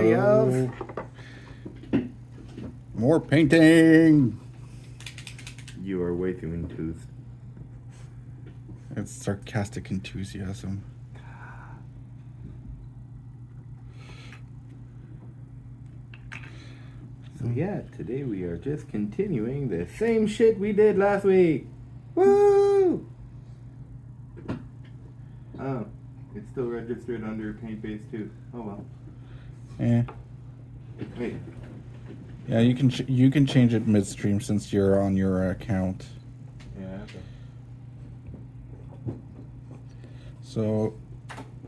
Hello. More painting. You are way too enthused. It's sarcastic enthusiasm. So yeah, today we are just continuing the same shit we did last week. Woo! Oh, it's still registered under paint base too. Oh well. Yeah. Wait. Yeah, you can change it midstream since you're on your account. Yeah. Okay. So,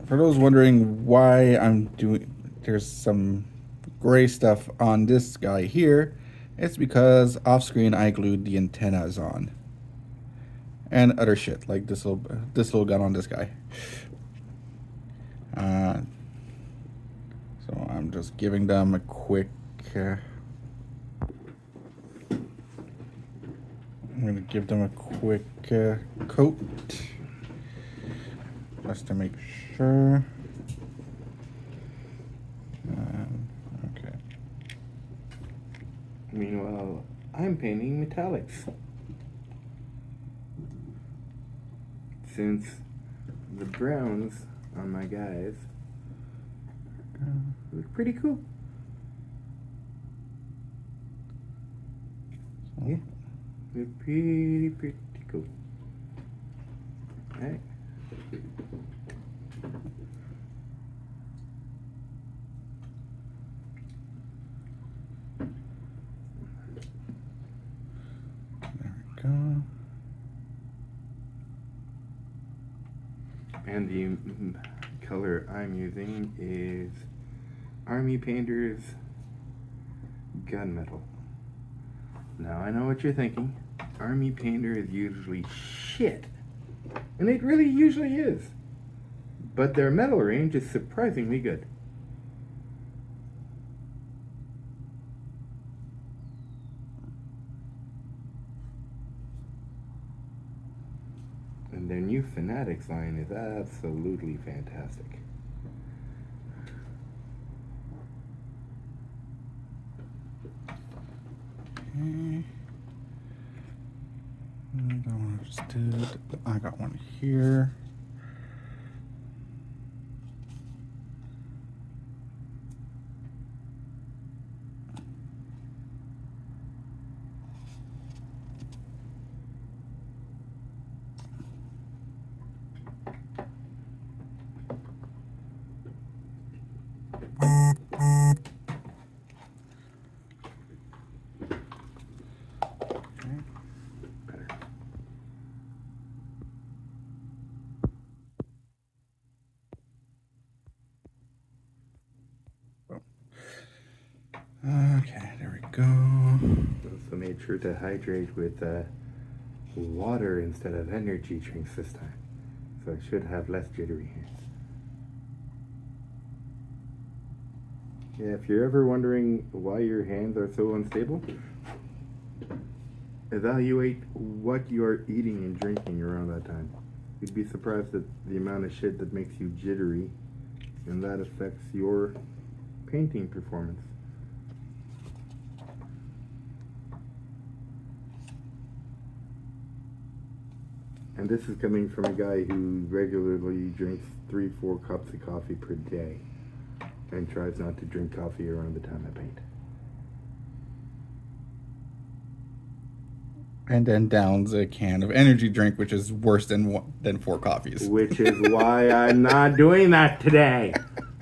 for those wondering why I'm doing, there's some gray stuff on this guy here. It's because off screen I glued the antennas on, and other shit like this little gun on this guy. So I'm just giving them a quick. I'm gonna give them a quick coat just to make sure. Okay. Meanwhile, I'm painting metallics. Since the browns on my guys look pretty cool. Yeah, they're pretty cool. Alright. There we go. And the color I'm using is Army Painter's Gunmetal. Now I know what you're thinking. Army Painter is usually shit. And it really usually is. But their metal range is surprisingly good. And their new Fanatics line is absolutely fantastic. Okay. That one I just did. I got one here. Okay, there we go. Also made sure to hydrate with water instead of energy drinks this time. So I should have less jittery hands. Yeah, if you're ever wondering why your hands are so unstable, evaluate what you're eating and drinking around that time. You'd be surprised at the amount of shit that makes you jittery, and that affects your painting performance. And this is coming from a guy who regularly drinks 3-4 cups of coffee per day and tries not to drink coffee around the time I paint. And then downs a can of energy drink, which is worse than 4 coffees. Which is why I'm not doing that today.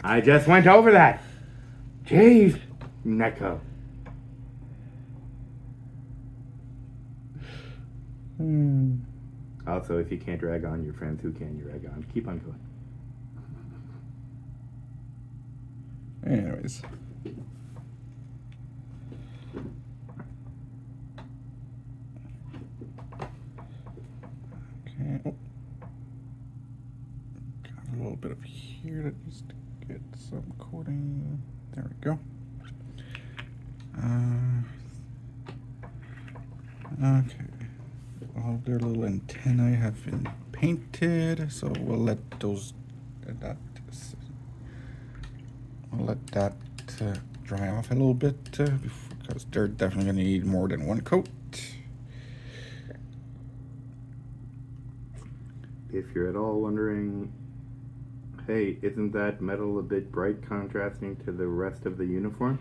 I just went over that. Jeez, Neko. Also, if you can't drag on your friends, who can you drag on? Keep on going. Anyways. Okay. Oh. Got a little bit of here that needs to get some coating. There we go. Okay. All of their little antennae have been painted, so we'll let that to dry off a little bit because they're definitely going to need more than one coat. If you're at all wondering, hey, isn't that metal a bit bright contrasting to the rest of the uniform?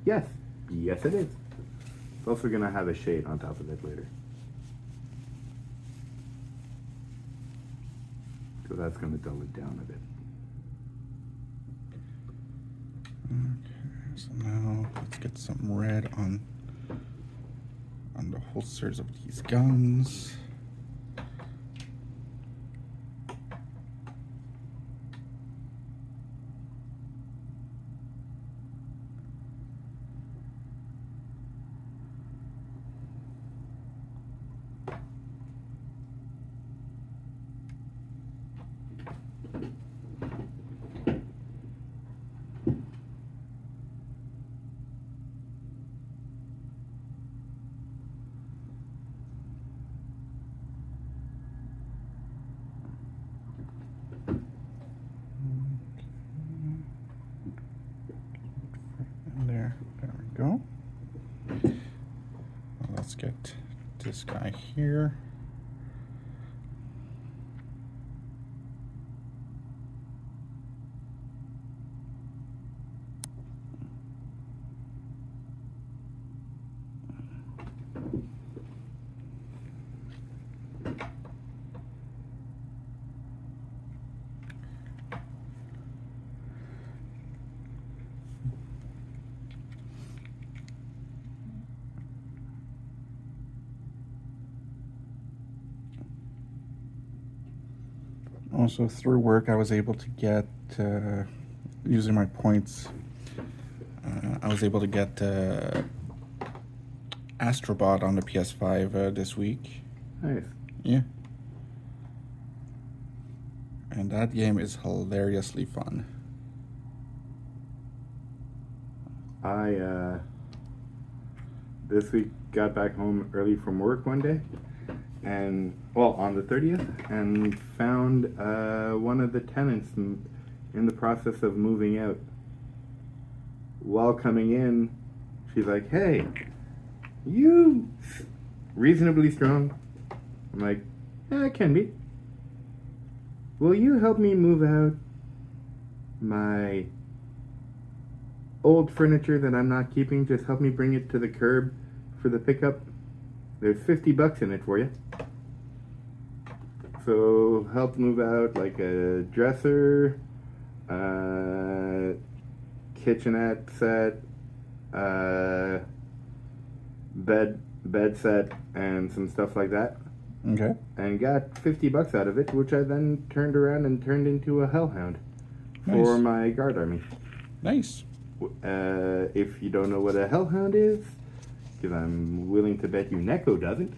Yes. Yes, it is. It's also going to have a shade on top of it later. So that's going to dull it down a bit. Okay, so now let's get some red on the holsters of these guns. There we go. Well, let's get this guy here. Also, through work, I was able to get, using my points, I was able to get Astrobot on the PS5 this week. Nice. Yeah. And that game is hilariously fun. I, this week got back home early from work one day, and, well, on the 30th, and found one of the tenants in the process of moving out. While coming in, she's like, hey, you reasonably strong? I'm like, yeah, I can be. Will you help me move out my old furniture that I'm not keeping? Just help me bring it to the curb for the pickup. There's $50 in it for you. So help move out like a dresser, kitchenette set, bed set, and some stuff like that. Okay. And got $50 out of it, which I then turned around and turned into a hellhound for Nice. my guard army. Nice. If you don't know what a hellhound is, because I'm willing to bet you Neko doesn't,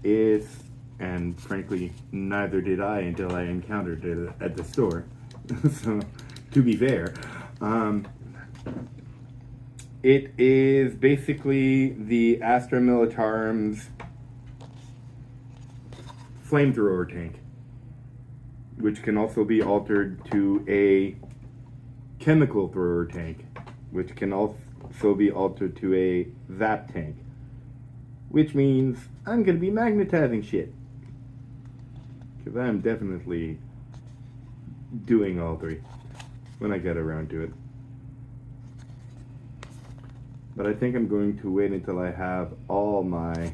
it's, and frankly, neither did I until I encountered it at the store. So, to be fair, it is basically the Astra Militarum's flamethrower tank, which can also be altered to a chemical thrower tank, which can also be altered to a zap tank, which means I'm going to be magnetizing shit. Because I'm definitely doing all three when I get around to it. But I think I'm going to wait until I have all my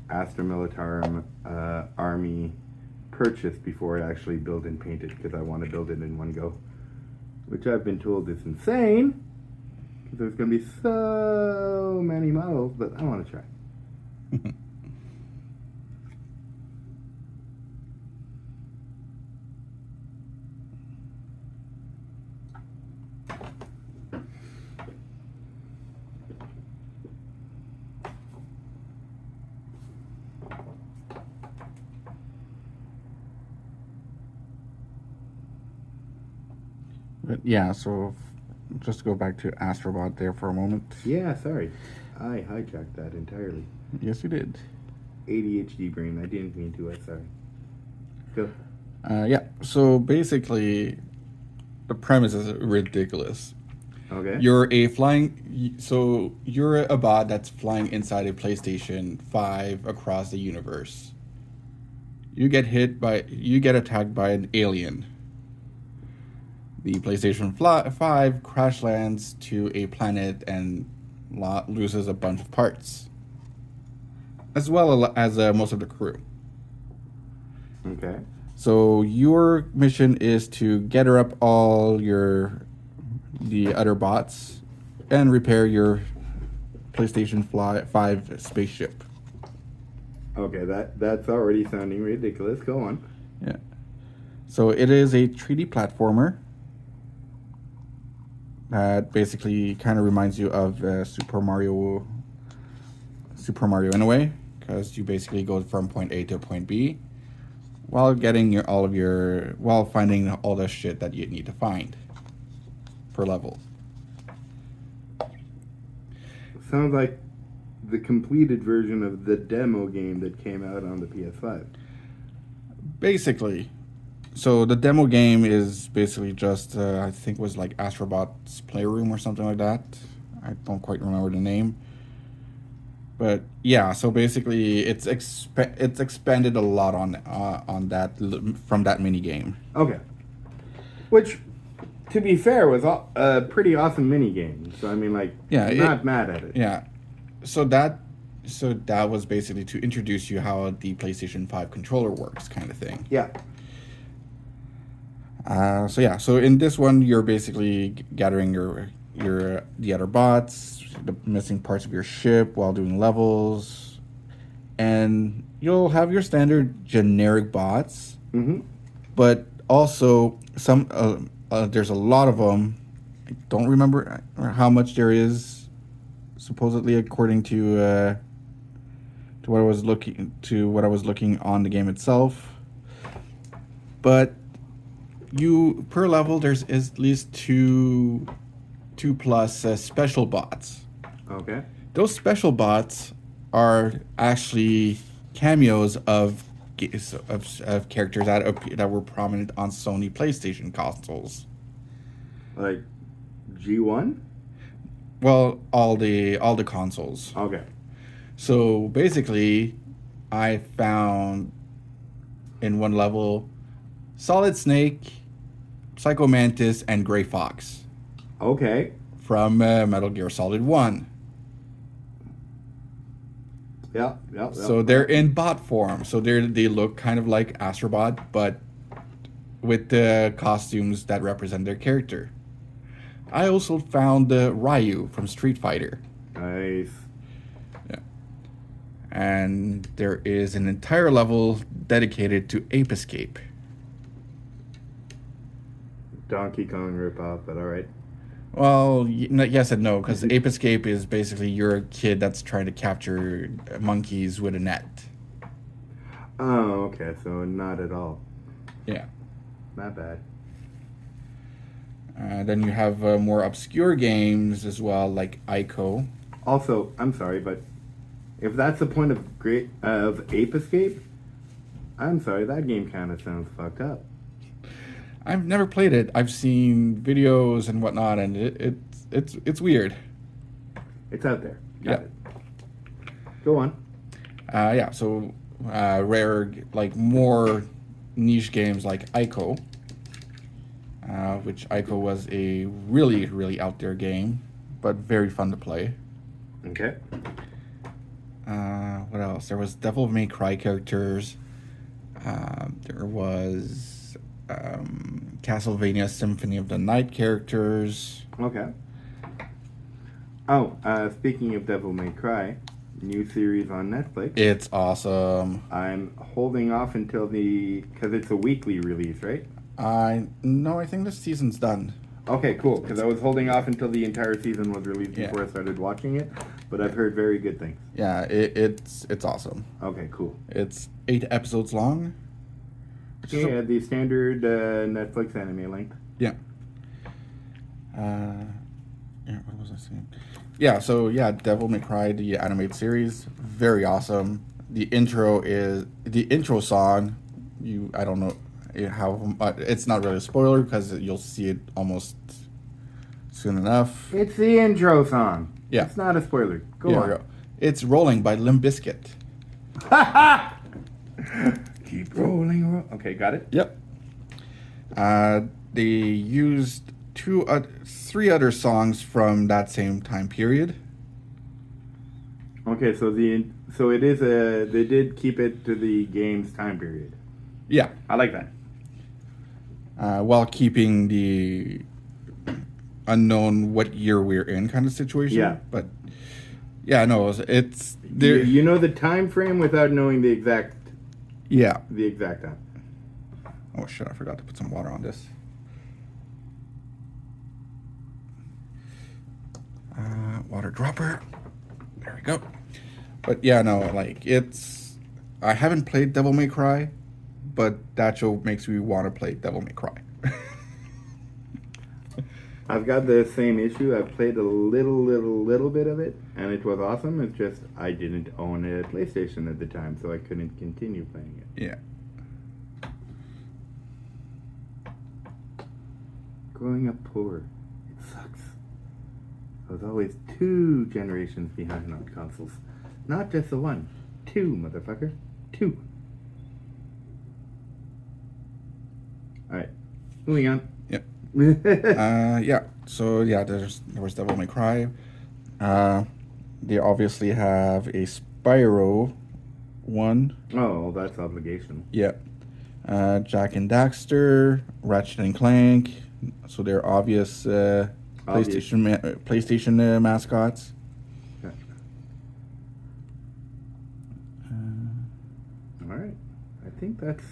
Astra Militarum army purchased before I actually build and paint it, because I want to build it in one go. Which I've been told is insane, because there's going to be so many models, but I want to try. But yeah, so just to go back to Astrobot there for a moment. Yeah, sorry. I hijacked that entirely. Yes, you did. ADHD brain. I didn't mean to. I'm sorry. Go. Yeah, so basically, the premise is ridiculous. Okay. You're a bot that's flying inside a PlayStation 5 across the universe. You get attacked by an alien. The PlayStation 5 crash lands to a planet and loses a bunch of parts, as well as most of the crew. Okay. So your mission is to gather up all the other bots and repair your PlayStation 5 spaceship. Okay, that's already sounding ridiculous. Go on. Yeah. So it is a 3D platformer that basically kind of reminds you of Super Mario in a way, because you basically go from point A to point B while getting while finding all the shit that you need to find per level. Sounds like the completed version of the demo game that came out on the PS5. Basically. So the demo game is basically just, I think was like Astrobot's Playroom or something like that. I don't quite remember the name. But yeah, so basically it's expanded a lot on that from that mini game. Okay. Which, to be fair, was a pretty awesome mini game. So I mean, like, not mad at it. Yeah. So that was basically to introduce you how the PlayStation 5 controller works, kind of thing. Yeah. So in this one, you're basically gathering the other bots, the missing parts of your ship while doing levels, and you'll have your standard generic bots, but also some there's a lot of them. I don't remember how much there is, supposedly according to what I was looking on the game itself, but per level there's at least two plus special bots. Okay. Those special bots are actually cameos of characters that were prominent on Sony PlayStation consoles. Like G1? Well, all the consoles. Okay. So basically, I found in one level Solid Snake, Psycho Mantis, and Gray Fox. Okay. From Metal Gear Solid 1. Yeah. So they're in bot form. So they look kind of like Astrobot, but with the costumes that represent their character. I also found Ryu from Street Fighter. Nice. Yeah. And there is an entire level dedicated to Ape Escape. Donkey Kong ripoff, but all right. Well, yes and no, because Ape Escape is basically you're a kid that's trying to capture monkeys with a net. Oh, okay, so not at all. Yeah. Not bad. Then you have more obscure games as well, like Ico. Also, I'm sorry, but if that's the point of Ape Escape, I'm sorry, that game kind of sounds fucked up. I've never played it. I've seen videos and whatnot, and it's weird. It's out there. Got it. Go on. So rare, like more niche games like Ico, which Ico was a really, really out there game, but very fun to play. Okay. What else? There was Devil May Cry characters. There was Castlevania Symphony of the Night characters. Okay. Oh, speaking of Devil May Cry, new series on Netflix. It's awesome. I'm holding off until because it's a weekly release, right? No, I think this season's done. Okay, cool. Because I was holding off until the entire season was released before I started watching it, but I've heard very good things. Yeah, it's awesome. Okay, cool. It's 8 episodes long. Yeah, the standard Netflix anime length. Yeah. What was I saying? Yeah, so Devil May Cry, the animated series, very awesome. The intro song. I don't know how, it's not really a spoiler because you'll see it almost soon enough. It's the intro song. Yeah. It's not a spoiler. Go Here on. we go. It's Rolling by Limp Bizkit. Keep rolling. Okay, got it. Yep. They used three other songs from that same time period. Okay, so they did keep it to the game's time period. Yeah. I like that. While keeping the unknown what year we're in kind of situation. Yeah. But yeah, no, it's You know the time frame without knowing the exact time. Oh shit, I forgot to put some water on this. Water dropper. There we go. But yeah, no, like I haven't played Devil May Cry, but that show makes me want to play Devil May Cry. I've got the same issue. I've played a little bit of it, and it was awesome. It's just I didn't own a PlayStation at the time, so I couldn't continue playing it. Yeah. Growing up poor, it sucks. I was always 2 generations behind on consoles. Not just the one. 2, motherfucker. 2. Alright. Moving on. Yep. Yeah. So yeah, there was Devil May Cry. They obviously have a Spyro one. Oh, that's obligation. Yeah. Jack and Daxter, Ratchet and Clank. So they're obvious PlayStation mascots. Gotcha. All right. I think that's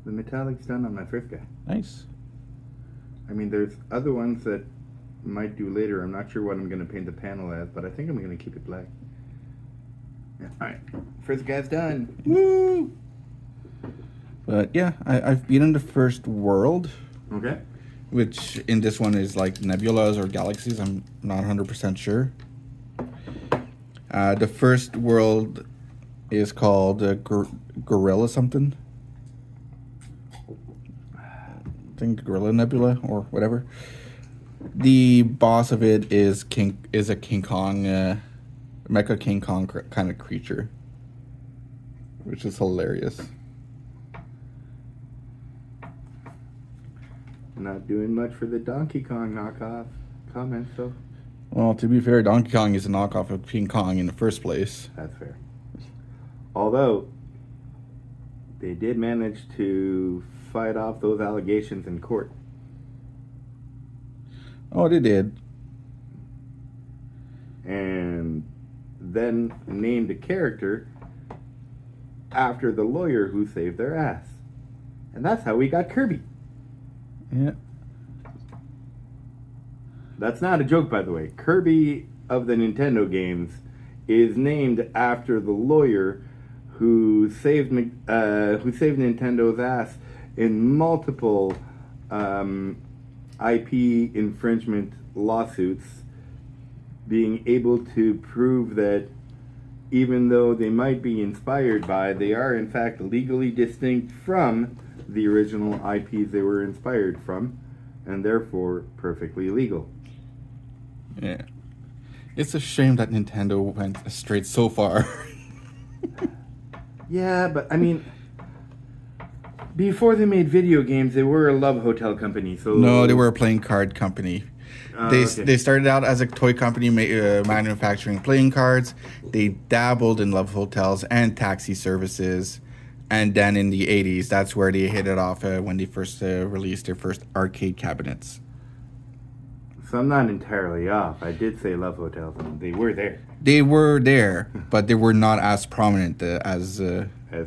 the metallic's done on my first guy. Nice. I mean, there's other ones that might do later. I'm not sure what I'm going to paint the panel as, but I think I'm going to keep it black. Yeah. All right. First guy's done. Woo! But yeah, I've beaten the first world. Okay. Which in this one is like nebulas or galaxies. I'm not 100% sure. The first world is called Gorilla something. I think Gorilla Nebula or whatever. The boss of it is a King Kong, Mecha King Kong kind of creature, which is hilarious. Not doing much for the Donkey Kong knockoff comments, though. Well, to be fair, Donkey Kong is a knockoff of King Kong in the first place. That's fair. Although, they did manage to fight off those allegations in court. Oh, they did. And then named a character after the lawyer who saved their ass. And that's how we got Kirby. Yeah. That's not a joke, by the way. Kirby of the Nintendo games is named after the lawyer who saved Nintendo's ass in multiple IP infringement lawsuits, being able to prove that even though they might be inspired by, they are in fact legally distinct from the original IPs they were inspired from, and therefore perfectly legal. Yeah. It's a shame that Nintendo went straight so far. Yeah, but I mean, before they made video games, they were a love hotel company. So No, they were a playing card company. They okay. started out as a toy company manufacturing playing cards. They dabbled in love hotels and taxi services. And then in the 80s, that's where they hit it off when they first released their first arcade cabinets. So I'm not entirely off. I did say love hotels, and they were there. They were there, but they were not as prominent as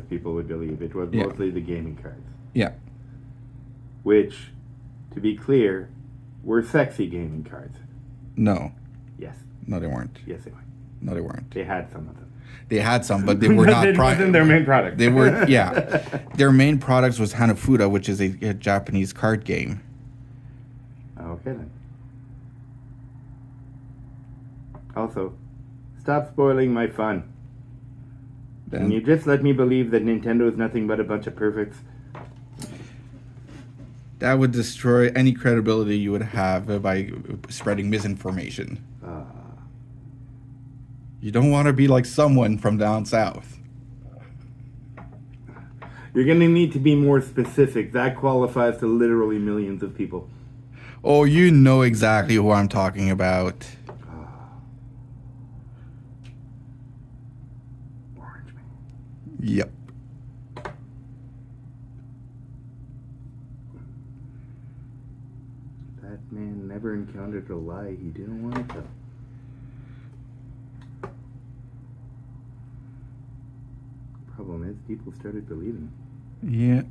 people would believe. It was Yeah. mostly the gaming cards. Yeah. Which, to be clear, were sexy gaming cards. No. Yes. No, they weren't. Yes, they were. No, they weren't. They had some of them. They had some, but they were not It wasn't their main product. They were, yeah. Their main products was Hanafuda, which is a Japanese card game. Okay, then. Also, stop spoiling my fun. Can you just let me believe that Nintendo is nothing but a bunch of perfects? That would destroy any credibility you would have by spreading misinformation. You don't want to be like someone from down south. You're going to need to be more specific. That qualifies to literally millions of people. Oh, you know exactly who I'm talking about. Orange man. Yep. That man never encountered a lie he didn't want to tell. Problem is, people started believing. Yeah.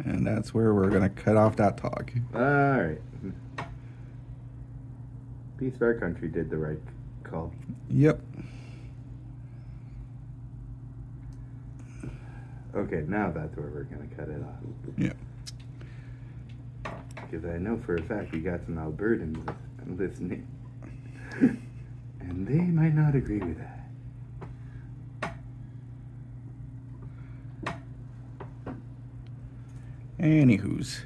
And that's where we're going to cut off that talk. Alright. Peace of our country did the right call. Yep. Okay, now that's where we're going to cut it off. Yep. Because I know for a fact we got some Albertans listening. And they might not agree with that. Anywho's.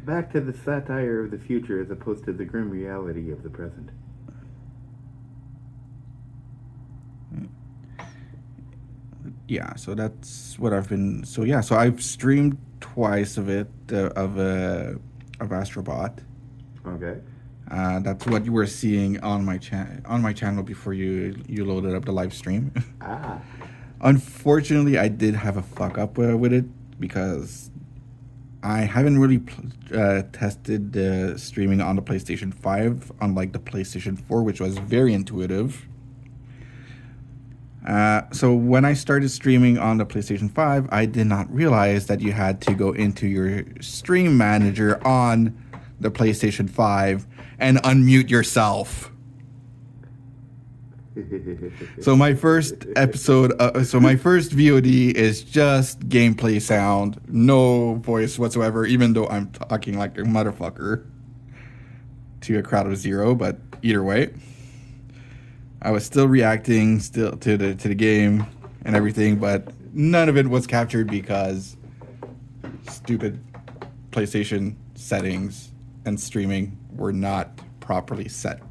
Back to the satire of the future as opposed to the grim reality of the present. Yeah, so that's what I've been. So yeah, so I've streamed twice of it of Astrobot. Okay. That's what you were seeing on my channel before you loaded up the live stream. Ah. Unfortunately, I did have a fuck up with it because I haven't really tested the streaming on the PlayStation 5, unlike the PlayStation 4, which was very intuitive. So when I started streaming on the PlayStation 5, I did not realize that you had to go into your stream manager on the PlayStation 5 and unmute yourself. So my first episode, my first VOD is just gameplay sound, no voice whatsoever, even though I'm talking like a motherfucker to a crowd of zero, but either way. I was still reacting to the game and everything, but none of it was captured because stupid PlayStation settings and streaming were not properly set.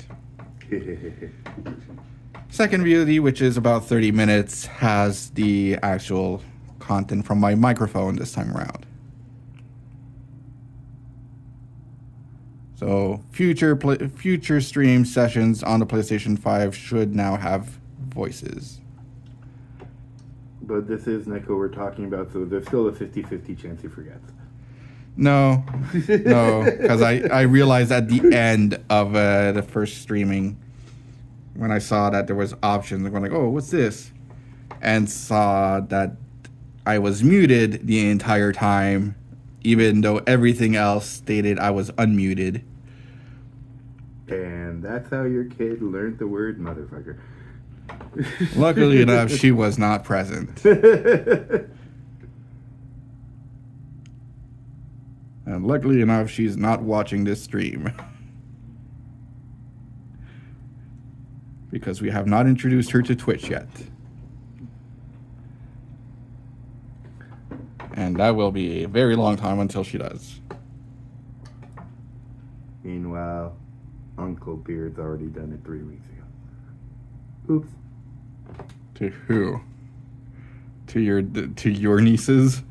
Second VOD, which is about 30 minutes, has the actual content from my microphone this time around. So future stream sessions on the PlayStation 5 should now have voices. But this is Neko we're talking about, so there's still a 50-50 chance he forgets. No, because I realized at the end of the first streaming, when I saw that there was options, I'm like, oh, what's this? And saw that I was muted the entire time, even though everything else stated I was unmuted. And that's how your kid learned the word motherfucker. Luckily enough, she was not present. And luckily enough, she's not watching this stream. Because we have not introduced her to Twitch yet. And that will be a very long time until she does. Meanwhile, Uncle Beard's already done it 3 weeks ago. Oops. To who? To your nieces?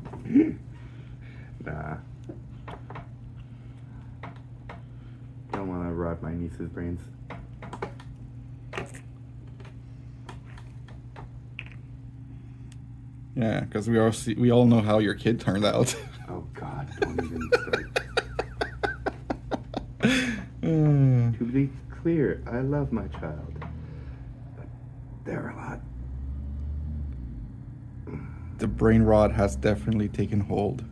Nah. Don't want to rot my niece's brains. Yeah, because we all know how your kid turned out. Oh God! Don't even start. To be clear, I love my child, but there are a lot. The brain rot has definitely taken hold.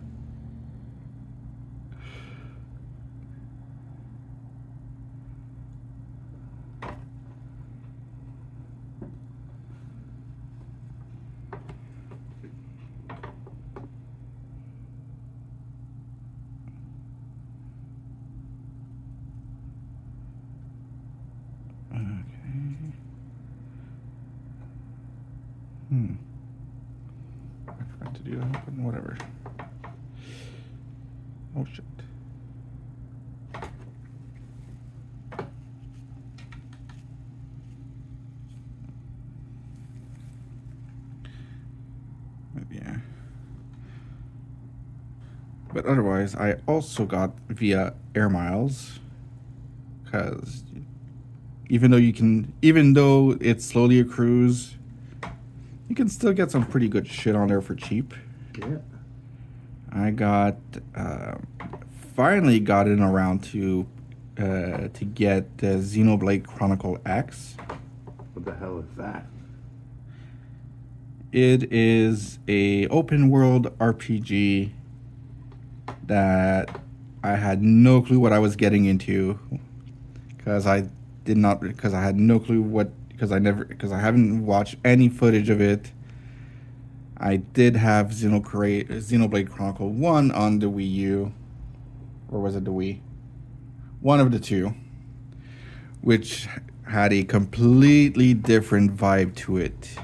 I forgot to do that, but whatever. But otherwise, I also got via Air Miles, because even though it slowly accrues, you can still get some pretty good shit on there for cheap. Yeah. I got finally gotten around to get Xenoblade Chronicle X. What the hell is that? It is a open world RPG that I had no clue what I was getting into, because I had no clue because I haven't watched any footage of it. I did have Xenoblade Chronicle 1 on the Wii U, or was it the Wii? One of the two, which had a completely different vibe to it.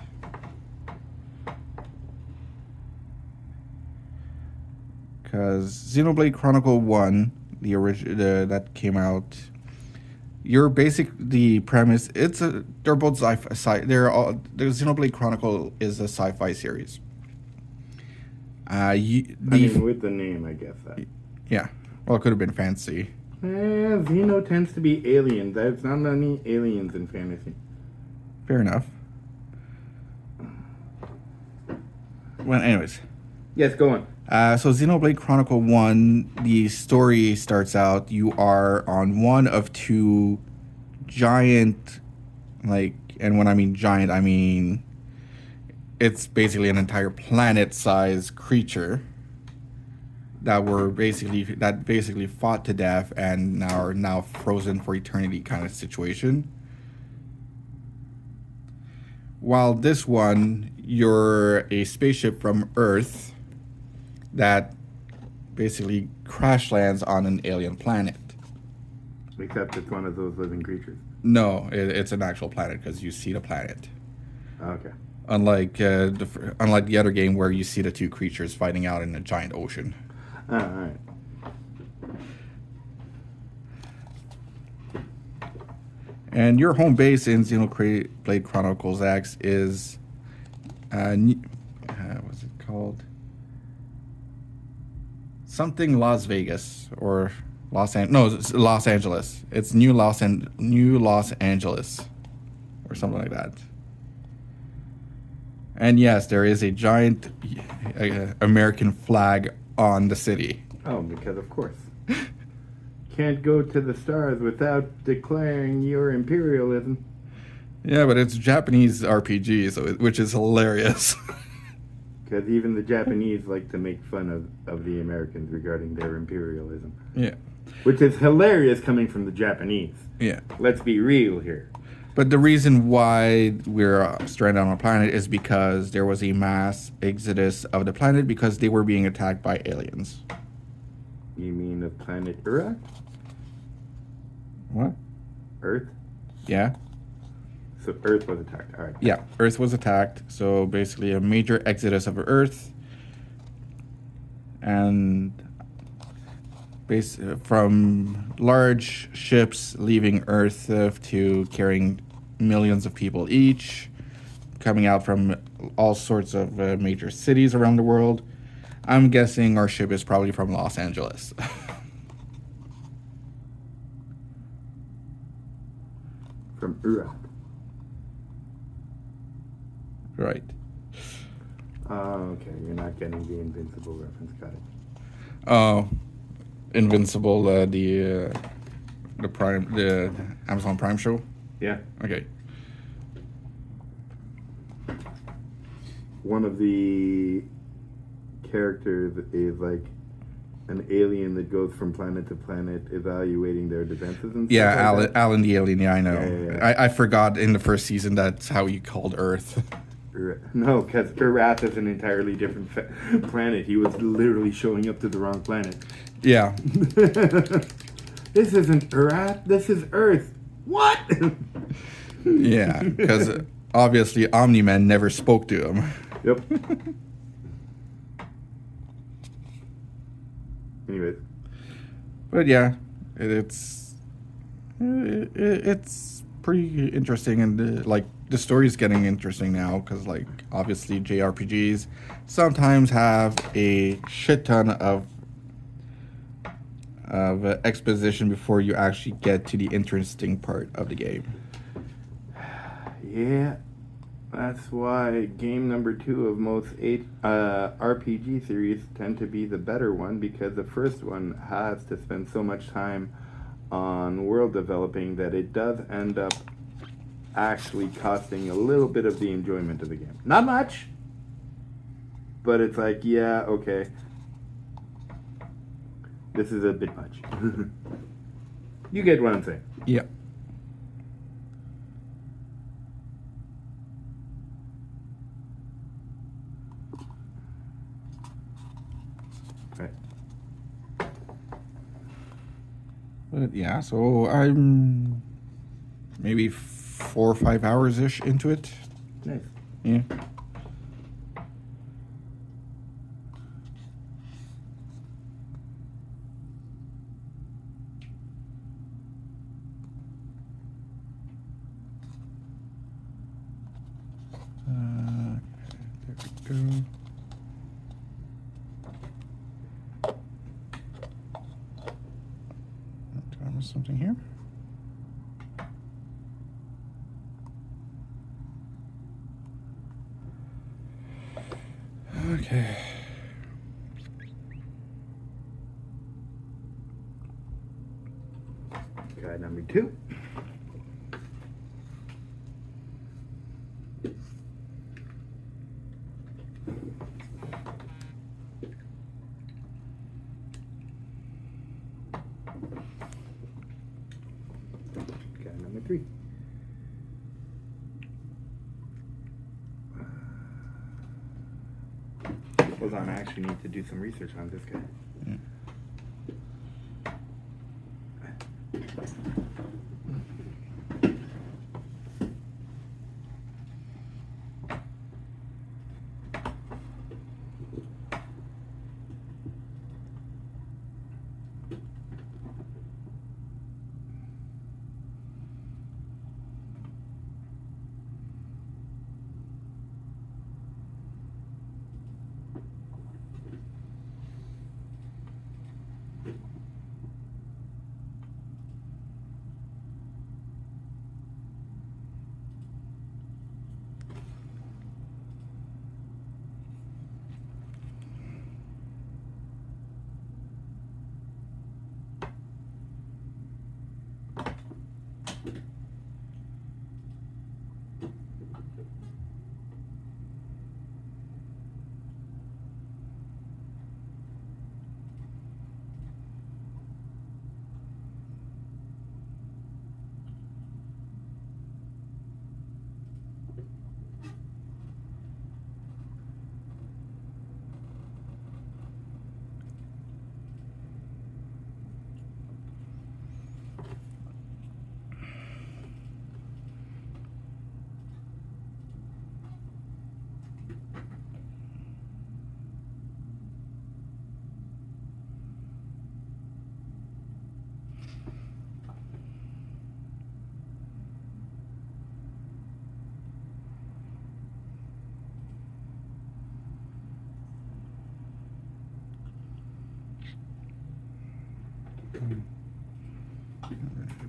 Because Xenoblade Chronicle 1, the original that came out, the premise, they're both sci-fi. The Xenoblade Chronicle is a sci-fi series. With the name, I guess that. Yeah, well, it could have been fantasy. Xeno tends to be aliens. There's not any aliens in fantasy. Fair enough. Well, anyways. Yes, go on. So Xenoblade Chronicle 1, the story starts out, you are on one of two giant, and when I mean giant, I mean it's basically an entire planet-sized creature that basically fought to death and are now frozen for eternity kind of situation. While this one, you're a spaceship from Earth that basically crash lands on an alien planet. Except it's one of those living creatures. No, it's an actual planet because you see the planet. Okay. Unlike the other game where you see the two creatures fighting out in a giant ocean. All right. And your home base in Xenoblade Chronicles X is, what's it called? Something Las Vegas or Los Angeles. It's New Los Angeles, or something like that. And yes, there is a giant American flag on the city. Oh, because of course. Can't go to the stars without declaring your imperialism. Yeah, but it's Japanese RPG, which is hilarious. Because even the Japanese like to make fun of the Americans regarding their imperialism. Yeah. Which is hilarious coming from the Japanese. Yeah. Let's be real here. But the reason why we're stranded on a planet is because there was a mass exodus of the planet because they were being attacked by aliens. You mean the planet Earth? What? Earth? Yeah. So Earth was attacked. All right. Yeah, Earth was attacked. So basically a major exodus of Earth. And from large ships leaving Earth to carrying millions of people each, coming out from all sorts of major cities around the world. I'm guessing our ship is probably from Los Angeles. From Earth. Right. Okay, you're not getting the Invincible reference. Got it. Oh, Invincible, the Amazon Prime show. Yeah. Okay. One of the characters is like an alien that goes from planet to planet evaluating their defenses and stuff. Yeah, like Alan the alien. Yeah, I know. Yeah. I forgot in the first season that's how he called Earth. No, because Earth is an entirely different planet. He was literally showing up to the wrong planet. Yeah. This isn't Earth. This is Earth. What? Yeah, because obviously Omni-Man never spoke to him. Yep. Anyways. But yeah, it's pretty interesting, and like the story's getting interesting now because like obviously JRPGs sometimes have a shit ton of of exposition before you actually get to the interesting part of the game. Yeah, that's why game number 2 of most RPG series tend to be the better one, because the first one has to spend so much time on world developing that it does end up actually costing a little bit of the enjoyment of the game. Not much, but it's like, yeah, okay, this is a bit much. You get what I'm saying. Yep. Right. But yeah, so I'm maybe 4 or 5 hours ish into it. Nice. Yeah. There we go. Did I miss something here? Okay. Guide number 2. Guide number 3. Hold on, I actually need to do some research on this guy. Yeah.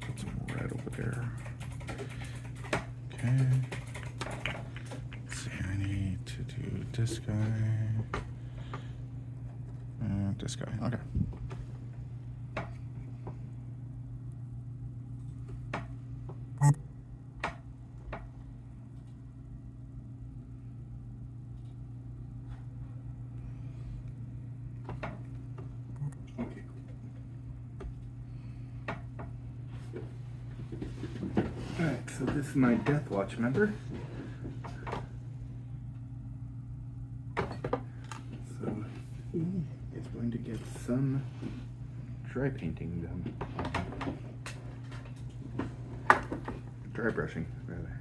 Put some red over there. Okay. Let's see, I need to do this guy. And this guy. Okay. Alright, so this is my Death Watch member. So he is going to get some dry painting done. Dry brushing, rather.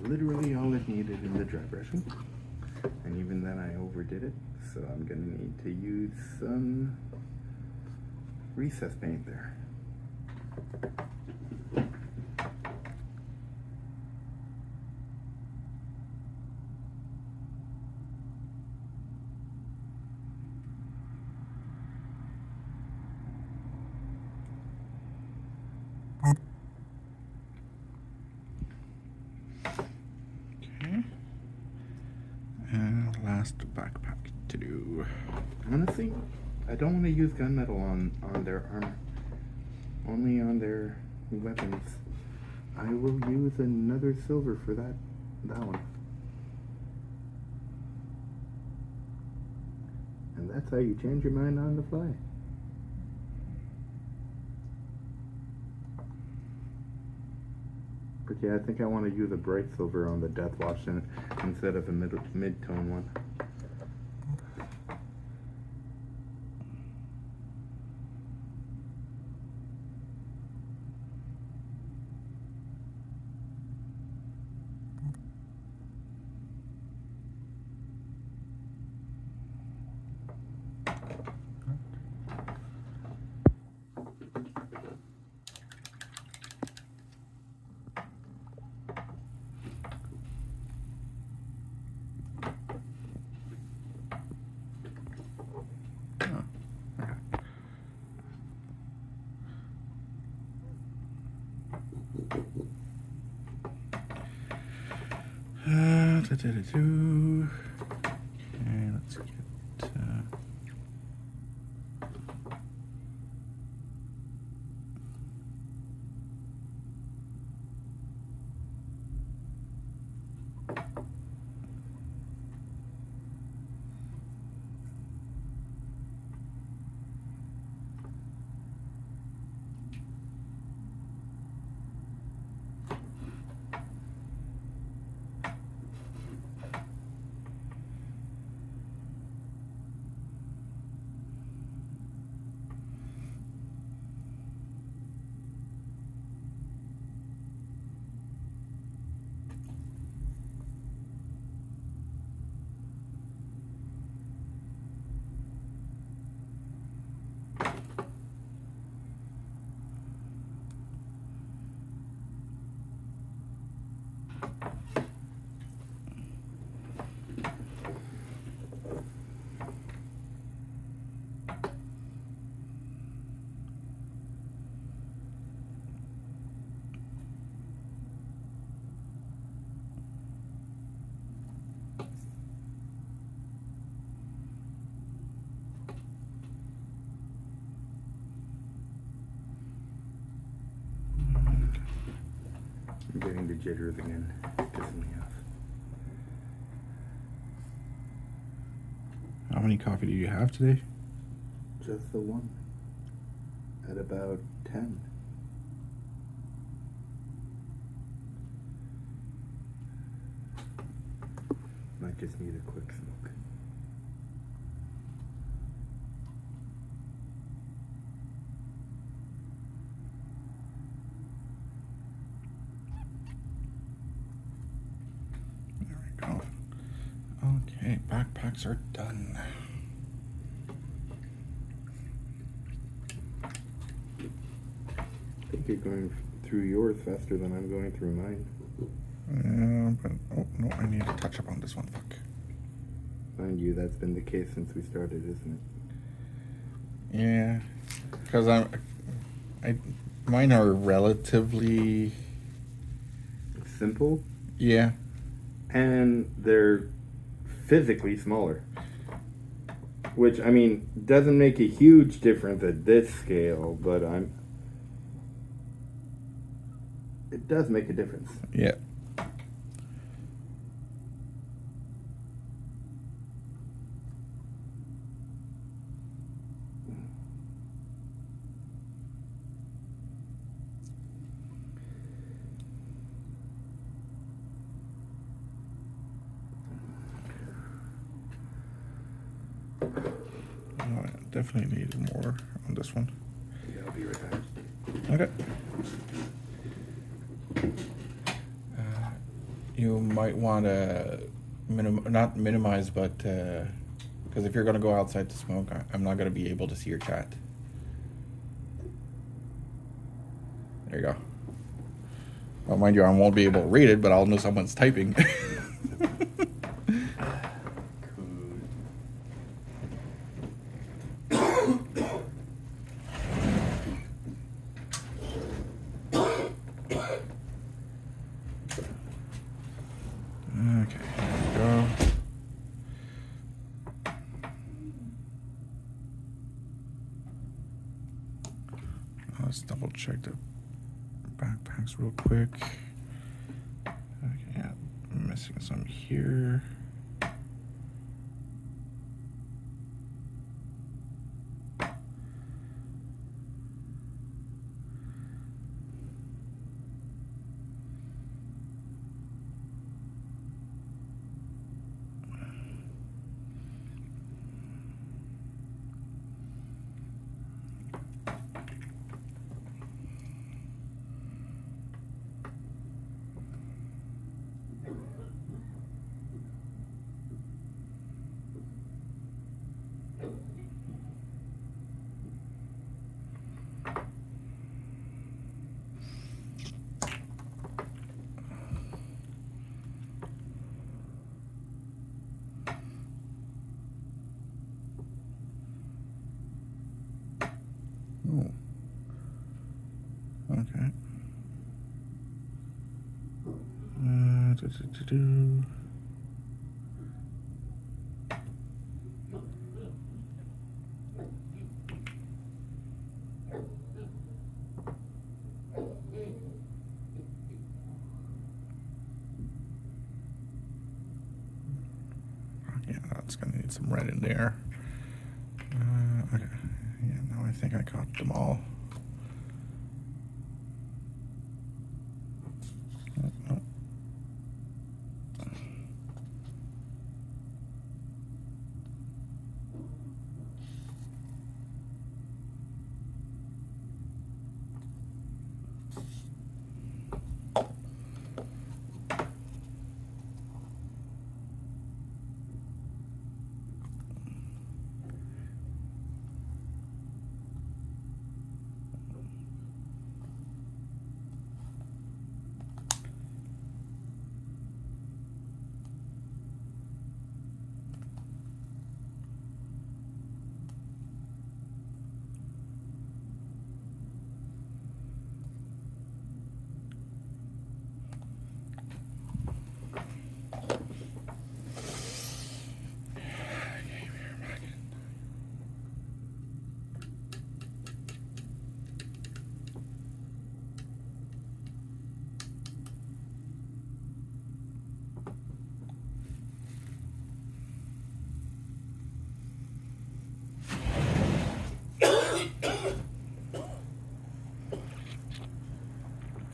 literally all it needed in the dry brushing. And even then I overdid it, so I'm gonna need to use some recess paint there. Okay. And last backpack to do. Honestly, I don't want to use gunmetal on their armor. Only on their weapons. I will use another silver for that one. And that's how you change your mind on the fly. But yeah, I think I want to use a bright silver on the Death Wash instead of a mid-tone one. Okay, let's get. I'm getting the jitters again. Pissing me off. How many coffee do you have today? Just the one. At about 10. Might just need a quick smoke. There we go. Okay, backpacks are done. I think you're going through yours faster than I'm going through mine. But oh no, I need to touch up on this one. Fuck. Mind you, that's been the case since we started, isn't it? Yeah, because mine are relatively Simple, yeah. and they're physically smaller. Which, I mean, doesn't make a huge difference at this scale, but it does make a difference. Yeah. Oh, I definitely need more on this one. Yeah, I'll be right back. Okay. you might want to not minimize, but because if you're going to go outside to smoke, I'm not going to be able to see your chat. There you go. Well, mind you, I won't be able to read it, but I'll know someone's typing. Okay, there we go. Let's double check the backpacks real quick. Okay, yeah, I'm missing some here. Oh. Okay. Yeah, that's gonna need some red in there. Okay. Yeah, now I think I caught them all. Oh.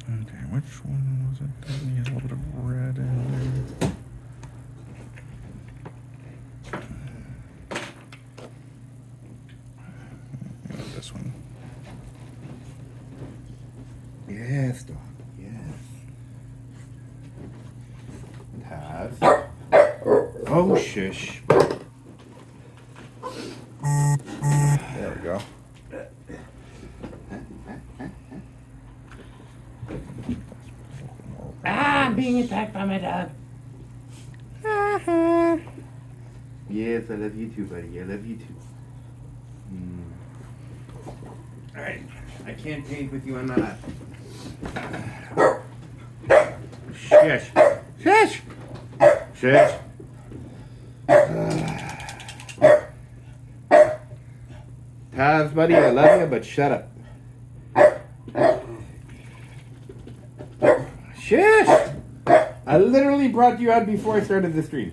Okay, which one was it? That needs a little bit of red in there. This one. Yes, dog. Yes. Tabs. Oh, shush. There we go. Ah, I'm being attacked by my dog. Yes, I love you too, buddy. I love you too. Alright, I can't paint with you on my lap. Shush. Shush. Shush. Taz, buddy, I love you, but shut up. Shush! I literally brought you out before I started the stream.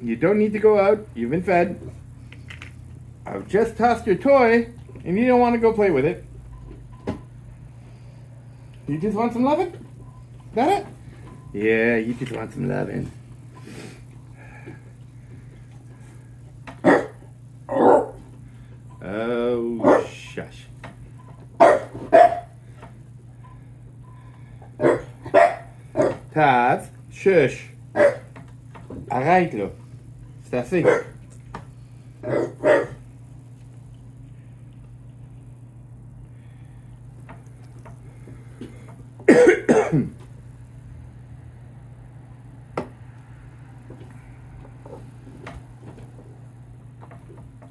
You don't need to go out. You've been fed. I've just tossed your toy, and you don't want to go play with it. You just want some loving? Is that it? Yeah, you just want some loving. Oh, shush. Tabs, Shush. Arrête, là. C'est assez.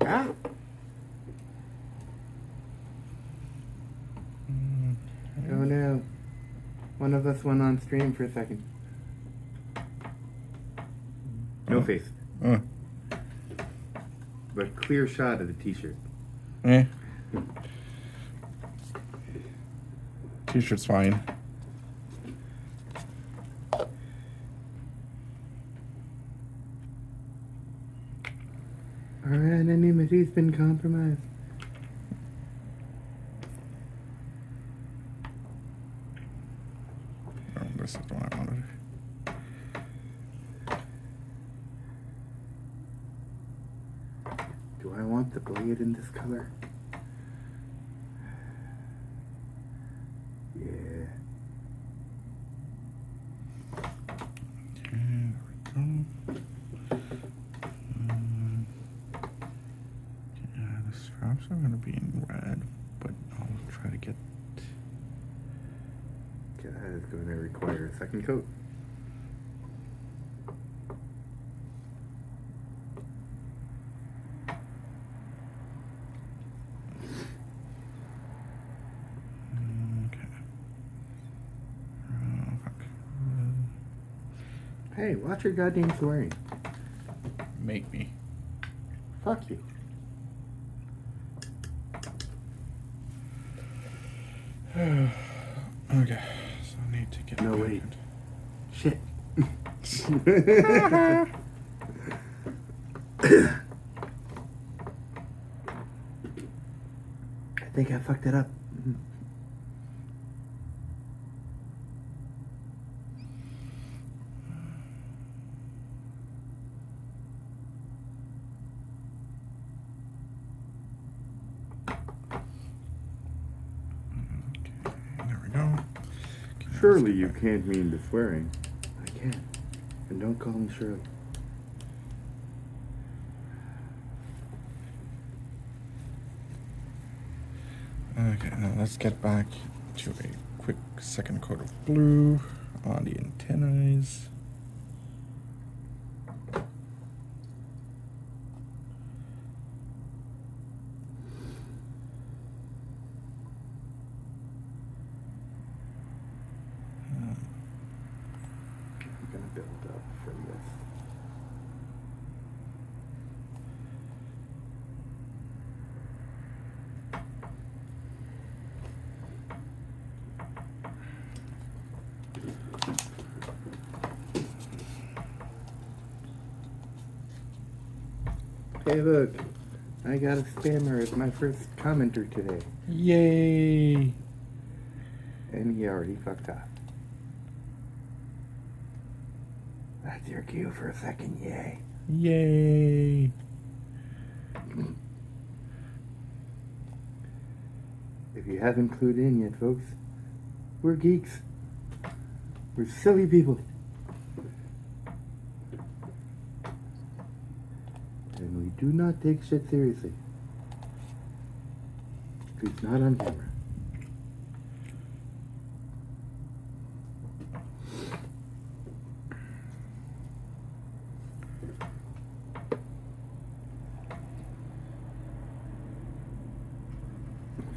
Ah. Oh no. One of us went on stream for a second. No face. But clear shot of the t-shirt. Eh. T-shirt's fine. Our anonymity's been compromised. Oh, this is the one I wanted. Do I want the blade in this color? Yeah. Okay, there we go. The straps are going to be in red, but I'll try to get... Okay, that is going to require a second coat. Hey, watch your goddamn swearing. Make me. Fuck you. Okay, so I need to get... No, wait. Shit. I think I fucked it up. Surely you can't mean the swearing. I can't. And don't call me Shirley. Okay, now let's get back to a quick second coat of blue on the antennas. I'm gonna build up from this. Hey look, I got a spammer as my first commenter today. Yay! And he already fucked off. That's your cue for a second, yay. Yay! If you haven't clued in yet, folks, we're geeks. We're silly people. And we do not take shit seriously. At least not on camera.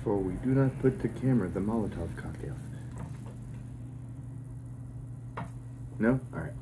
For we do not put to camera the Molotov cocktails. No? Alright.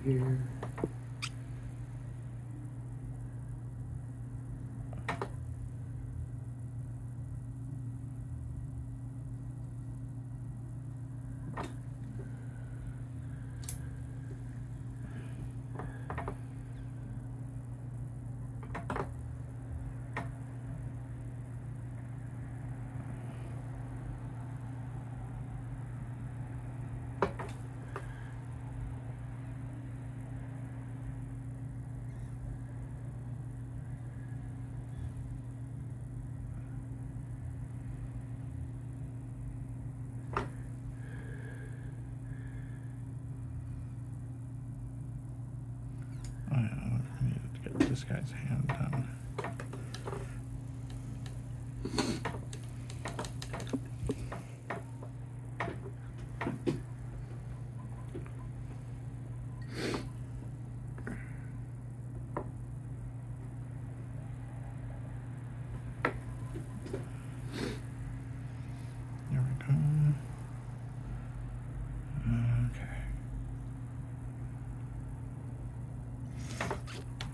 here. I need to get this guy's hand done. There we go. Okay.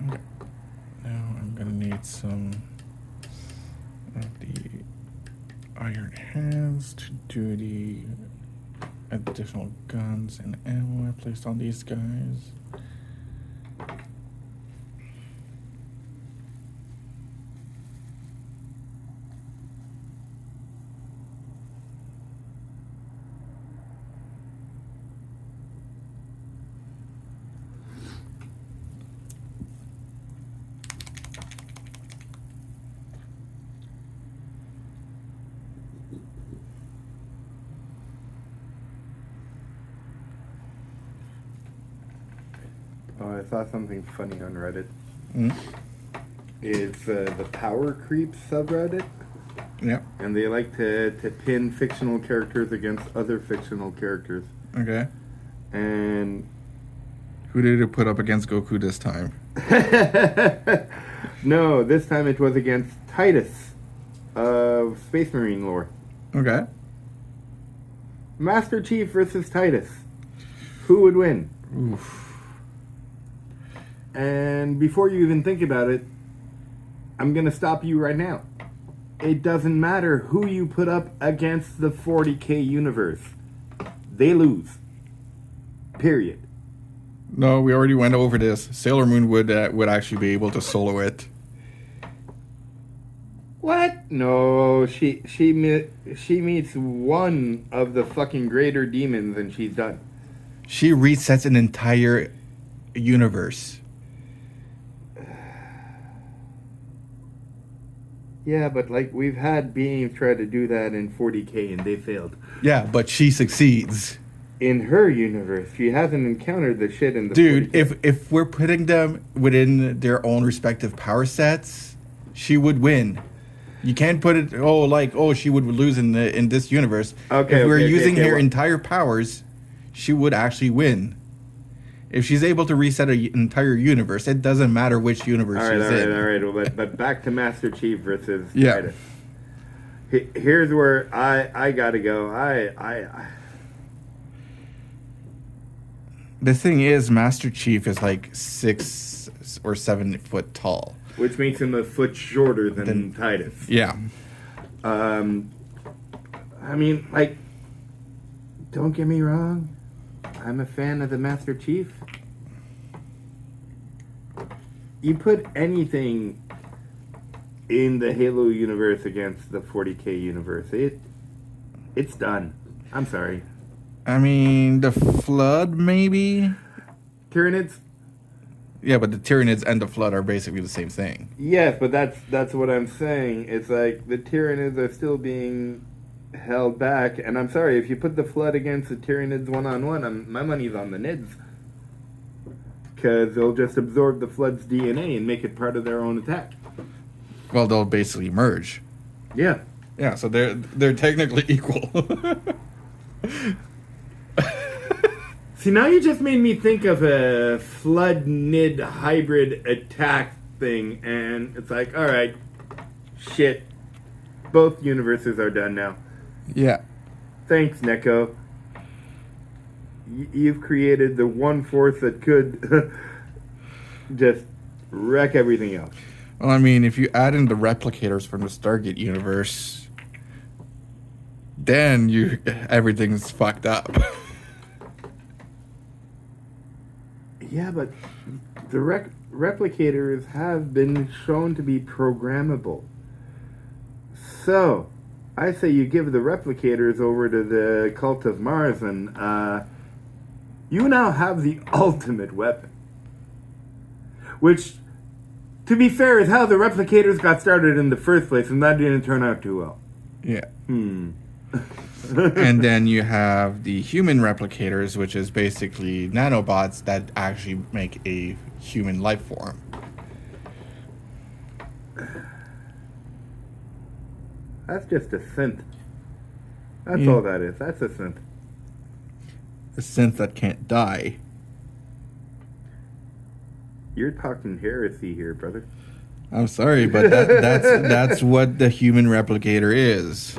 Okay. Now I'm gonna need some of the iron hands to do the additional guns and ammo I placed on these guys. Oh, I saw something funny on Reddit. Mm. It's the Power Creep subreddit. Yep. And they like to pin fictional characters against other fictional characters. Okay. And Who did it put up against Goku this time? no, this time it was against Titus of Space Marine lore. Okay. Master Chief versus Titus. Who would win? Oof. And before you even think about it, I'm going to stop you right now. It doesn't matter who you put up against the 40K universe. They lose. Period. No, we already went over this. Sailor Moon would actually be able to solo it. What? No, she meets one of the fucking greater demons and she's done. She resets an entire universe. Yeah, but like we've had beings try to do that in 40K and they failed. Yeah, but she succeeds. In her universe, she hasn't encountered the shit in the Dude, 40K. if we're putting them within their own respective power sets, she would win. You can't put it she would lose in this universe. Okay, if we're okay, using okay, her well- entire powers, she would actually win. If she's able to reset an entire universe, it doesn't matter which universe she's in. All right. Well, but back to Master Chief versus Yeah. Titus. Here's where I gotta go. The thing is, Master Chief is like 6 or 7 foot tall. Which makes him a foot shorter than Titus. Yeah. I mean, like, don't get me wrong. I'm a fan of the Master Chief. You put anything in the Halo universe against the 40K universe, it's done. I'm sorry. I mean, the Flood, maybe? Tyranids? Yeah, but the Tyranids and the Flood are basically the same thing. Yes, but that's what I'm saying. It's like the Tyranids are still being held back, and I'm sorry, if you put the Flood against the Tyranids one-on-one, my money's on the Nids. Because they'll just absorb the Flood's DNA and make it part of their own attack. Well, they'll basically merge. Yeah. Yeah, so they're technically equal. See, now you just made me think of a Flood-Nid hybrid attack thing, and it's like, alright, shit. Both universes are done now. Yeah. Thanks, Neko. you've created the one force that could just wreck everything else. Well, I mean, if you add in the replicators from the Stargate universe, then everything's fucked up. Yeah, but the replicators have been shown to be programmable. So, I say you give the replicators over to the Cult of Mars and you now have the ultimate weapon. Which, to be fair, is how the replicators got started in the first place, and that didn't turn out too well. Yeah. And then you have the human replicators, which is basically nanobots that actually make a human life form. That's just a synth. That's all that is. That's a synth. A synth that can't die. You're talking heresy here, brother. I'm sorry, but that's what the human replicator is.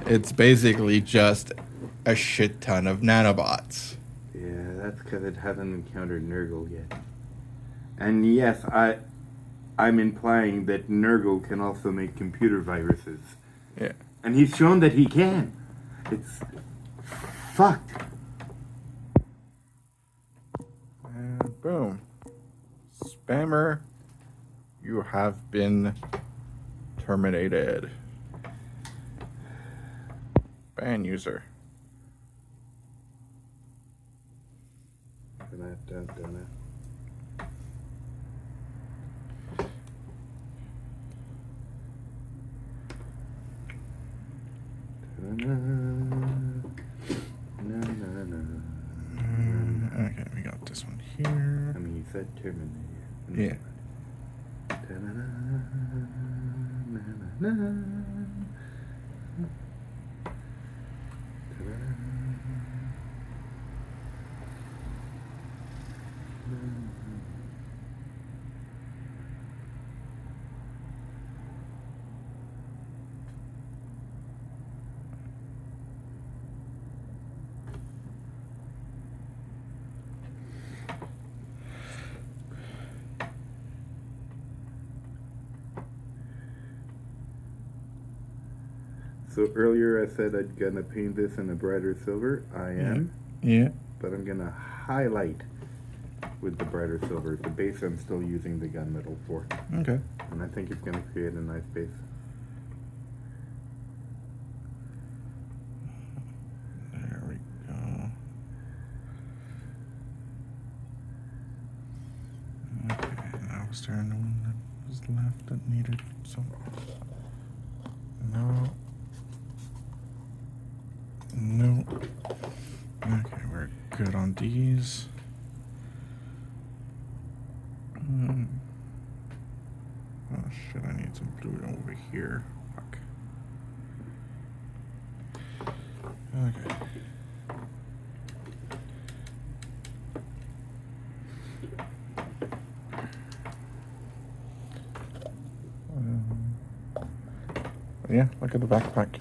It's basically just a shit ton of nanobots. Yeah, that's because it hasn't encountered Nurgle yet. And yes, I'm implying that Nurgle can also make computer viruses. Yeah. And he's shown that he can. It's fucked. And boom. Spammer, you have been terminated. Ban user. Okay, we got this one here. I mean, you said terminated. Yeah. So earlier I said I'm gonna paint this in a brighter silver. I am. Yeah. But I'm gonna highlight with the brighter silver. The base I'm still using the gunmetal for. Okay. And I think it's gonna create a nice base. There we go. Okay, now was there anyone that was left that needed some? No. No. Okay, we're good on these. Oh shit, I need some blue over here. Fuck. Okay. Yeah, look at the backpack.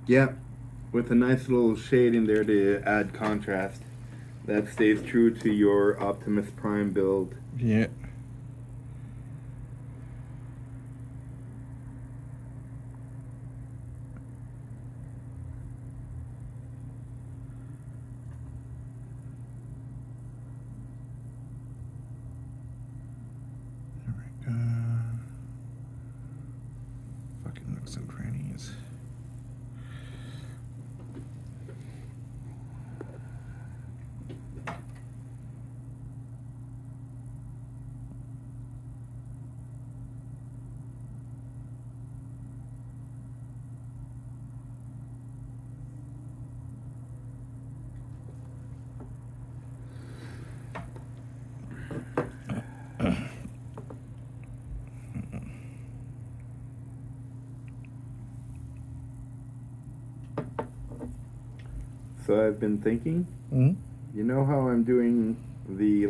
Yeah, with a nice little shade in there to add contrast. That stays true to your Optimus Prime build. Yeah. There we go. Fucking nooks and crannies. So I've been thinking, Mm-hmm. you know how I'm doing the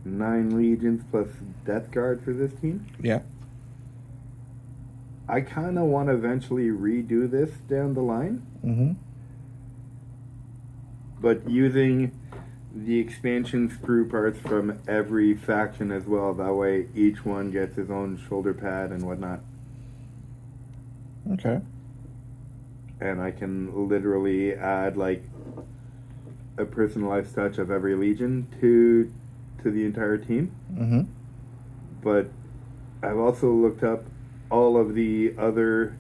9 legions plus Death Guard for this team. Yeah. I kind of want to eventually redo this down the line. Mm-hmm. But using the expansion sprue parts from every faction as well. That way each one gets his own shoulder pad and whatnot. Okay. And I can literally add like a personalized touch of every legion to the entire team. Mm-hmm. But I've also looked up all of the other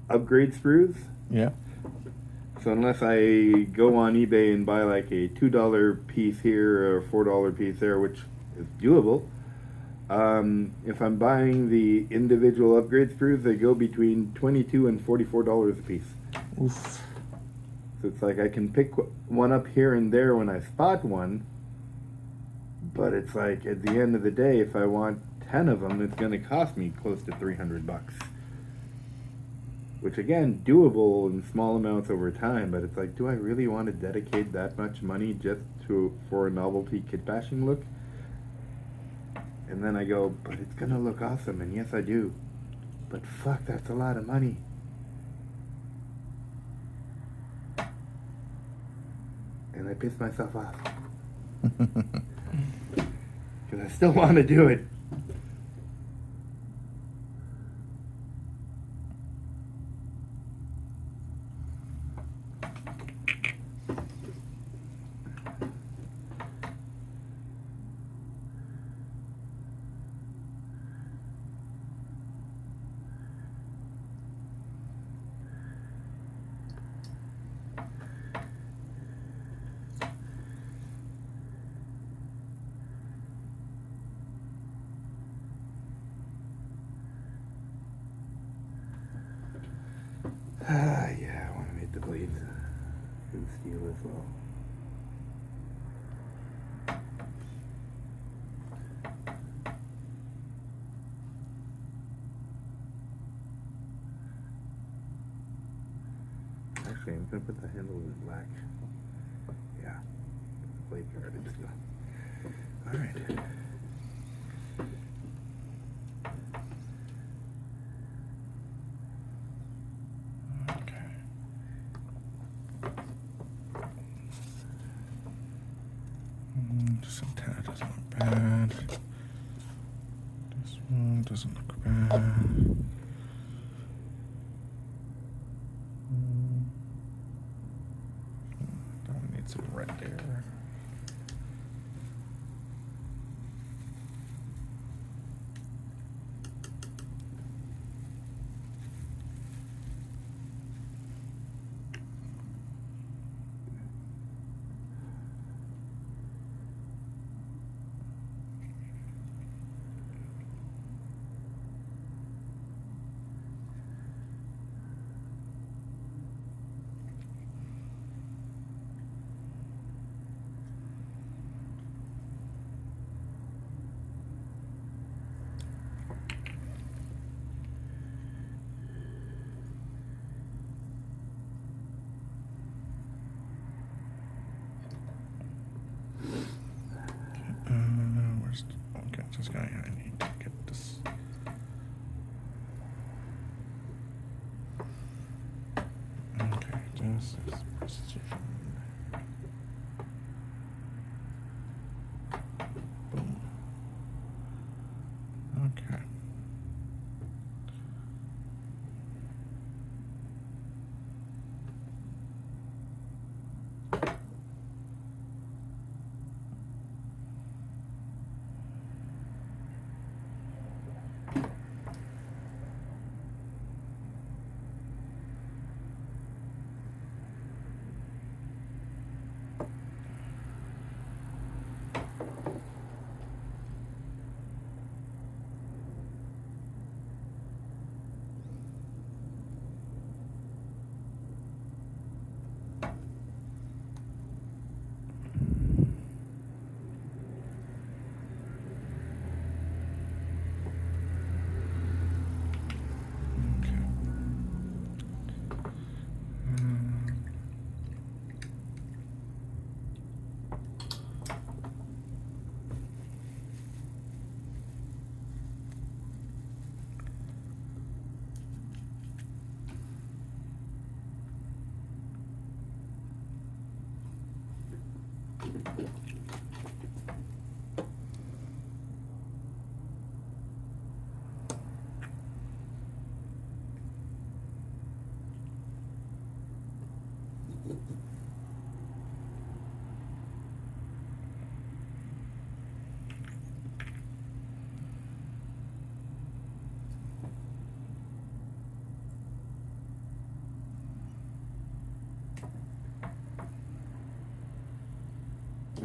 upgrade sprues. Yeah. So unless I go on eBay and buy like a $2 piece here or a $4 piece there, which is doable, if I'm buying the individual upgrade sprues, they go between $22 and $44 a piece. Oof. So it's like I can pick one up here and there when I spot one, but it's like at the end of the day, if I want 10 of them, it's going to cost me close to $300. Which again, doable in small amounts over time, but it's like, do I really want to dedicate that much money just for a novelty kit bashing look? And then I go, but it's going to look awesome, and yes I do. But fuck, that's a lot of money. And I piss myself off. Because I still want to do it. Yeah, I want to make the blades in steel as well. Actually, I'm going to put the handle in black. Yeah, blade guard in steel. Alright. This antenna doesn't look bad. This one doesn't look bad. That one needs some red there. Okay, this guy, I need to get this. Okay, this is precision. Boom. Okay.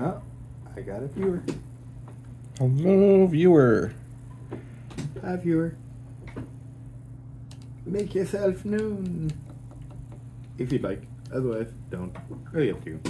Oh, I got a viewer. Hello, viewer. Hi, viewer. Make yourself known. If you'd like. Otherwise, don't. Really up to you.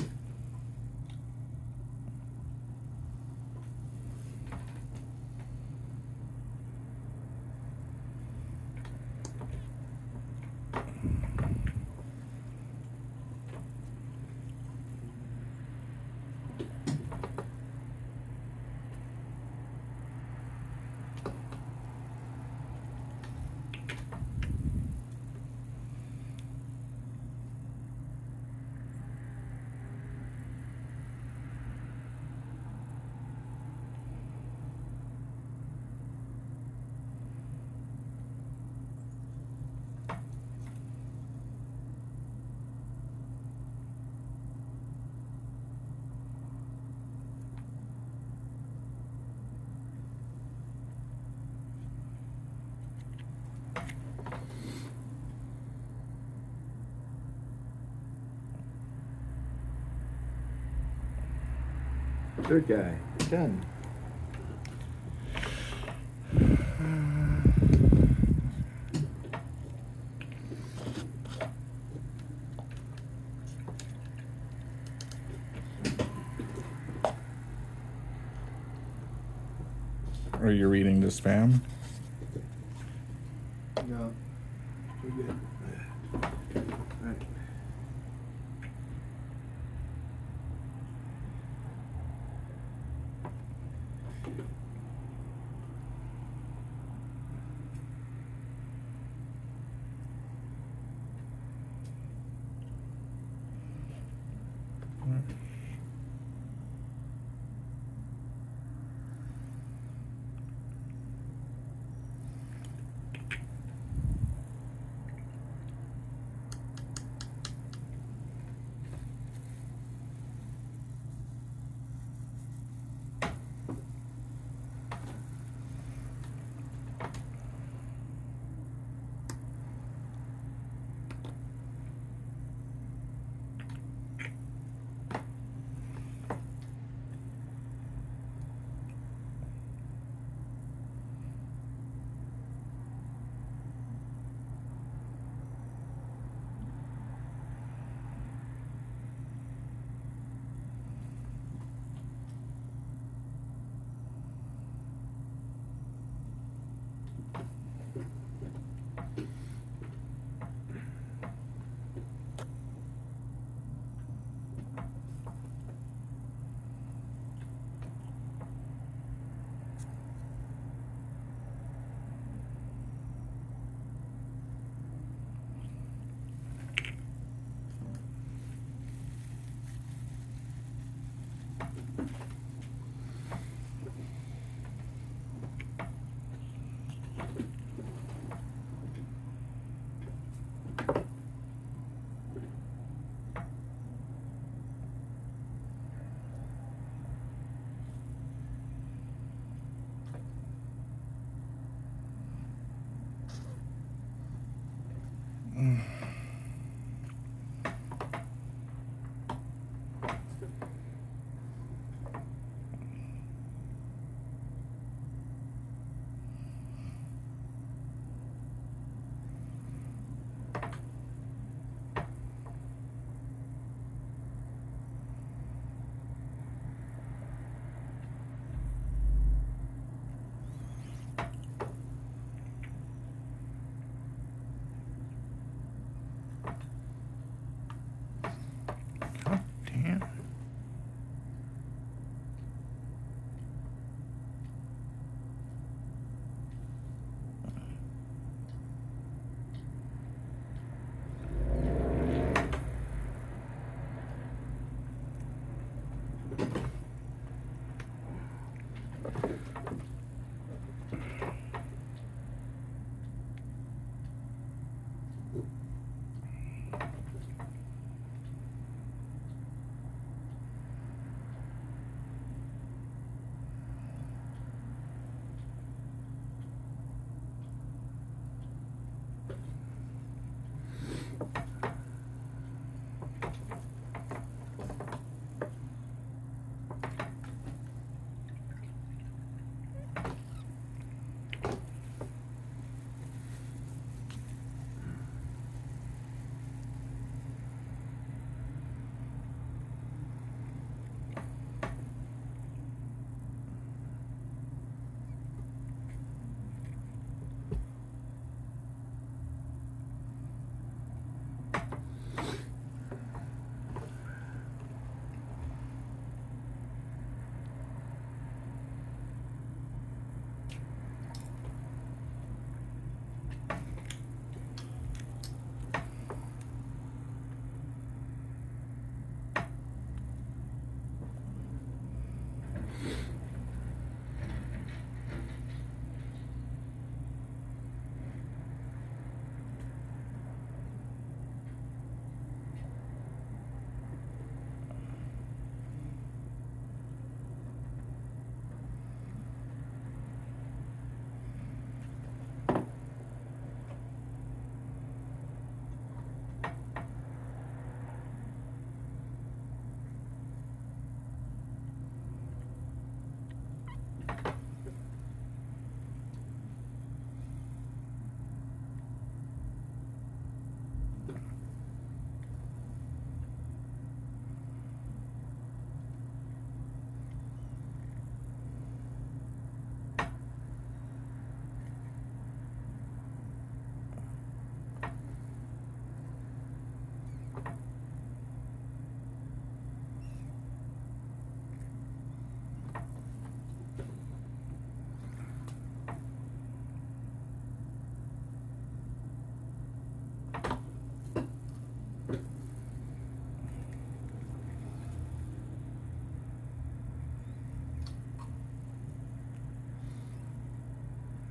Third guy. Done. Are you reading the spam? No. We're good. Alright.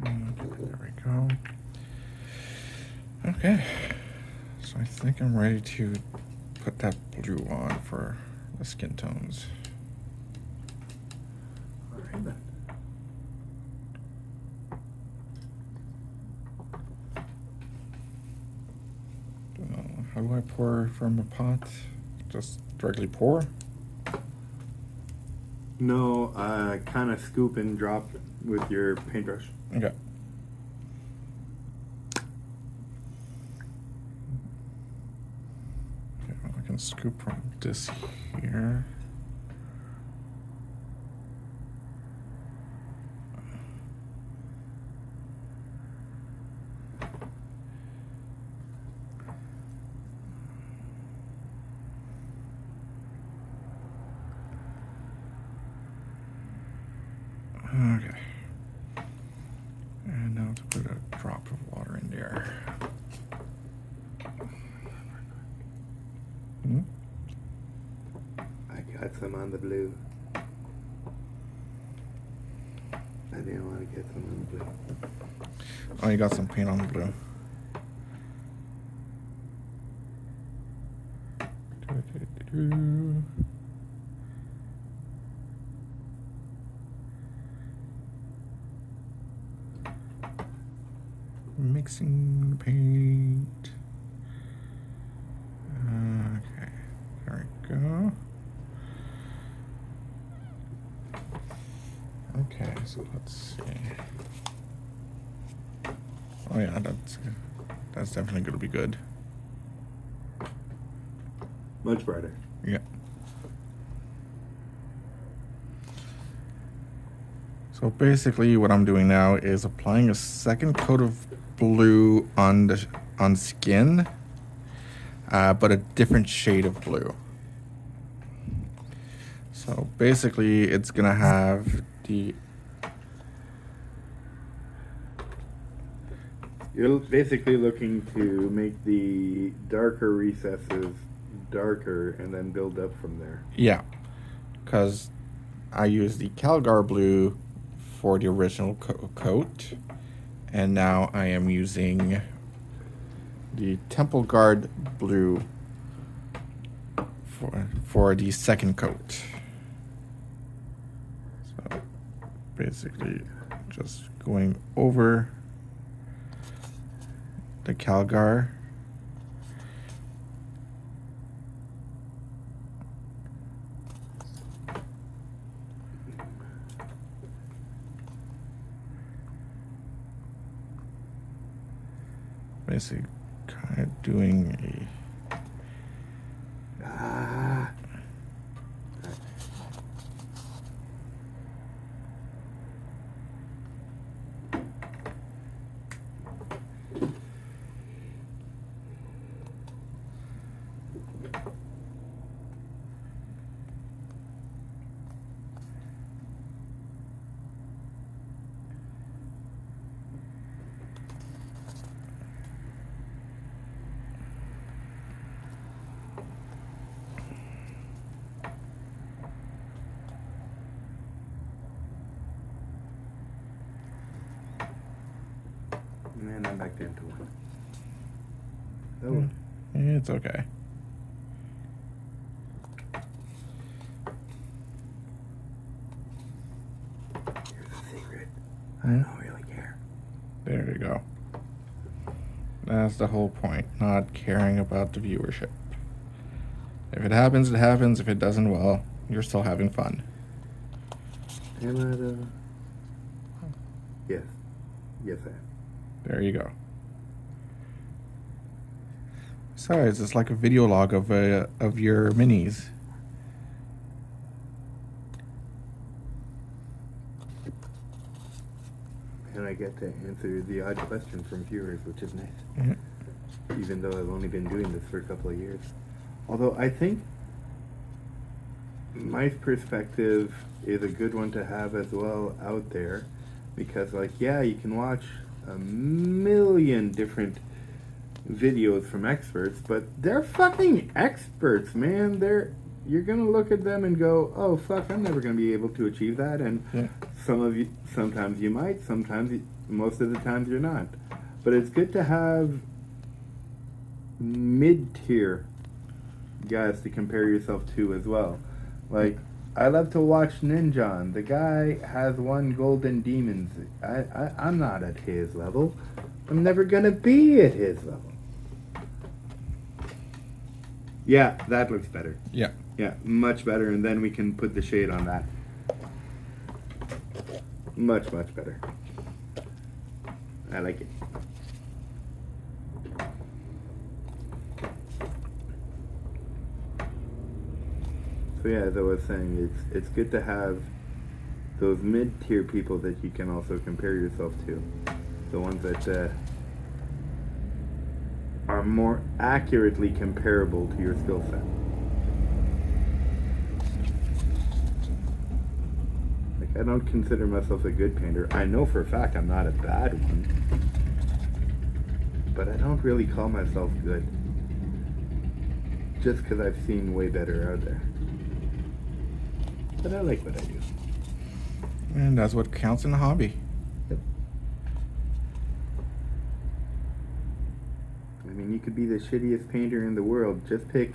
There we go. Okay, so I think I'm ready to put that blue on for the skin tones. All right then. How do I pour from a pot? Just directly pour? No, kind of scoop and drop with your paintbrush. Okay. Okay, well, I can scoop from this here. Okay. And now to put a drop of water in there. I got some on the blue. I didn't want to get some on the blue. Oh, you got some paint on the blue. Mixing paint. Okay, there we go. Okay, so let's see. Oh yeah, that's definitely gonna be good. Much brighter. Yeah. So basically what I'm doing now is applying a second coat of blue on skin, but a different shade of blue. So basically it's gonna have the... You're basically looking to make the darker recesses darker and then build up from there. Yeah, because I used the Calgar blue for the original coat, and now I am using the Temple Guard blue for the second coat. So basically just going over the Calgar. Basically kind of doing a... And I'm back down to one. Oh. It's okay. Here's the secret. I don't really care. There you go. That's the whole point, not caring about the viewership. If it happens, it happens. If it doesn't, well, you're still having fun. Am I the... Yes. Yes, I am. There you go. Besides, it's like a video log of your minis. And I get to answer the odd question from viewers, which is nice. Mm-hmm. Even though I've only been doing this for a couple of years. Although I think my perspective is a good one to have as well out there, because like, yeah, you can watch a million different videos from experts, but they're fucking experts, man. You're gonna look at them and go, oh fuck, I'm never gonna be able to achieve that. And Sometimes you might, most of the times you're not. But it's good to have mid-tier guys to compare yourself to as well. Like, I love to watch Ninjon. The guy has won Golden Demons. I'm not at his level. I'm never gonna be at his level. Yeah, that looks better. Yeah. Yeah, much better, and then we can put the shade on that. Much better. I like it. So yeah, as I was saying, it's good to have those mid-tier people that you can also compare yourself to. The ones that are more accurately comparable to your skill set. Like, I don't consider myself a good painter. I know for a fact I'm not a bad one. But I don't really call myself good. Just because I've seen way better out there. But I like what I do. And that's what counts in the hobby. Yep. I mean, you could be the shittiest painter in the world. Just pick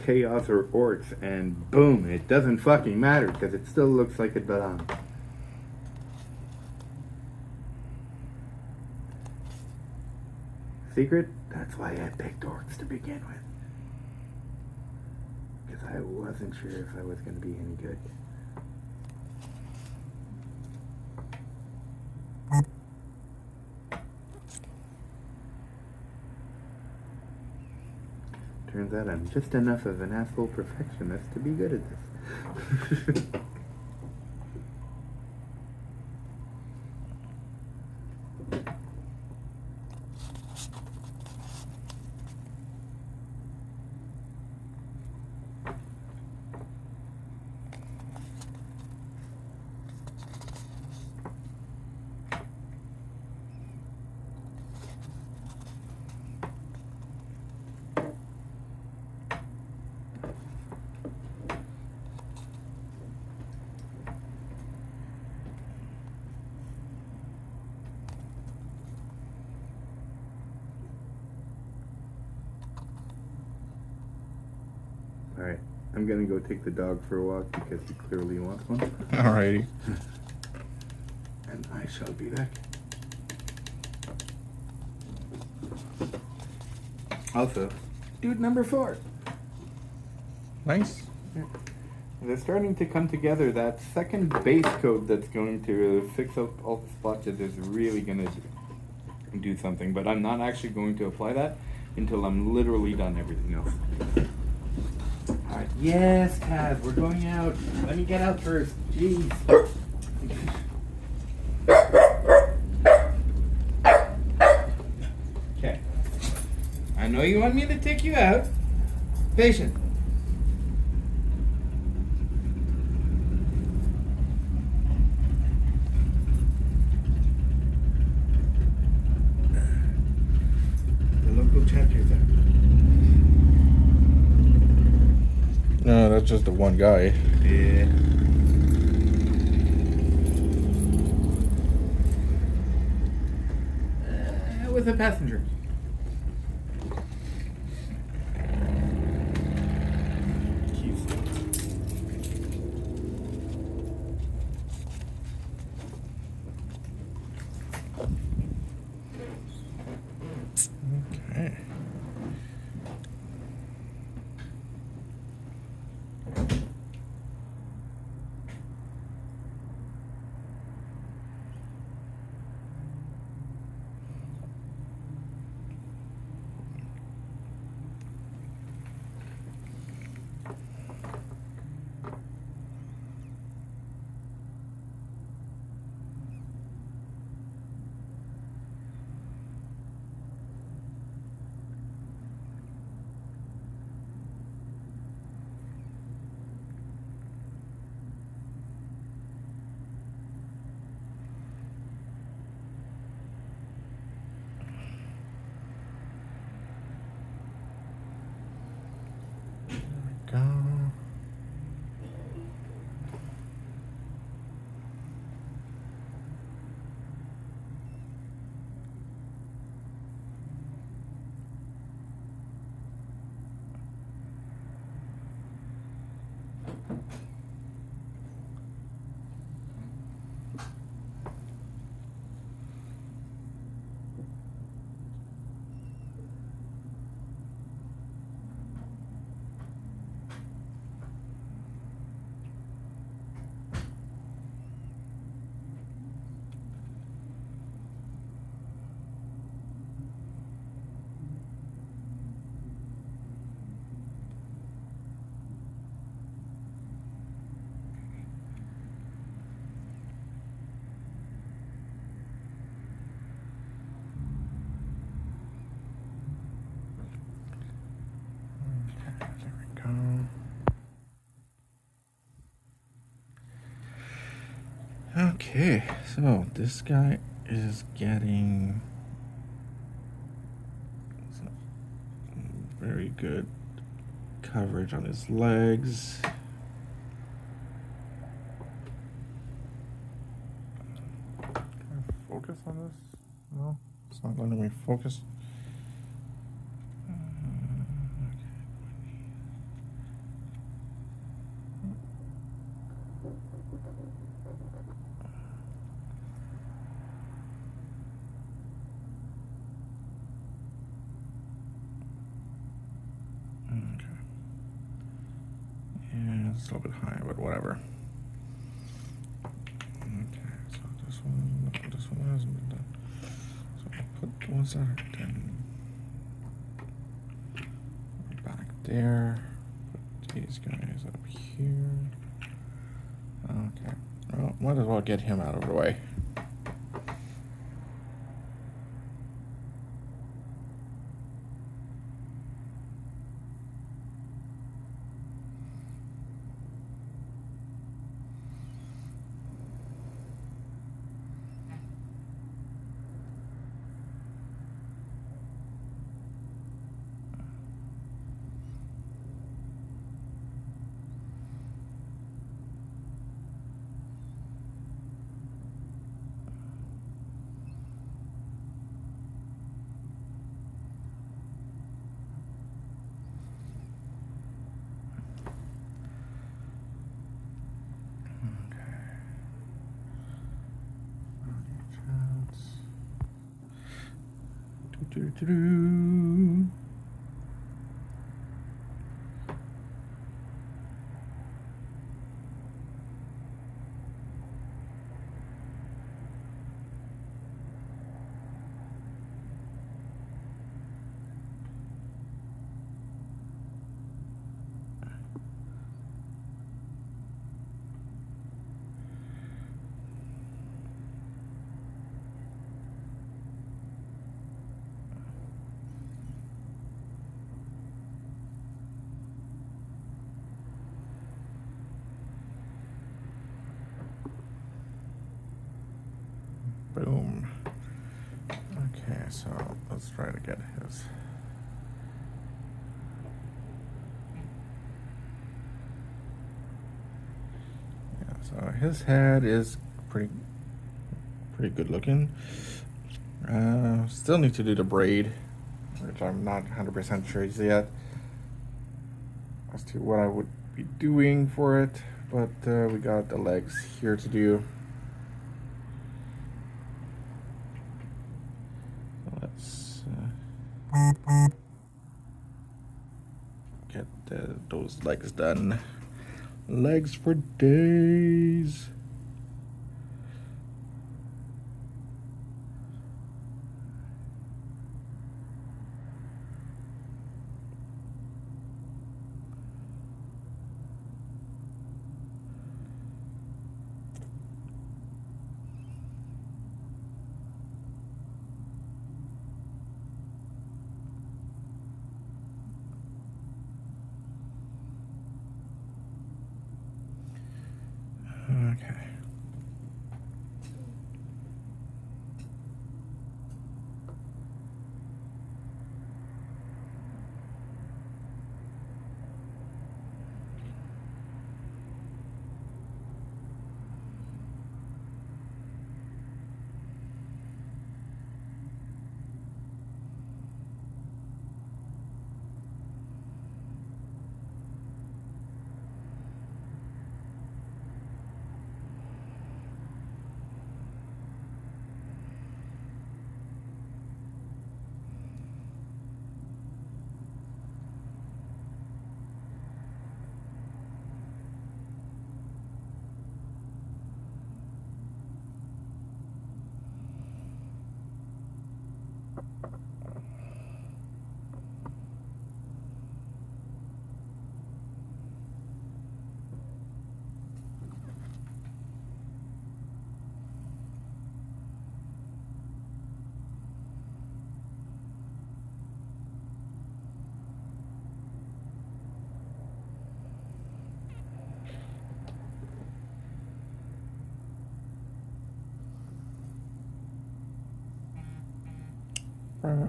chaos or orcs and boom, it doesn't fucking matter because it still looks like it belongs. Secret? That's why I picked orcs to begin with. Because I wasn't sure if I was going to be any good. Turns out I'm just enough of an asshole perfectionist to be good at this. Alright, I'm gonna go take the dog for a walk because he clearly wants one. Alrighty. And I shall be back. Also, dude number 4. Nice. Yeah. They're starting to come together. That second base coat that's going to fix up all the splotches is really gonna do something, but I'm not actually going to apply that until I'm literally done everything else. Alright, yes, Kaz, we're going out. Let me get out first. Jeez. Okay. I know you want me to take you out. Patient. The local chapters are. No, that's just the one guy. Yeah. With a passenger. Keys. Okay. Okay, so this guy is getting some very good coverage on his legs. Can I focus on this? No, it's not letting me focus. Okay. Yeah, it's a little bit high, but whatever. Okay, so this one hasn't been done. So I'll put the ones that are done back there. Put these guys up here. Okay. Well, might as well get him out of the way. Do-do-do-do. Boom. Okay, so let's try to get his. Yeah, so his head is pretty good looking. Still need to do the braid, which I'm not 100% sure yet as to what I would be doing for it, but we got the legs here to do. Let's get those legs done. Legs for days. Okay. Okay,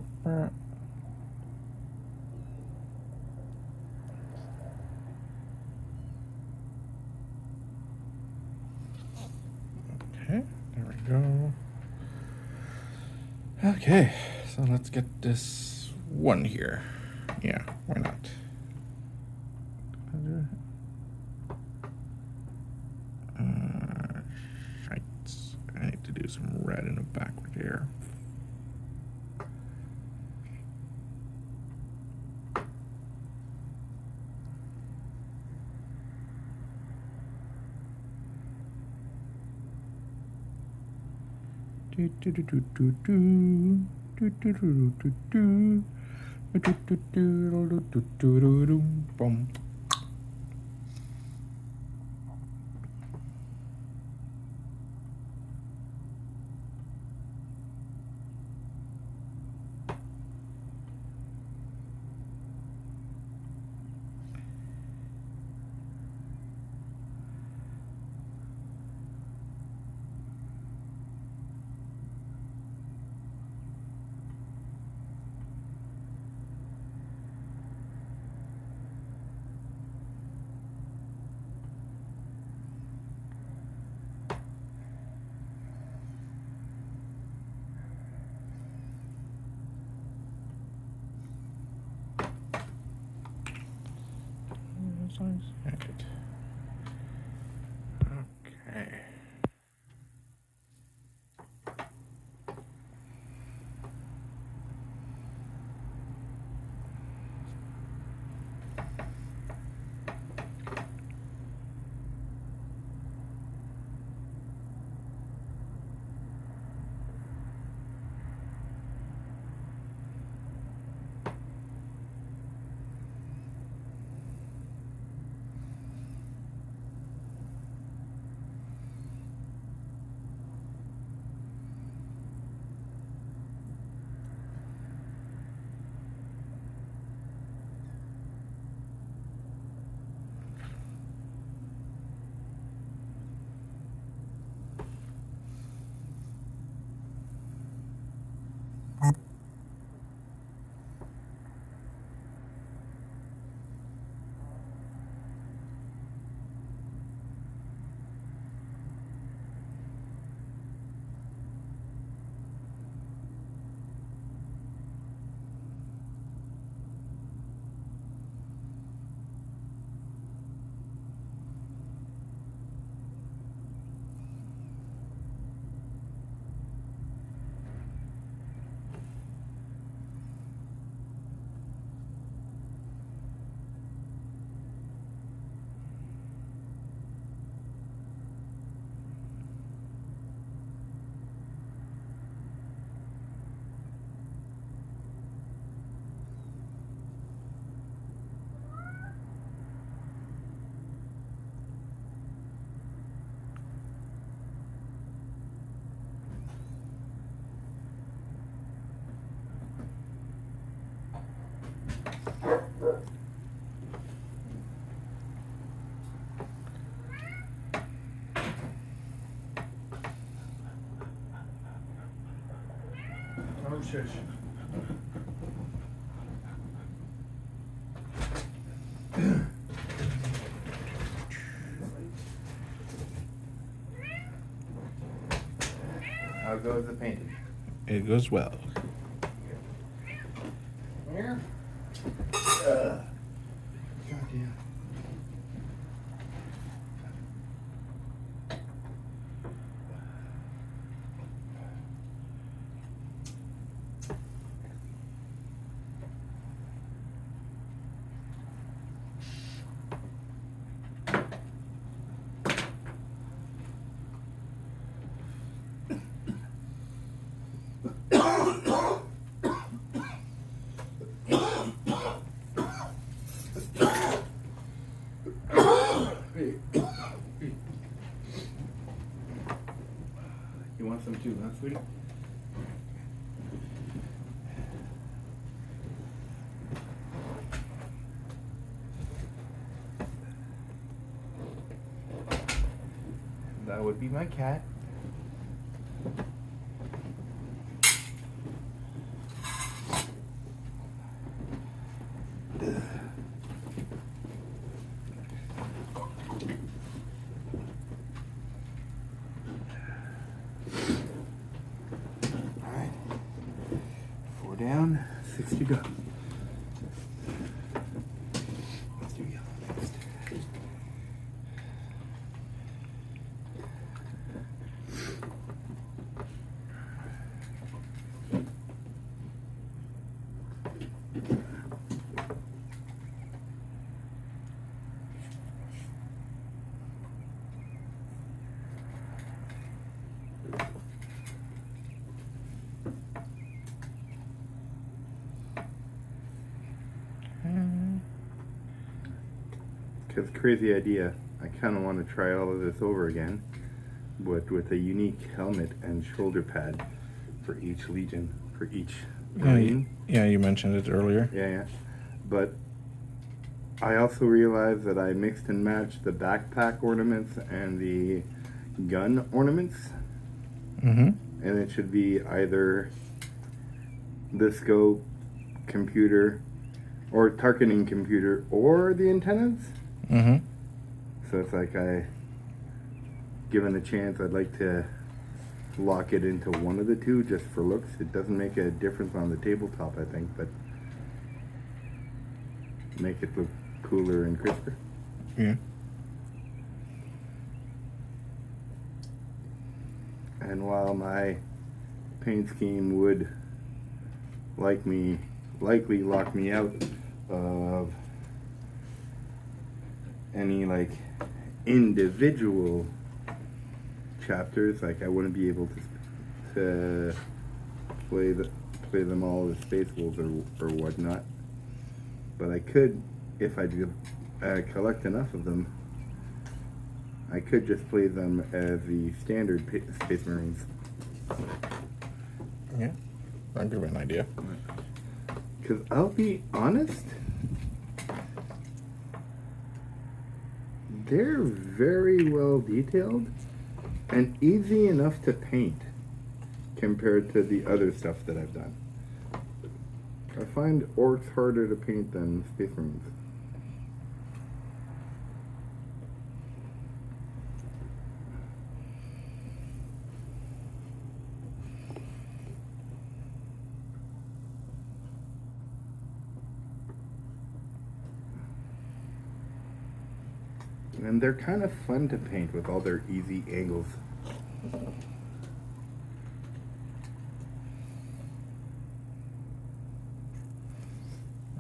there we go. Okay, so let's get this one here. Yeah, why not? Shite. I need to do some red in the backward here. Boom. Okay. Oh, shush. How goes the painting? It goes well. Here? God damn. You want some too, huh, sweetie? That would be my cat. down, 6 to go. Let's do yellow next. Because crazy idea, I kind of want to try all of this over again, but with a unique helmet and shoulder pad for each legion, for each marine. Yeah, you mentioned it earlier. Yeah. But I also realized that I mixed and matched the backpack ornaments and the gun ornaments. Mm-hmm. And it should be either the scope, computer, or targeting computer, or the antennas. Mm-hmm. So it's like given a chance, I'd like to lock it into one of the two just for looks. It doesn't make a difference on the tabletop, I think, but make it look cooler and crisper. Yeah. And while my paint scheme would likely lock me out of any like individual chapters, like I wouldn't be able to play them all as Space Wolves or whatnot. But I could, if I do collect enough of them, I could just play them as the standard Space Marines. Yeah, that'd give me an idea. Because I'll be honest, they're very well detailed and easy enough to paint compared to the other stuff that I've done. I find orcs harder to paint than Space Marines. And they're kind of fun to paint with all their easy angles.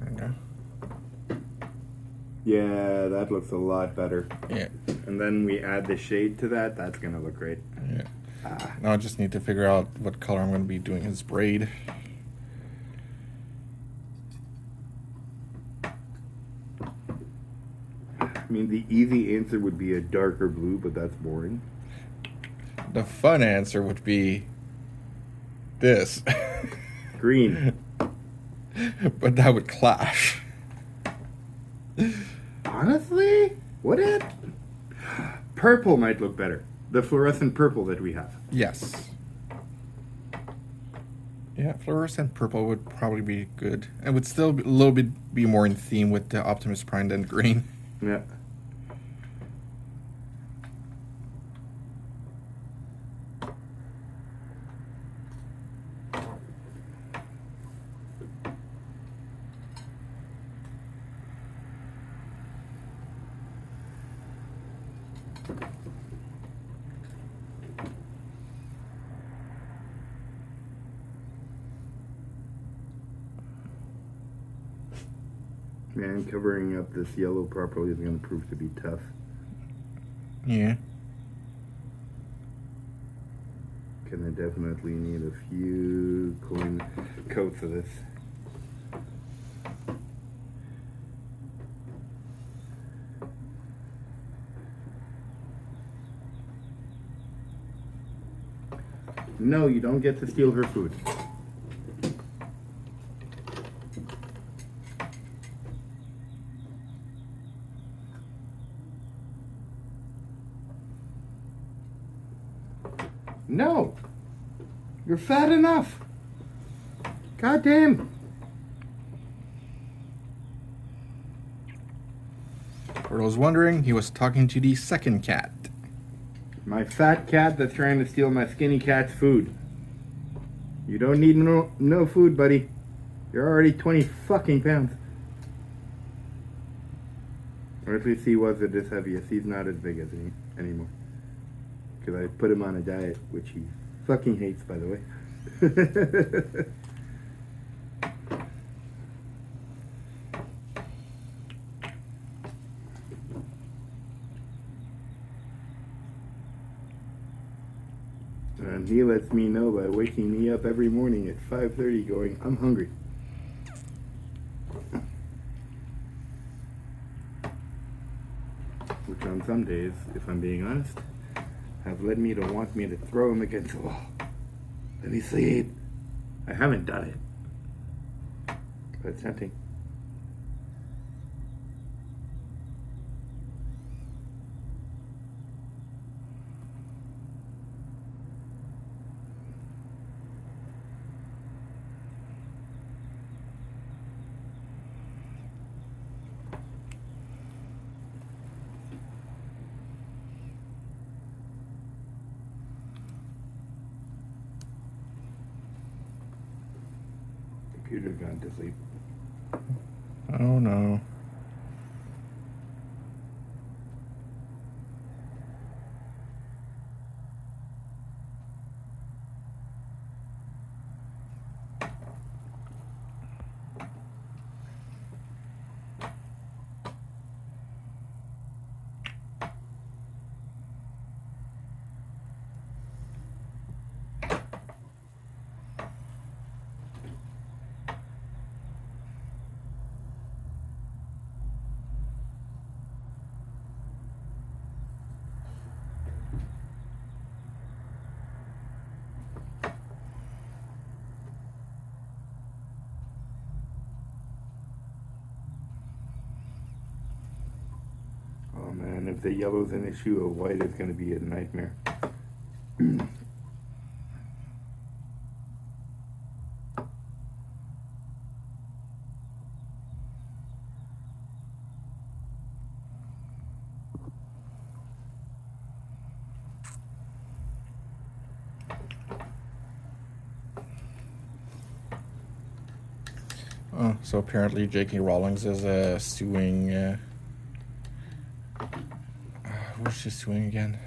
Okay. Yeah, that looks a lot better. Yeah. And then we add the shade to that, that's gonna look great. Yeah. Now I just need to figure out what color I'm going to be doing his braid. I mean, the easy answer would be a darker blue, but that's boring. The fun answer would be this. Green. But that would clash. Honestly? Would it? Purple might look better. The fluorescent purple that we have. Yes. Yeah, fluorescent purple would probably be good. And would still be a little bit be more in theme with the Optimus Prime than green. Yeah. Man, covering up this yellow properly is going to prove to be tough. Yeah. Gonna definitely need a few coin coats of this. No, you don't get to steal her food. No! You're fat enough! God damn! For those wondering, he was talking to the second cat. My fat cat that's trying to steal my skinny cat's food. You don't need no food, buddy. You're already 20 fucking pounds. Or at least he wasn't this heavy. He's not as big as he anymore. Because I put him on a diet, which he fucking hates, by the way. And he lets me know by waking me up every morning at 5:30 going, I'm hungry. Which on some days, if I'm being honest, have led me to want me to throw him against the wall. Let me sleep. I haven't done it. But it's tempting. Computer's gone to sleep. Oh no. Oh man, if the yellow's an issue, a white is going to be a nightmare. Oh, so apparently J.K. Rowling is suing. Who's she suing again?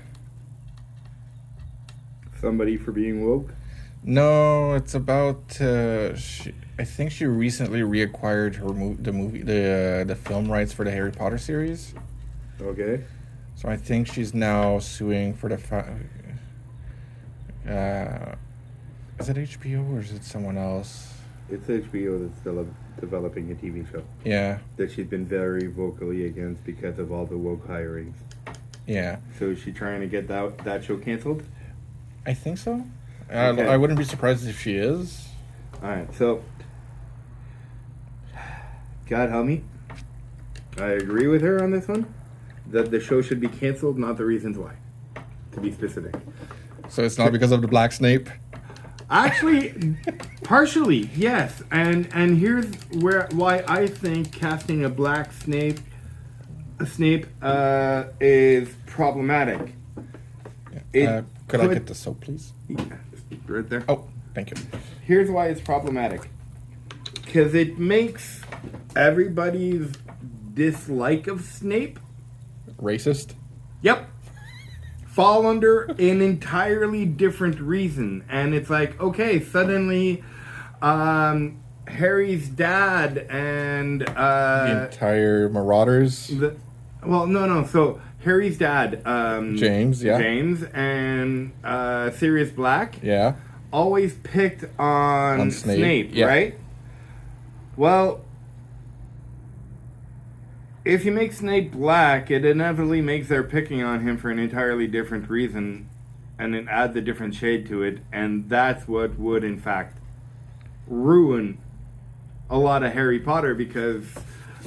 Somebody for being woke? No, it's about. I think she recently reacquired the film rights for the Harry Potter series. Okay. So I think she's now suing for the. Is it HBO or is it someone else? It's HBO that's still developing a TV show Yeah. that she's been very vocally against because of all the woke hirings. Yeah. So is she trying to get that show canceled? I think so. Okay. I wouldn't be surprised if she is. Alright, so God help me. I agree with her on this one. That the show should be canceled, not the reasons why. To be specific. So it's not because of the Black Snape? Actually, partially, yes. And here's why I think casting a black Snape is problematic. Could I get the soap, please? Yeah, right there. Oh, thank you. Here's why it's problematic. Because it makes everybody's dislike of Snape, Racist? yep, fall under an entirely different reason. And it's like, okay, suddenly Harry's dad and The entire Marauders? no. So Harry's dad, James, yeah. James and Sirius Black, Yeah. always picked on Snape, yeah. right? Well, if you make Snape black, it inevitably makes their picking on him for an entirely different reason, and it adds a different shade to it, and that's what would, in fact, ruin a lot of Harry Potter, because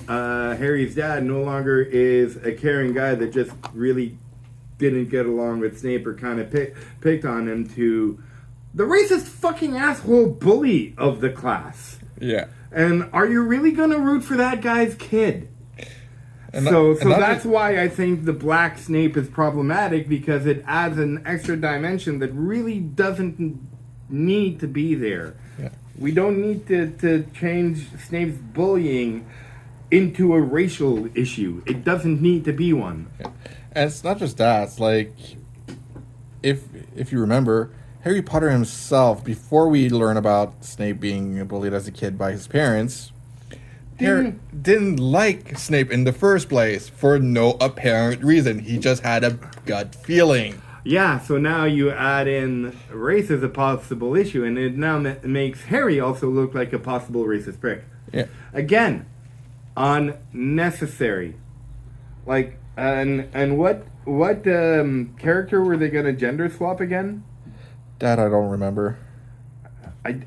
Harry's dad no longer is a caring guy that just really didn't get along with Snape or kind of picked on him to the racist fucking asshole bully of the class. Yeah. And are you really gonna root for that guy's kid? And So that- and that's why I think the black Snape is problematic, because it adds an extra dimension that really doesn't need to be there. Yeah. We don't need to change Snape's bullying into a racial issue. It doesn't need to be one. Yeah. And it's not just that. It's like, if you remember, Harry Potter himself, before we learn about Snape being bullied as a kid by his parents, didn't like Snape in the first place for no apparent reason. He just had a gut feeling. Yeah, so now you add in race as a possible issue, and it now makes Harry also look like a possible racist prick. Yeah. Again, unnecessary. Like, and what character were they going to gender swap again? That I don't remember.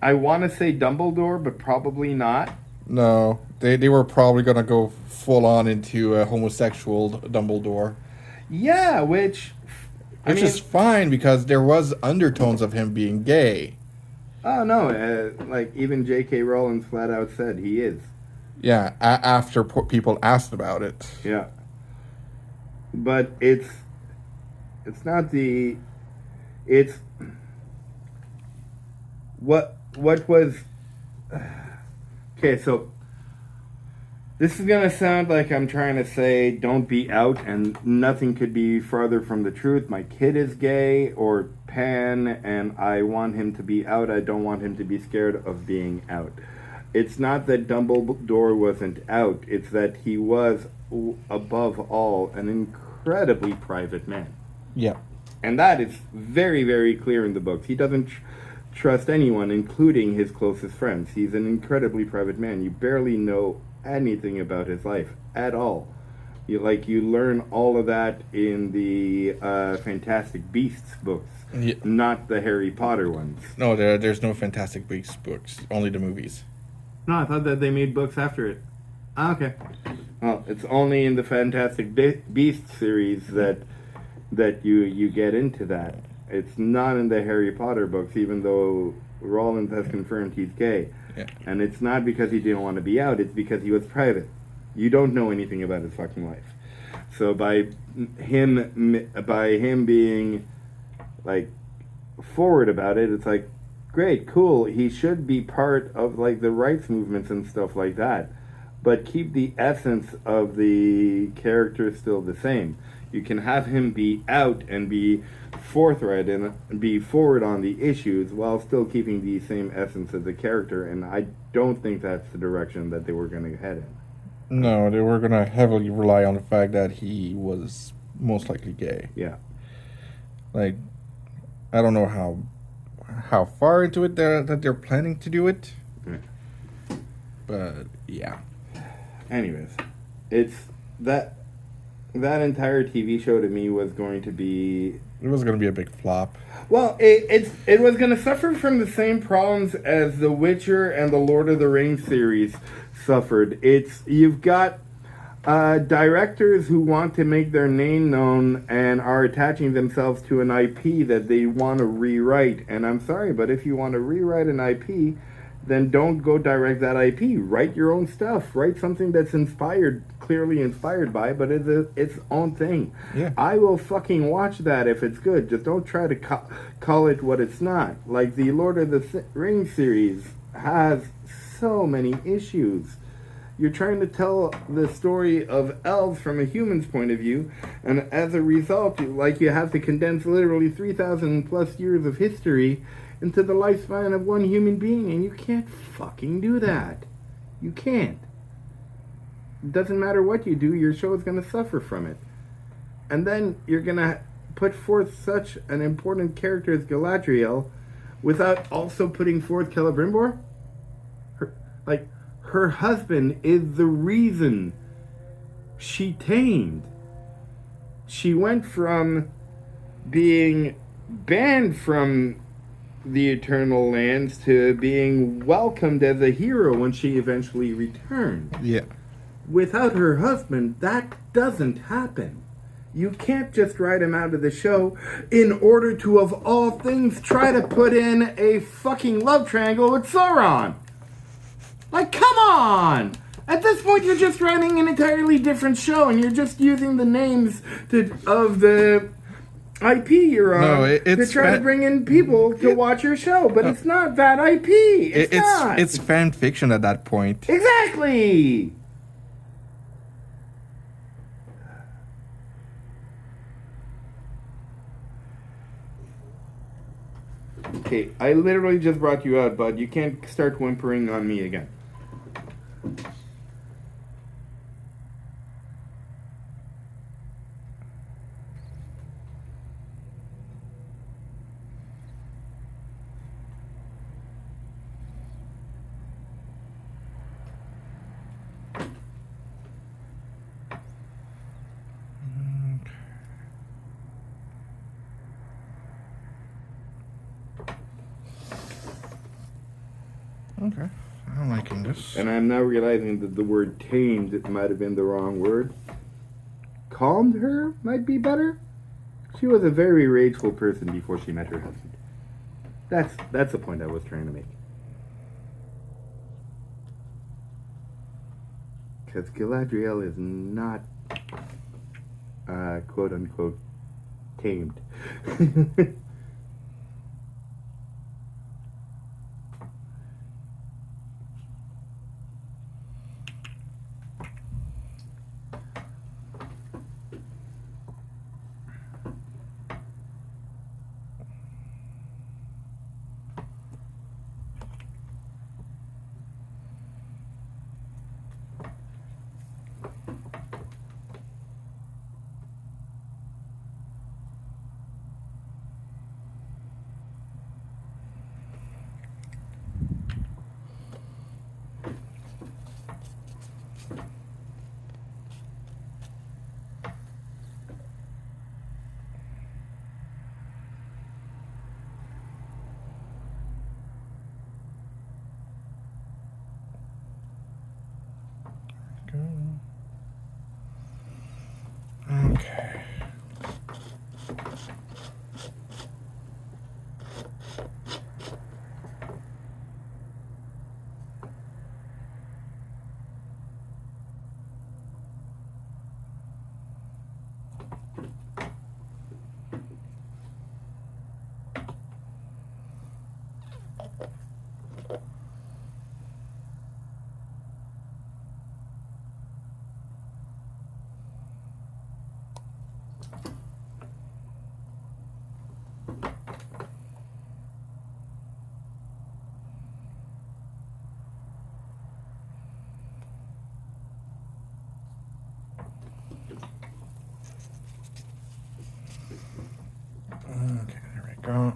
I want to say Dumbledore, but probably not. No, they were probably going to go full on into a homosexual Dumbledore. Yeah, which is fine because there was undertones of him being gay. Oh, no. Like, even J.K. Rowling flat out said he is. Yeah, after people asked about it. Yeah. But it's not the... It's... What was... Okay, so... This is going to sound like I'm trying to say don't be out, and nothing could be farther from the truth. My kid is gay or pan, and I want him to be out. I don't want him to be scared of being out. It's not that Dumbledore wasn't out. It's that he was, above all, an incredibly private man. Yeah. And that is very, very clear in the books. He doesn't trust anyone, including his closest friends. He's an incredibly private man. You barely know anything about his life at all. You learn all of that in the Fantastic Beasts books, not the Harry Potter ones. No, there's no Fantastic Beasts books, only the movies. No, I thought that they made books after it. Ah, okay. Well, it's only in the Fantastic Beasts series that you get into that. It's not in the Harry Potter books, even though Rowling has confirmed he's gay. Yeah. And it's not because he didn't want to be out, it's because he was private. You don't know anything about his fucking life. So by him being like forward about it, it's like, great, cool, he should be part of like the rights movements and stuff like that. But keep the essence of the character still the same. You can have him be out and be forthright and be forward on the issues while still keeping the same essence of the character, and I don't think that's the direction that they were going to head in. No, they were going to heavily rely on the fact that he was most likely gay. Yeah. Like, I don't know how far into it that they're planning to do it. Yeah. But, yeah. Anyways, it's that entire TV show to me was going to be... It was going to be a big flop. Well, it was going to suffer from the same problems as The Witcher and the Lord of the Rings series suffered. You've got directors who want to make their name known and are attaching themselves to an IP that they want to rewrite. And I'm sorry, but if you want to rewrite an IP, then don't go direct that IP. Write your own stuff. Write something that's clearly inspired by, but it's its own thing. Yeah. I will fucking watch that if it's good. Just don't try to call it what it's not. Like the Lord of the Rings series has so many issues. You're trying to tell the story of elves from a human's point of view, and as a result, you have to condense literally 3,000 plus years of history into the lifespan of one human being, and you can't fucking do that. You can't. It doesn't matter what you do, your show is going to suffer from it. And then you're going to put forth such an important character as Galadriel without also putting forth Celebrimbor? Her husband is the reason she tamed. She went from being banned from the Eternal Lands to being welcomed as a hero when she eventually returned. Yeah. Without her husband, that doesn't happen. You can't just write him out of the show in order to, of all things, try to put in a fucking love triangle with Sauron. Like, come on! At this point, you're just writing an entirely different show, and you're just using the names of the IP you're on No, to it's try to bring in people to watch your show, but it's not that IP. It's not. It's fan fiction at that point. Exactly. Okay, I literally just brought you out, bud. You can't start whimpering on me again. Okay, I'm liking this. And I'm now realizing that the word tamed, it might have been the wrong word. Calmed her might be better. She was a very rageful person before she met her husband. That's the point I was trying to make. Because Galadriel is not, quote unquote, tamed. Okay. Okay, there we go.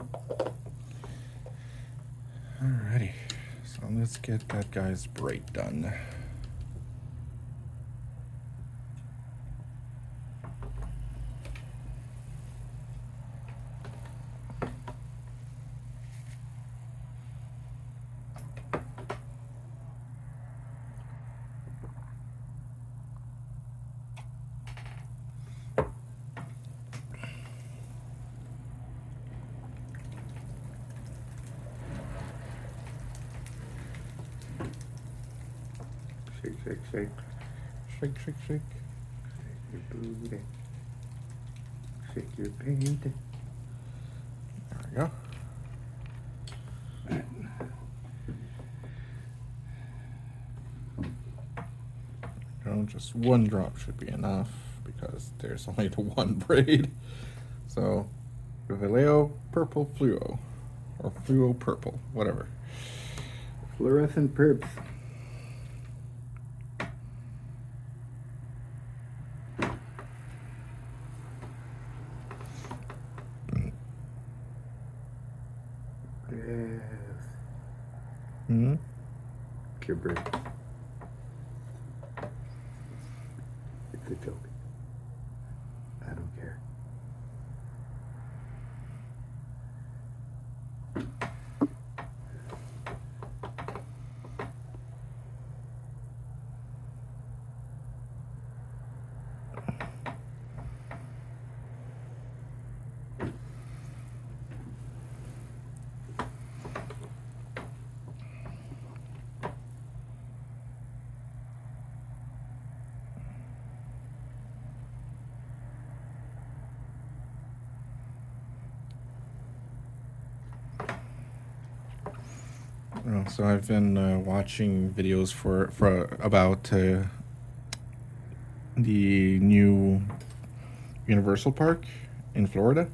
Alrighty, so let's get that guy's braid done. Shake, shake, shake. Shake, shake, shake. Shake your booty. Shake your paint. There we go. No, just one drop should be enough because there's only the one braid. So, Vallejo purple fluo, or fluo purple, whatever. Fluorescent perps. Yes. Hmm. Your bird. It's a joke. I don't care. So I've been watching videos for about the new Universal Park in Florida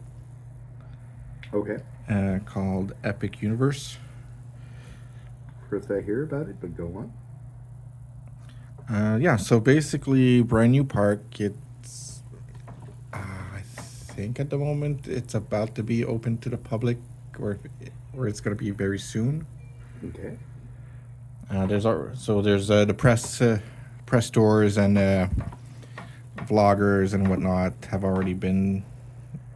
Okay. called Epic Universe. First I hear about it, but go on. Yeah, so basically, brand new park. It's, I think at the moment it's about to be open to the public, or it's going to be very soon. Okay. There's the press tours and vloggers and whatnot have already been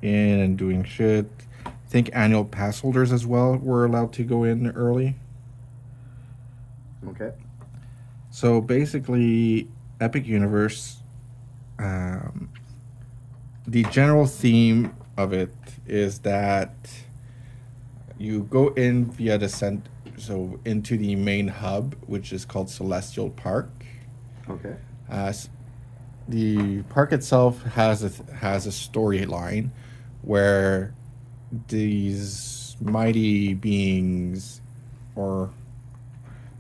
in and doing shit. I think annual pass holders as well were allowed to go in early. Okay. So basically, Epic Universe, the general theme of it is that you go in via into the main hub, which is called Celestial Park. Okay. The park itself has a storyline where these mighty beings, or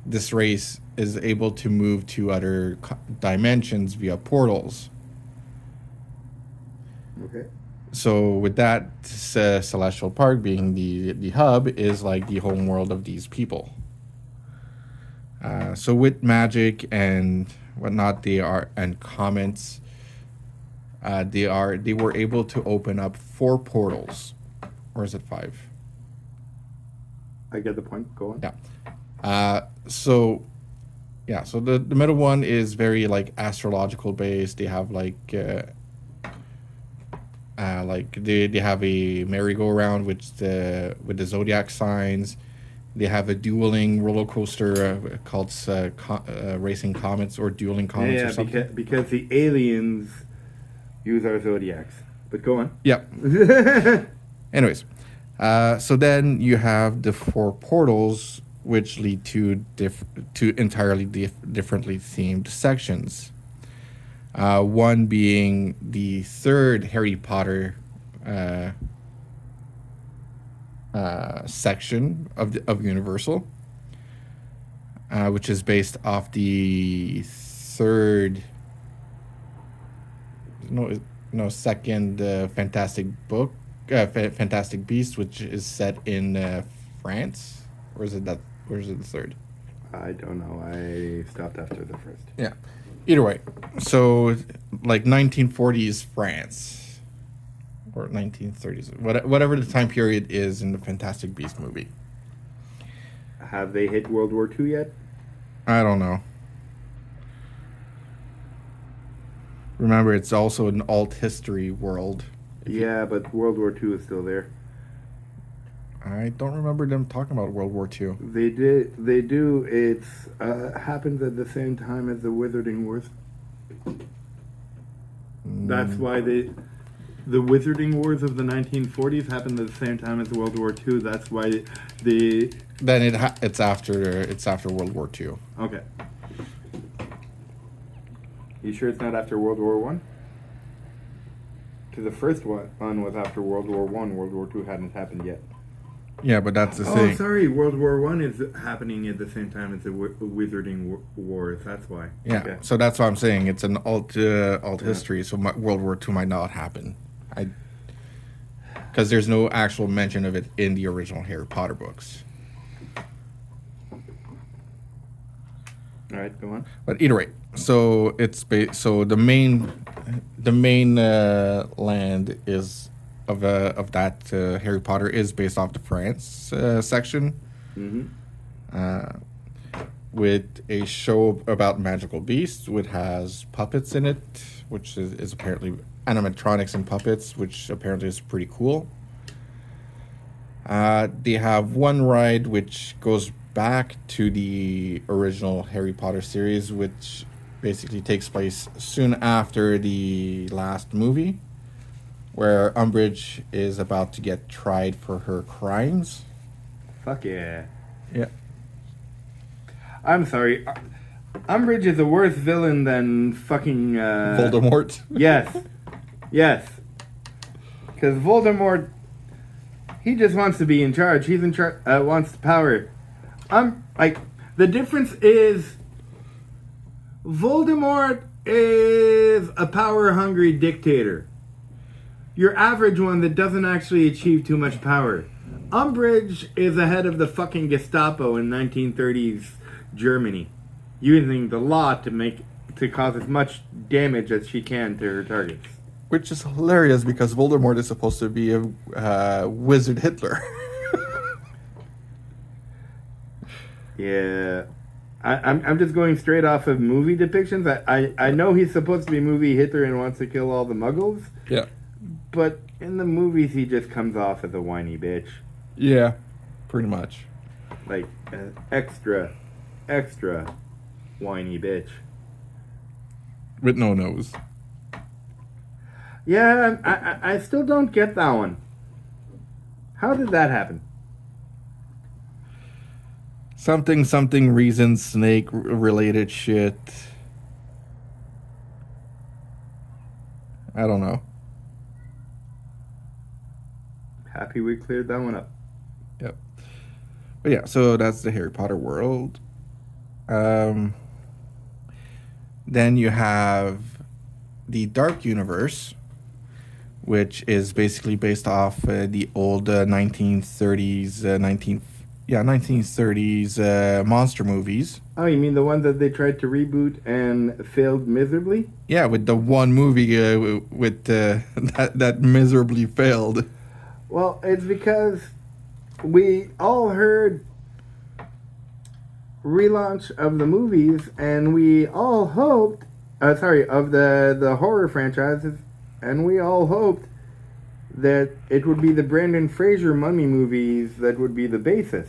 this race, is able to move to other dimensions via portals. Okay. So with that, Celestial Park being the hub is like the home world of these people. So with magic and whatnot, and comments, they were able to open up 4 portals, or is it 5? I get the point. Go on. Yeah. So the middle one is very like astrological based. They have like they have a merry-go-round with the zodiac signs. They have a dueling roller coaster called Racing Comets, or Dueling Comets, or something. Because the aliens use our zodiacs. But go on. Yeah. Anyways, so then you have the 4 portals, which lead to entirely differently themed sections. One being the 3rd Harry Potter section of Universal, which is based off the 2nd Fantastic book, Fantastic Beast, which is set in France. Or is it the 3rd? I don't know. I stopped after the first. Yeah. Either way, so like 1940s France, or 1930s, whatever the time period is in the Fantastic Beast movie. Have they hit World War II yet? I don't know. Remember, it's also an alt history world. Yeah, but World War II is still there. I don't remember them talking about World War II. They do. It's happens at the same time as the Wizarding Wars. That's why the Wizarding Wars of the 1940s happened at the same time as World War II. That's why Then it's after World War II. Okay. You sure it's not after World War One? Because the first one was after World War One. World War II hadn't happened yet. Yeah, but that's the thing. Oh, sorry. World War One is happening at the same time as the Wizarding Wars. That's why. Yeah, Okay. so that's why I'm saying it's an alt history. So World War II might not happen. Because there's no actual mention of it in the original Harry Potter books. All right, go on. But either way, so so the main land is of that Harry Potter is based off the France section, with a show about magical beasts, which has puppets in it, which is apparently animatronics and puppets, which apparently is pretty cool. They have one ride which goes back to the original Harry Potter series, which basically takes place soon after the last movie, where Umbridge is about to get tried for her crimes. Fuck yeah. Yeah. I'm sorry. Umbridge is a worse villain than fucking... Voldemort? Yes. Yes. Because Voldemort, he just wants to be in charge. He's in charge, wants the power. Like, the difference is Voldemort is a power-hungry dictator. Your average one that doesn't actually achieve too much power. Umbridge is the head of the fucking Gestapo in 1930s Germany, using the law to cause as much damage as she can to her targets. Which is hilarious because Voldemort is supposed to be a wizard Hitler. Yeah. I'm just going straight off of movie depictions. I know he's supposed to be movie Hitler and wants to kill all the muggles. Yeah. But in the movies, he just comes off as a whiny bitch. Yeah, pretty much. Like, extra whiny bitch. With no nose. Yeah, I still don't get that one. How did that happen? Something reason snake related shit. I don't know. Happy we cleared that one up. Yep. But yeah, so that's the Harry Potter world. Then you have the Dark Universe, which is basically based off the old 1930s monster movies. Oh, you mean the one that they tried to reboot and failed miserably? Yeah, with the one movie that miserably failed. Well, it's because we all heard relaunch of the movies, and we all hoped, of the horror franchises, and we all hoped that it would be the Brendan Fraser Mummy movies that would be the basis.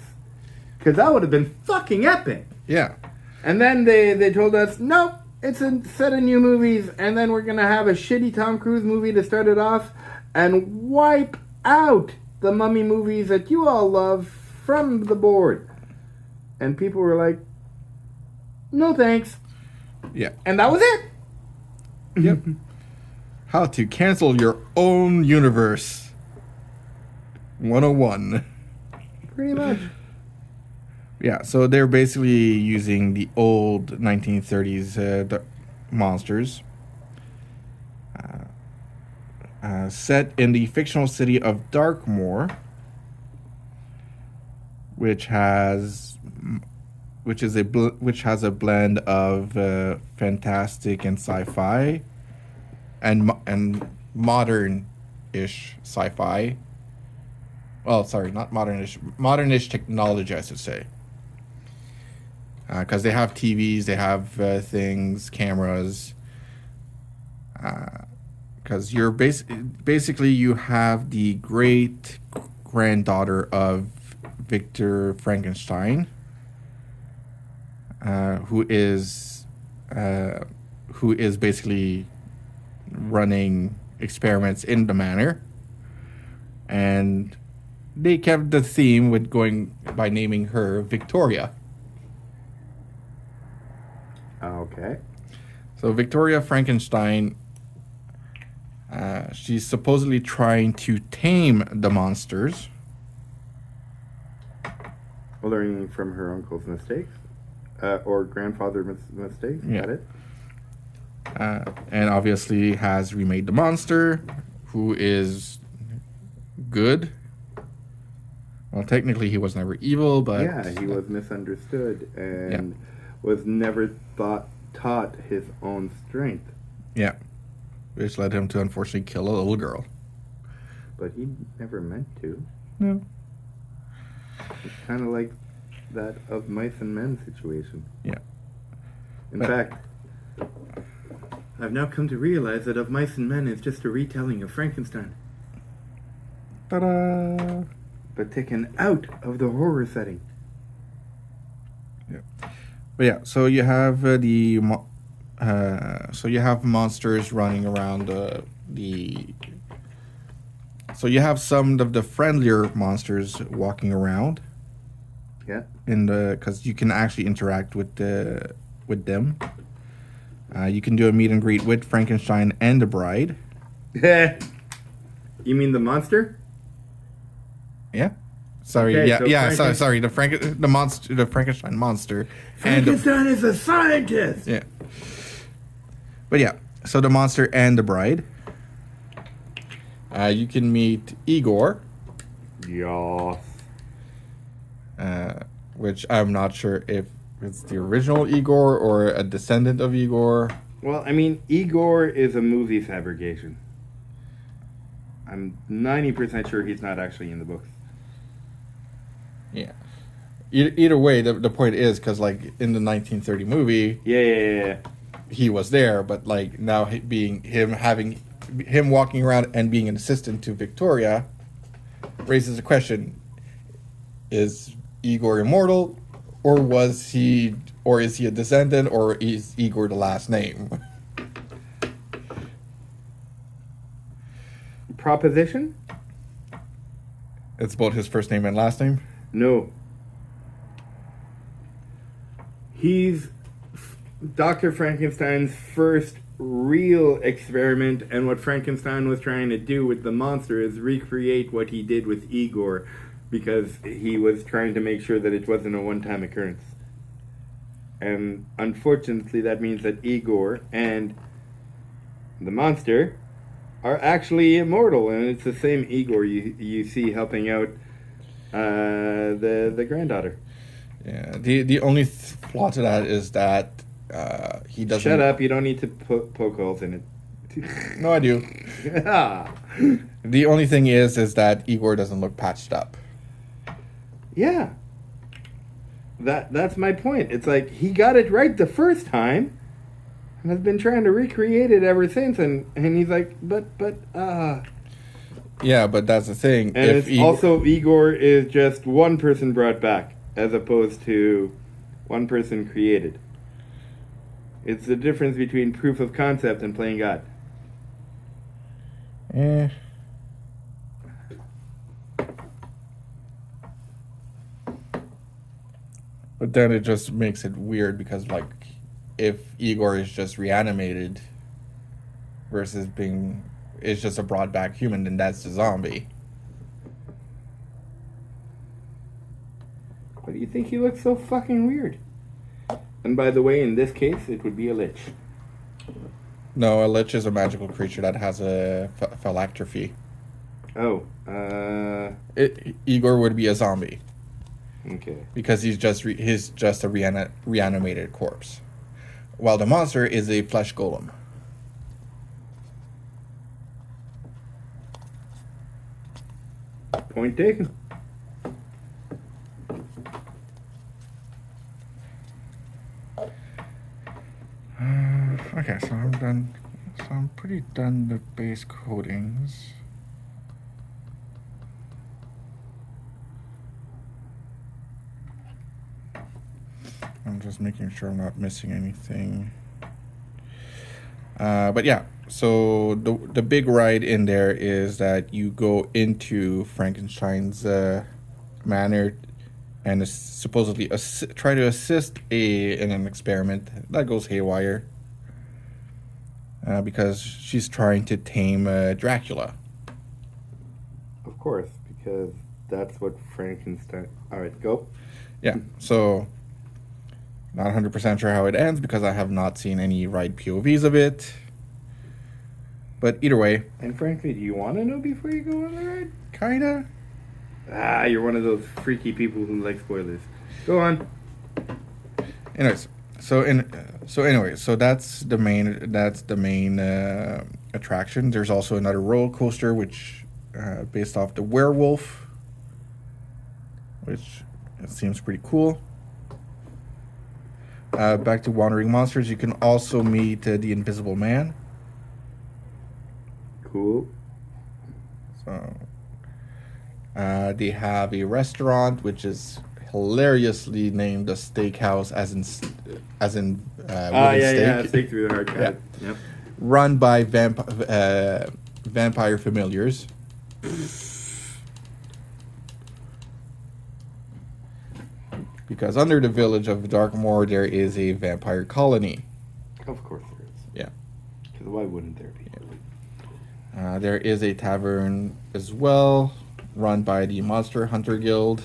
Because that would have been fucking epic. Yeah. And then they told us, nope, it's a set of new movies, and then we're going to have a shitty Tom Cruise movie to start it off, and wipe out the Mummy movies that you all love from the board. And people were like, no thanks. Yeah. And that was it. Yep. How to cancel your own universe. 101. Pretty much. Yeah, so they're basically using the old 1930s monsters. Set in the fictional city of Darkmoor, which has a blend of fantastic and sci-fi, and modern-ish sci-fi. Well, sorry, not modern-ish. Modern-ish technology, I should say. Because they have TVs, they have things, cameras. Because you're basically you have the great granddaughter of Victor Frankenstein, who is basically running experiments in the manor, and they kept the theme with going by naming her Victoria. Okay. So Victoria Frankenstein, she's supposedly trying to tame the monsters. Learning from her uncle's mistakes, or grandfather's mistakes. Yeah. Got it. And obviously has remade the monster, who is good. Well, technically he was never evil, but... Yeah, he was misunderstood and was never taught his own strength. Yeah. Which led him to unfortunately kill a little girl. But he never meant to. No. It's kind of like that of Mice and Men situation. Yeah. In fact, I've now come to realize that Of Mice and Men is just a retelling of Frankenstein. Ta-da! But taken out of the horror setting. Yeah. But yeah, so you have monsters running around So you have some of the friendlier monsters walking around. Yeah. Because you can actually interact with them. You can do a meet and greet with Frankenstein and the bride. You mean the monster? Yeah. Sorry, Okay, yeah, so yeah. Franken- Sorry, the monster, the Frankenstein monster, Frankenstein is a scientist. yeah. But yeah, so the monster and the bride. You can meet Igor, Yeah. which I'm not sure if it's the original Igor or a descendant of Igor. Well, I mean, Igor is a movie fabrication. I'm 90% sure he's not actually in the books. Yeah. Either way, the point is because like in the 1930 movie, Yeah. he was there, but like now being him walking around and being an assistant to Victoria raises a question: is Igor immortal, or is he a descendant, or is Igor the last name? Proposition? It's both his first name and last name. No. He's Dr. Frankenstein's first real experiment, and what Frankenstein was trying to do with the monster is recreate what he did with Igor, because he was trying to make sure that it wasn't a one-time occurrence. And unfortunately, that means that Igor and the monster are actually immortal, and it's the same Igor you see helping out the granddaughter. Yeah. The only flaw to that is that he doesn't. Shut up! You don't need to poke holes in it. No, I do. The only thing is that Igor doesn't look patched up. Yeah. That's my point. It's like he got it right the first time, and has been trying to recreate it ever since. And he's like, but. Yeah, but that's the thing. And it's also Igor is just one person brought back, as opposed to one person created. It's the difference between proof of concept and playing God. Eh. But then it just makes it weird because, like, if Igor is just reanimated versus is just a brought back human, then that's the zombie. Why do you think he looks so fucking weird? And by the way, in this case, it would be a lich. No, a lich is a magical creature that has a phylactrophy. Oh, Igor would be a zombie. Okay. Because he's just a reanimated corpse, while the monster is a flesh golem. Point taken. Okay, so I'm done. So I'm pretty done with base coatings. I'm just making sure I'm not missing anything. But yeah, so the big ride in there is that you go into Frankenstein's manor and supposedly try to assist in an experiment that goes haywire because she's trying to tame Dracula. Of course, because that's what Frankenstein... Alright, go. Yeah, so not 100% sure how it ends because I have not seen any ride POVs of it. But either way... And frankly, do you want to know before you go on the ride? Kinda. You're one of those freaky people who like spoilers. Go on. Anyways, so that's the main attraction. There's also another roller coaster which based off the werewolf, which it seems pretty cool. Back to Wandering Monsters, you can also meet the Invisible Man. Cool. So they have a restaurant which is hilariously named a steakhouse, as in wooden steak. Steak through the heart. Yeah. Yep. Run by vampire familiars. Because under the village of Darkmoor there is a vampire colony. Of course there is. Yeah. Because why wouldn't there be? There is a tavern as well, run by the Monster Hunter Guild,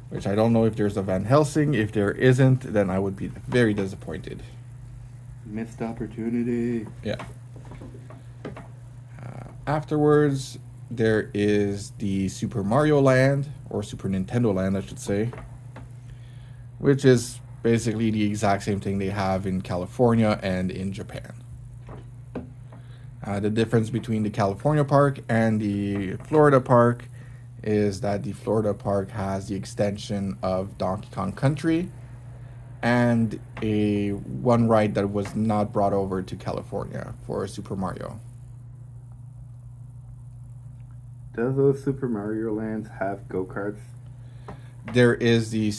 which I don't know if there's a Van Helsing. If there isn't, then I would be very disappointed. Missed opportunity. Yeah. Afterwards, there is the Super Mario Land, or Super Nintendo Land, I should say, which is basically the exact same thing they have in California and in Japan. The difference between the California park and the Florida park is that the Florida park has the extension of Donkey Kong Country and one ride that was not brought over to California for Super Mario. Does those Super Mario Lands have go-karts? There is the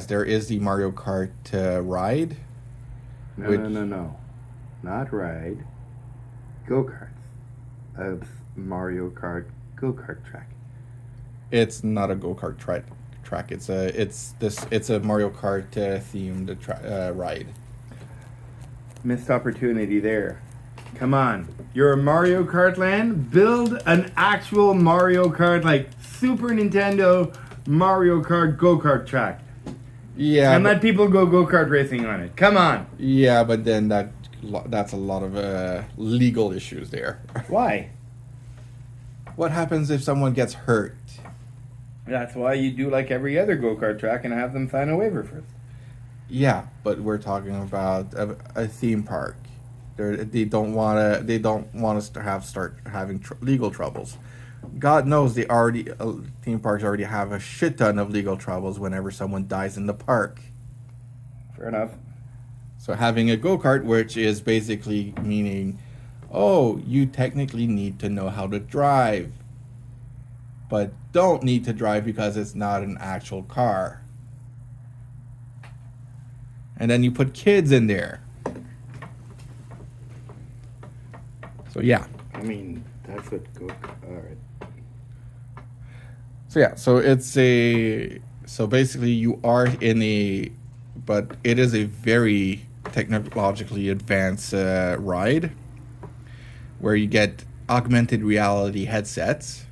there is the Mario Kart ride. No. Not ride. Go-karts. A Mario Kart go-kart track. It's not a go-kart track. It's a Mario Kart themed ride. Missed opportunity there. Come on. You're a Mario Kart land? Build an actual Mario Kart, like Super Nintendo Mario Kart go-kart track. Yeah. And let people go go-kart racing on it. Come on. Yeah, but then that's a lot of legal issues there. Why? What happens if someone gets hurt? That's why you do like every other go-kart track and have them sign a waiver first. Yeah, but we're talking about a theme park. They don't want to start having legal troubles. God knows theme parks already have a shit ton of legal troubles whenever someone dies in the park. Fair enough. So having a go-kart, which is basically meaning, oh, you technically need to know how to drive, but don't need to drive because it's not an actual car. And then you put kids in there. So yeah. I mean, that's what alright. So yeah, so basically you are but it is a very technologically advanced ride where you get augmented reality headsets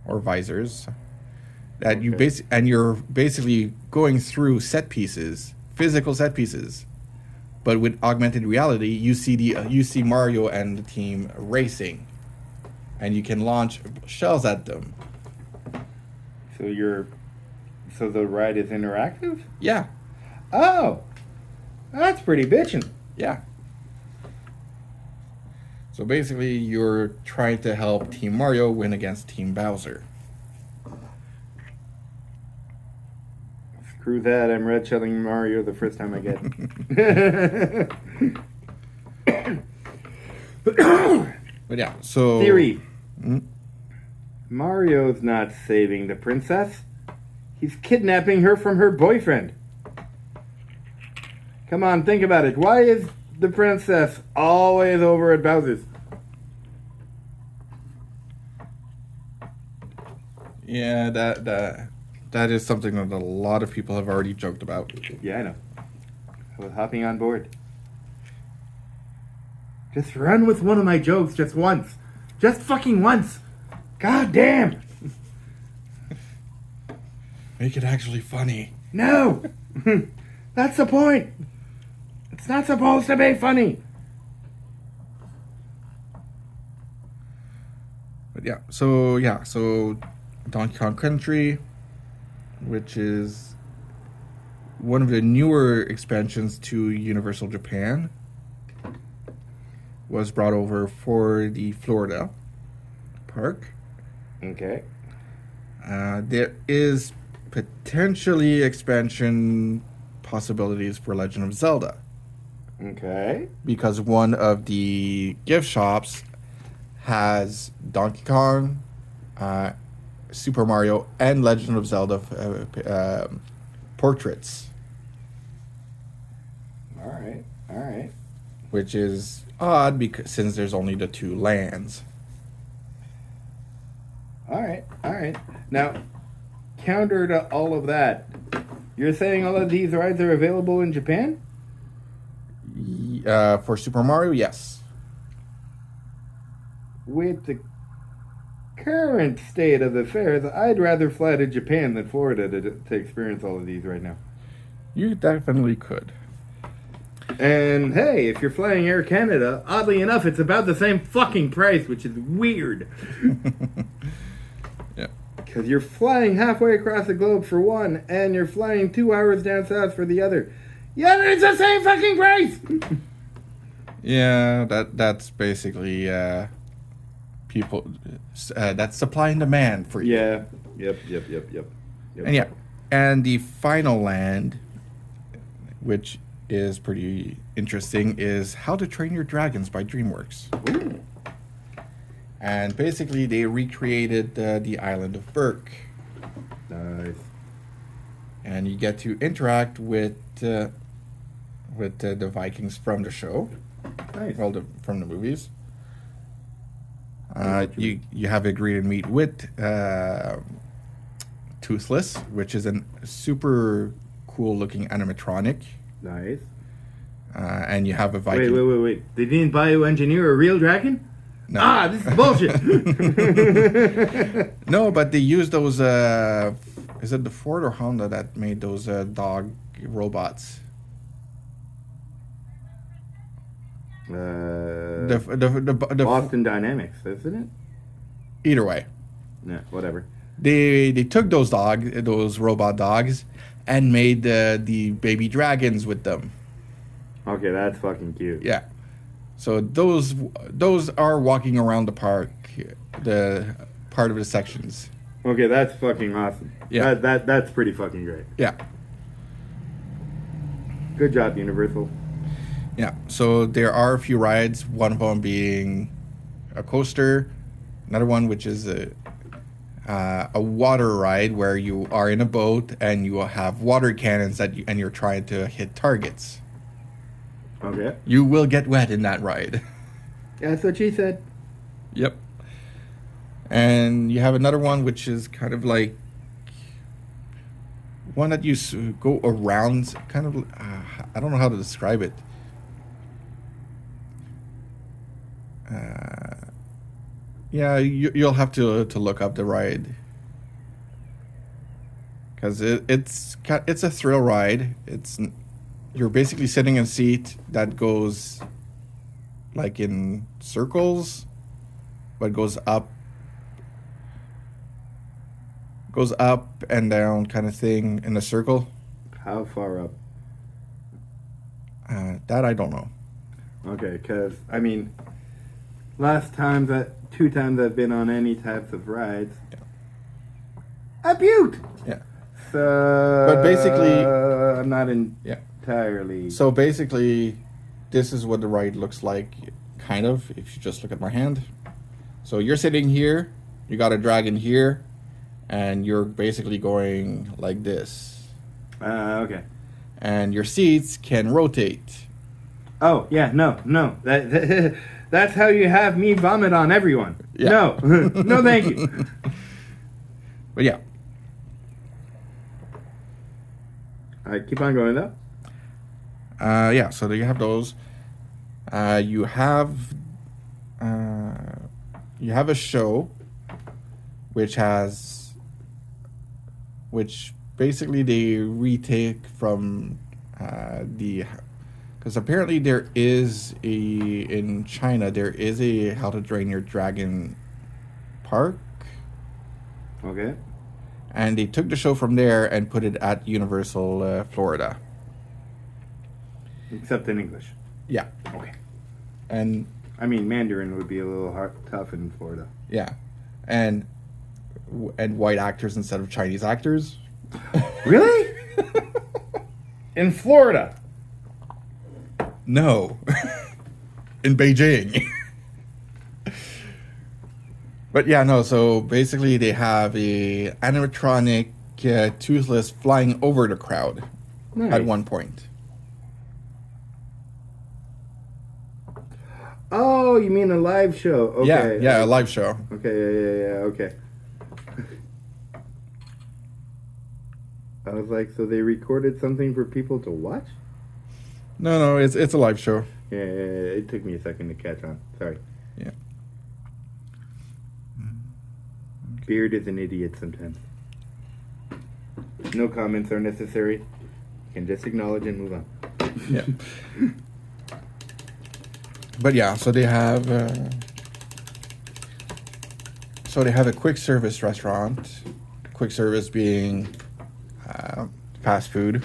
or visors that you're basically going through physical set pieces. But with augmented reality, you see Mario and the team racing, and you can launch shells at them. So the ride is interactive? Yeah. Oh, that's pretty bitchin'. Yeah. So basically, you're trying to help Team Mario win against Team Bowser. Screw that, I'm red shelling Mario the first time I get it. But yeah, so... Theory. Mario's not saving the princess. He's kidnapping her from her boyfriend. Come on, think about it. Why is the princess always over at Bowser's? Yeah, that is something that a lot of people have already joked about. Yeah, I know. I was hopping on board. Just run with one of my jokes just once. Just fucking once. God damn. Make it actually funny. No. That's the point. It's not supposed to be funny. But yeah, so Donkey Kong Country, which is one of the newer expansions to Universal Japan, was brought over for the Florida park. Okay. There is potentially expansion possibilities for Legend of Zelda. Okay. Because one of the gift shops has Donkey Kong, Super Mario, and Legend of Zelda portraits. All right. Which is odd since there's only the two lands. All right. Now, counter to all of that, you're saying all of these rides are available in Japan? For Super Mario, yes. With the current state of affairs, I'd rather fly to Japan than Florida to experience all of these right now. You definitely could. And hey, if you're flying Air Canada, oddly enough, it's about the same fucking price, which is weird. Yeah. Because you're flying halfway across the globe for one, and you're flying 2 hours down south for the other. Yeah, it's the same fucking price! Yeah, that's basically people. That's supply and demand for you. Yeah. Yep. And yeah, and the final land, which is pretty interesting, is How to Train Your Dragons by DreamWorks. Ooh. And basically, they recreated the island of Berk. Nice. And you get to interact with the Vikings from the show. Nice. Well, from the movies. You have agreed to meet with Toothless, which is a super cool looking animatronic. Nice. And you have a Viking. Wait. They didn't bioengineer a real dragon? No. Ah, this is bullshit. No, but they used those. Is it the Ford or Honda that made those dog robots? The Boston Dynamics, isn't it? Either way, Yeah, whatever. they took those robot dogs, and made the baby dragons with them. Okay, that's fucking cute. Yeah, so those are walking around the park, the part of the sections. Okay, that's fucking awesome. Yeah. That's pretty fucking great. Yeah. Good job, Universal. Yeah, so there are a few rides, one of them being a coaster, another one which is a water ride where you are in a boat and you will have water cannons and you're trying to hit targets. Okay. You will get wet in that ride. Yeah, that's what she said. Yep. And you have another one which is kind of like one that you go around, kind of, I don't know how to describe it. Yeah, you'll have to look up the ride, because it's a thrill ride. You're basically sitting in a seat that goes like in circles, but goes up and down kind of thing in a circle. How far up? That I don't know. Okay, because, I mean, two times I've been on any types of rides, Yeah. I puked. Yeah. So, But basically, I'm not yeah. entirely. So basically, this is what the ride looks like, kind of, if you just look at my hand. So you're sitting here, you got a dragon here, and you're basically going like this. Okay. And your seats can rotate. Oh, yeah, no. That's how you have me vomit on everyone. Yeah. No. No, thank you. But yeah. All right, keep on going, though. Yeah, so there you have those. You have a show which basically they retake from because apparently in China there is a How to Train Your Dragon park, Okay. and they took the show from there and put it at Universal Florida. Except in English. Yeah, Okay. and I mean, Mandarin would be a little tough in Florida. yeah, and white actors instead of Chinese actors. Really? In Florida? No. In Beijing. But yeah, no, so basically they have a animatronic Toothless flying over the crowd Nice. at one point. Oh, you mean a live show? Okay. Yeah, a live show. Okay, yeah, okay. I was like, so they recorded something for people to watch? No, it's a live show. Yeah, it took me a second to catch on. Sorry. Yeah. Beard is an idiot sometimes. No comments are necessary. You can just acknowledge and move on. Yeah. But yeah, so they have a quick service restaurant. Quick service being fast food,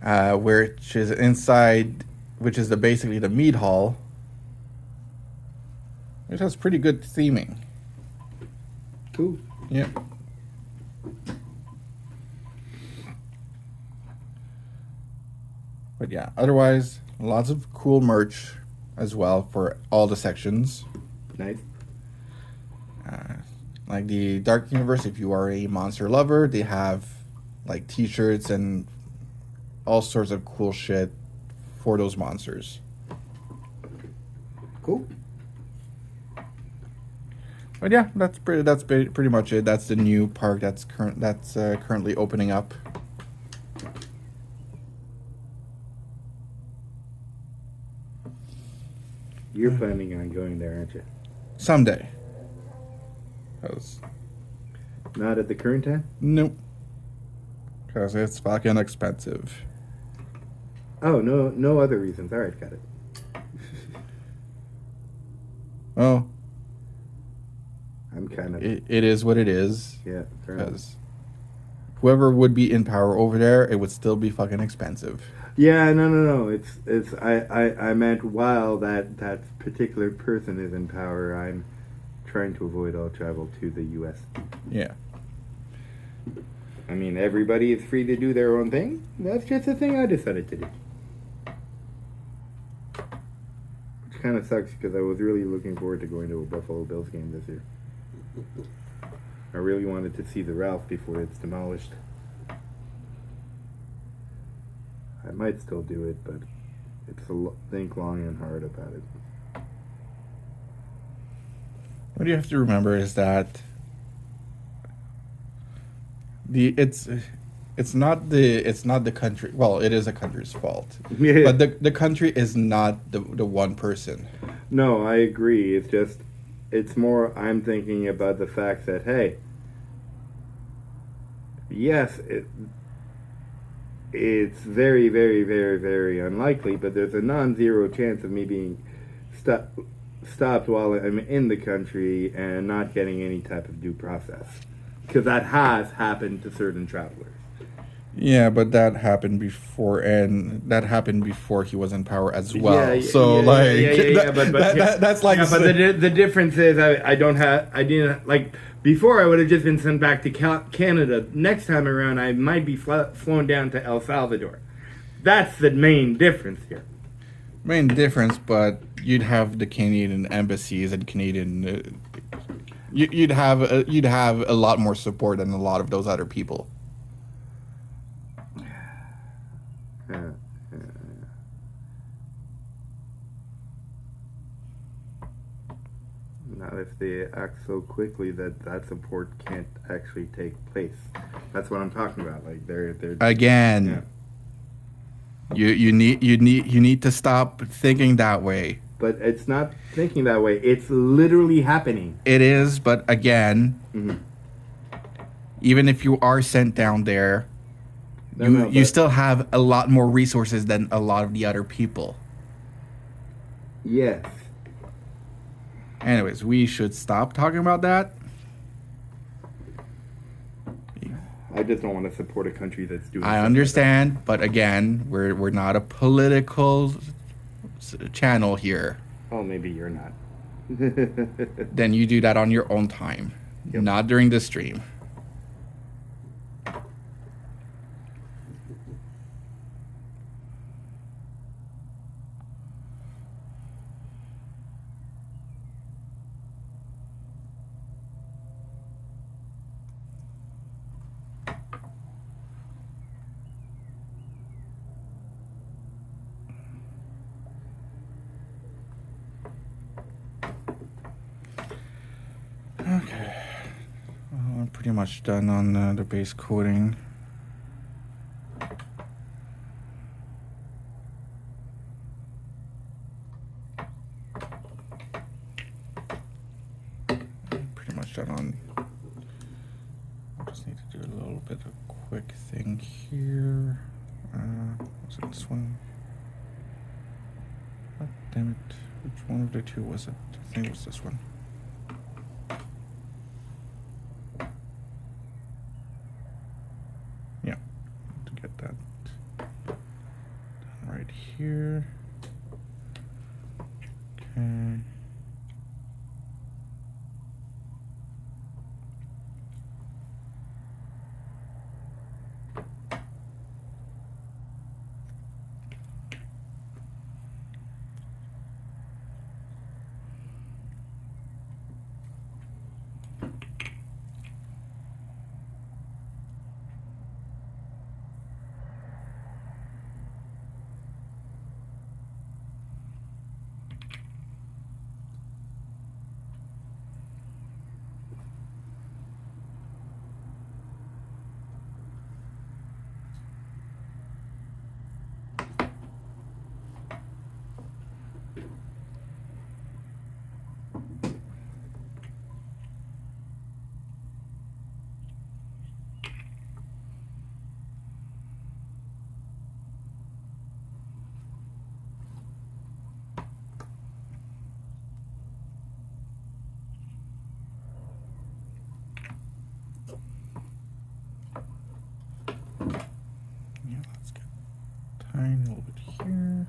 which is inside, which is basically the meat hall. It has pretty good theming. Cool. Yeah. But yeah, otherwise, lots of cool merch as well for all the sections. Nice. Like the Dark Universe, if you are a monster lover, they have like t-shirts and all sorts of cool shit for those monsters. Cool. But yeah, that's pretty much it. That's the new park that's currently opening up. You're planning on going there, aren't you? Someday. Not at the current time? Nope. Because it's fucking expensive. Oh, no other reasons. All right, got it. Oh. I'm kind of... It is what it is. Yeah, fair enough. Because whoever would be in power over there, it would still be fucking expensive. Yeah, no. It's I meant while that particular person is in power, I'm trying to avoid all travel to the U.S. Yeah. I mean, everybody is free to do their own thing. That's just the thing I decided to do. Which kind of sucks because I was really looking forward to going to a Buffalo Bills game this year. I really wanted to see the Ralph before it's demolished. I might still do it, but it's think long and hard about it. What you have to remember is that it's not the country. Well, it is a country's fault, but the country is not the one person. No, I agree. It's more. I'm thinking about the fact that hey, yes, it's very, very, very, very unlikely, but there's a non-zero chance of me being stopped while I'm in the country and not getting any type of due process. Because that has happened to certain travelers. Yeah, but that happened before, and that happened before he was in power as well. Yeah, that's like. Yeah, but the difference is I didn't like before I would have just been sent back to Canada. Next time around, I might be flown down to El Salvador. That's the main difference here. Main difference, but you'd have the Canadian embassies and Canadian. You'd have a lot more support than a lot of those other people. Not if they act so quickly that support can't actually take place. That's what I'm talking about. Like they're again. Yeah. You need to stop thinking that way. But it's not thinking that way. It's literally happening. It is, but again, even if you are sent down there, you still have a lot more resources than a lot of the other people. Yes. Anyways, we should stop talking about that. I just don't want to support a country that's doing. I understand, like but again, we're not a political channel here. Oh, maybe you're not. Then you do that on your own time, not during the stream. Okay, I'm pretty much done on the base coating. Pretty much done on at a quick thing here. Was it this one? Oh, damn it. Which one of the two was it? I think it was this one. Yeah, to get that done right here. Okay. Yeah, let's get a tiny little bit here.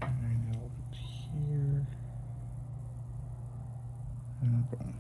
Tiny little bit here. And boom.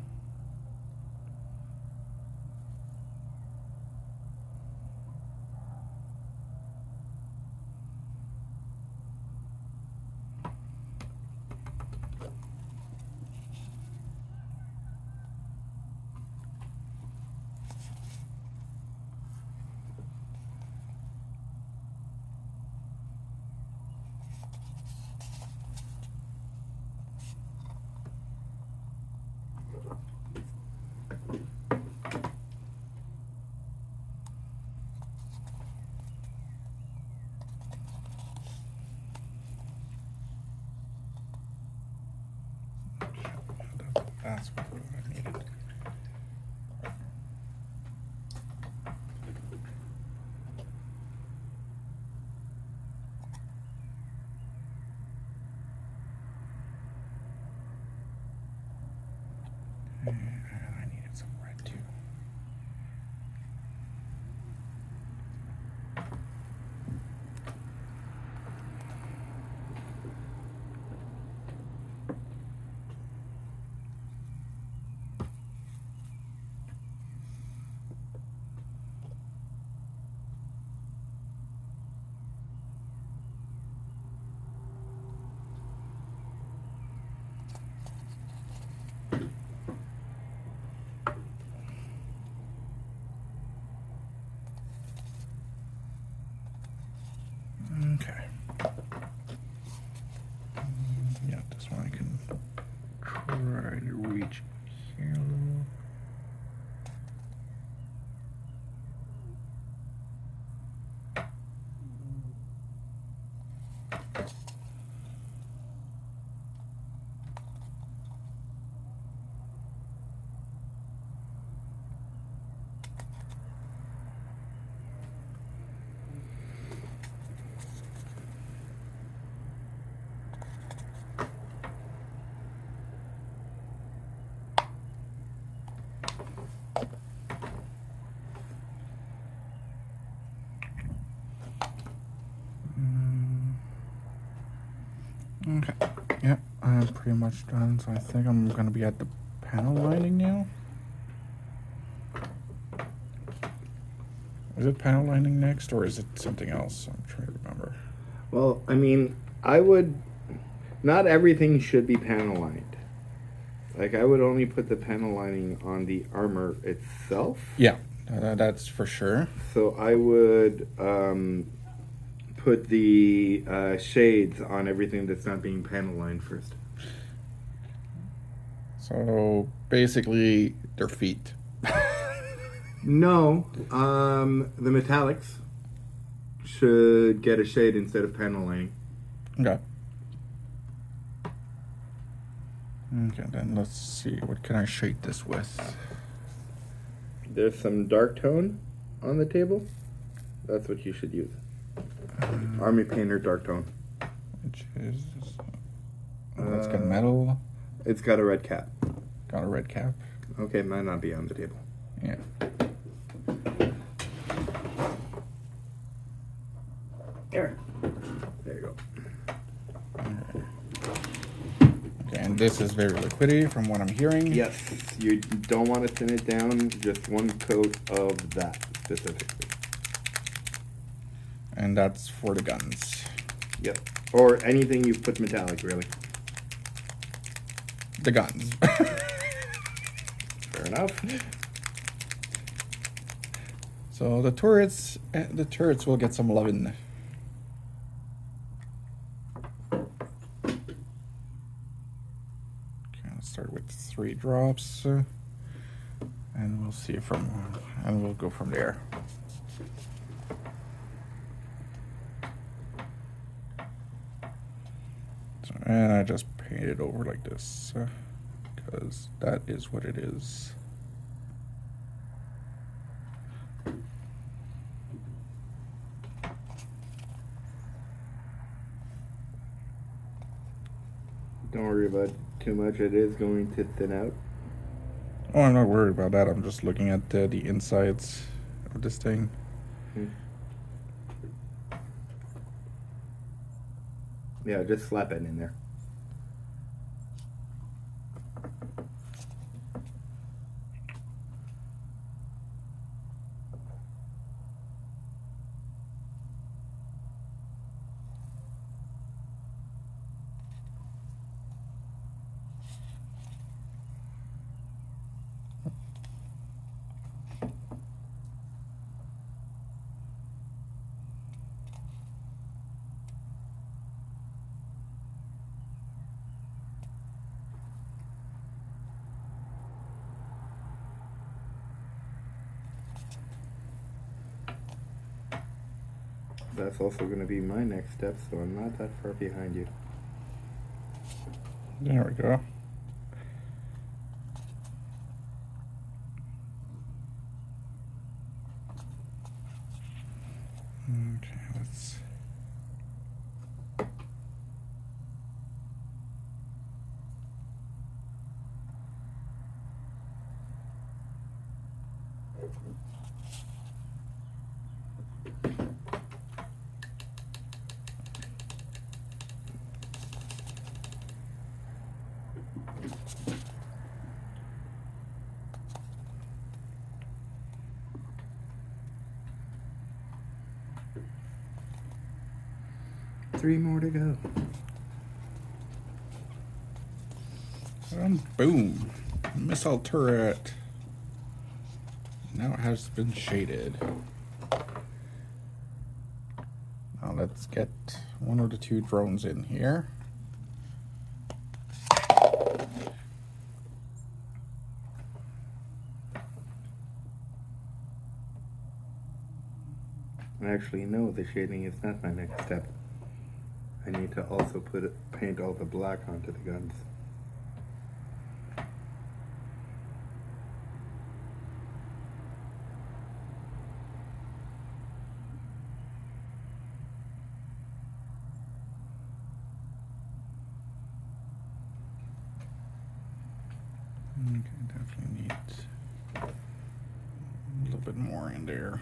That's what I needed. And I needed some red too. Okay. Yeah, this one I can try to reach here a little. Okay, yeah, I'm pretty much done, so I think I'm going to be at the panel lining now. Is it panel lining next, or is it something else? I'm trying to remember. Well, I mean, not everything should be panel lined. Like, I would only put the panel lining on the armor itself. Yeah, that's for sure. So I would put the shades on everything that's not being panel lined first. So basically, their feet. No, the metallics should get a shade instead of panel lining. Okay. Okay, then let's see. What can I shade this with? There's some dark tone on the table. That's what you should use. Army Painter Dark Tone. Which is... Oh, that's got metal. It's got a red cap. Got a red cap. Okay, might not be on the table. Yeah. There you go. Okay, and this is very liquidy from what I'm hearing. Yes, you don't want to thin it down, just one coat of that specifically. And that's for the guns. Yep. Or anything you put metallic, really. The guns. Fair enough. So the turrets will get some loving. Okay, let's start with 3 drops, and we'll see and we'll go from there. So, and I just paint it over like this, because that is what it is. Don't worry about it too much. It is going to thin out. Oh, I'm not worried about that. I'm just looking at the insides of this thing. Yeah, just slap it in there. That's also going to be my next step, so I'm not that far behind you. There we go. Okay, let's... Three more to go. And boom, missile turret. Now it has been shaded. Now let's get one of the 2 drones in here. Actually, no, the shading is not my next step. I need to also paint all the black onto the guns. Okay, definitely need a little bit more in there.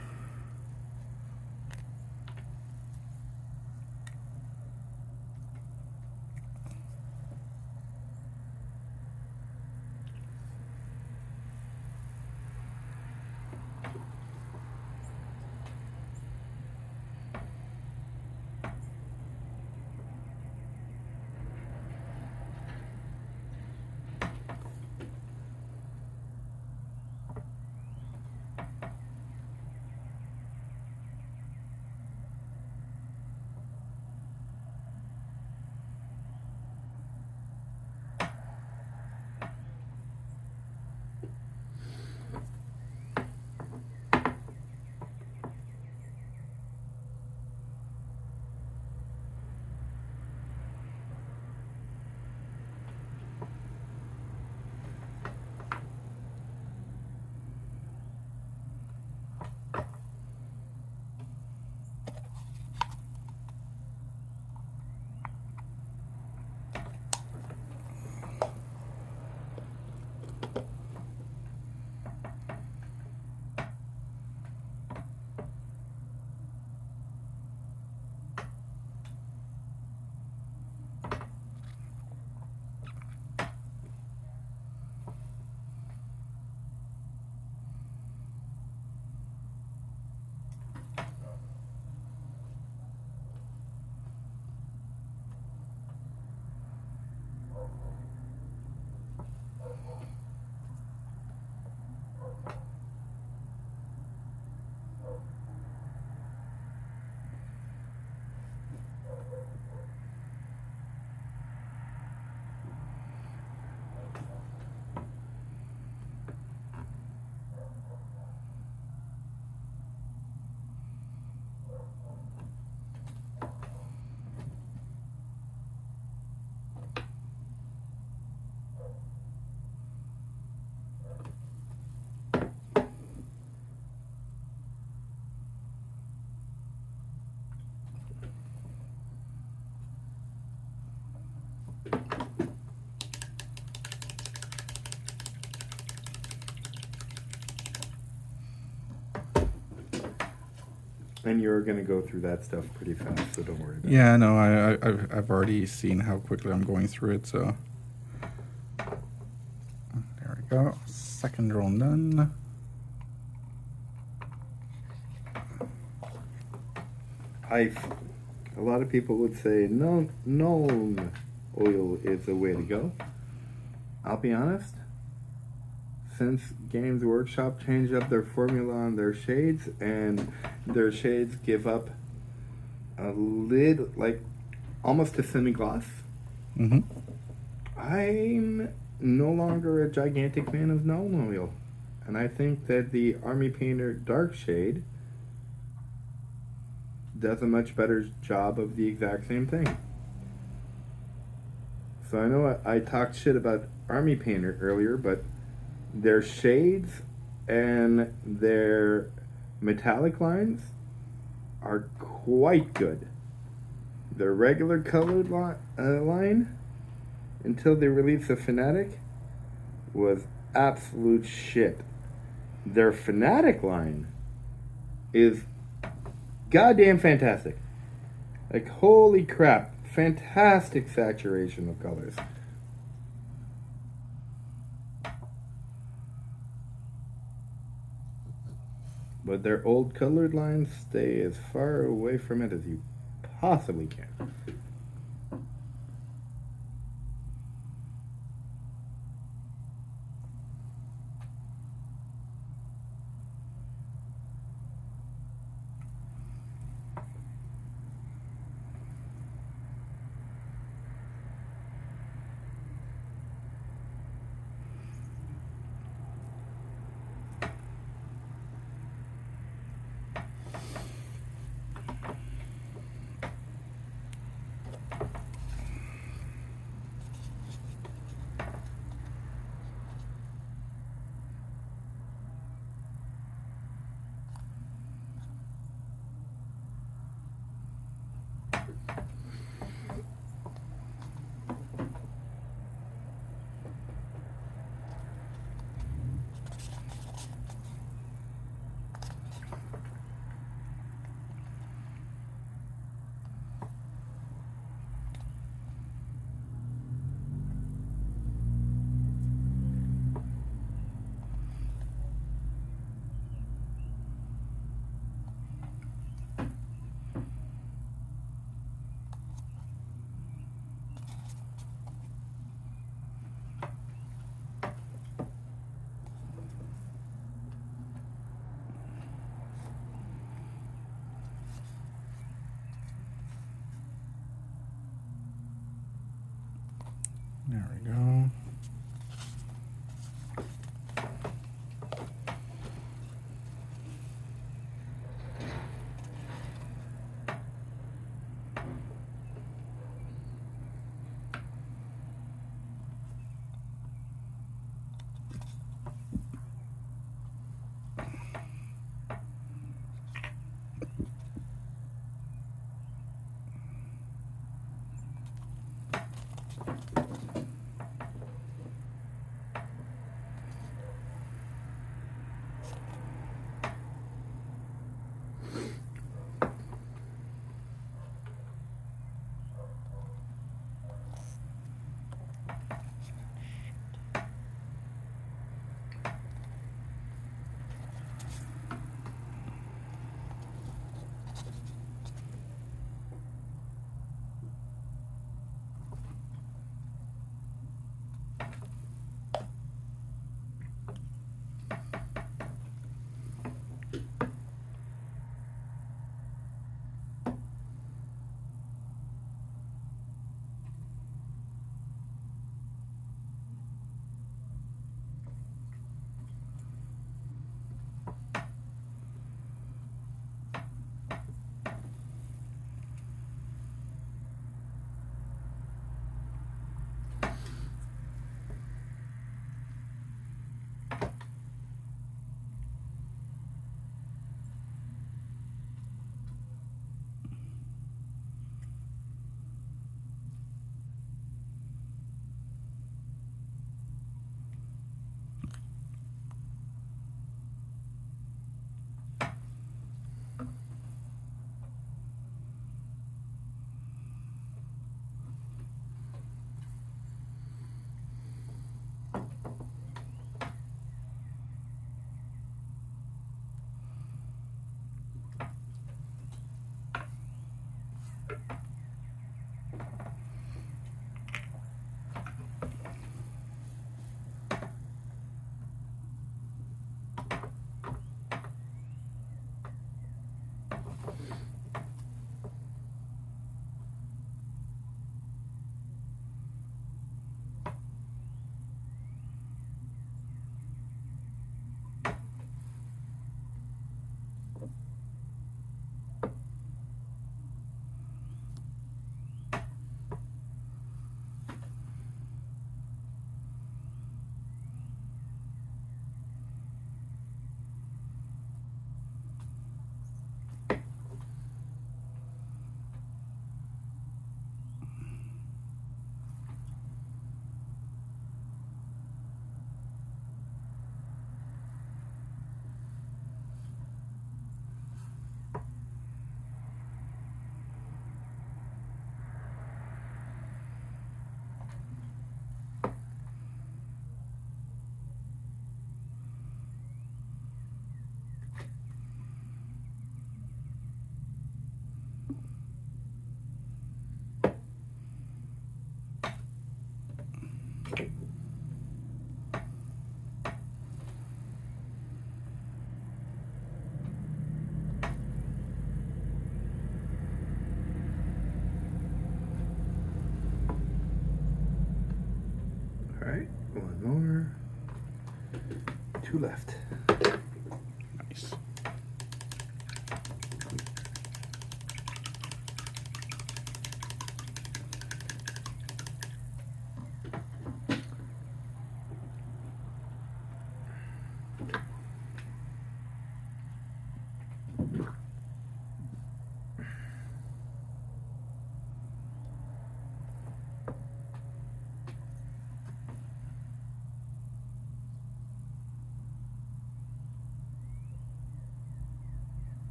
And you're going to go through that stuff pretty fast, so don't worry about it. Yeah, no, I've already seen how quickly I'm going through it, so. There we go. Second drone done. A lot of people would say no oil is the way to go. I'll be honest. Since Games Workshop changed up their formula on their shades, and their shades give up a lid like almost a semi-gloss, I'm no longer a gigantic fan of Known Oil. And I think that the Army Painter Dark Shade does a much better job of the exact same thing. So I know I talked shit about Army Painter earlier, but their shades and their metallic lines are quite good. Their regular colored line, until they released the Fanatic, was absolute shit. Their Fanatic line is goddamn fantastic. Like, holy crap, fantastic saturation of colors. But their old colored lines, stay as far away from it as you possibly can. Alright, one more. 2 left. Nice.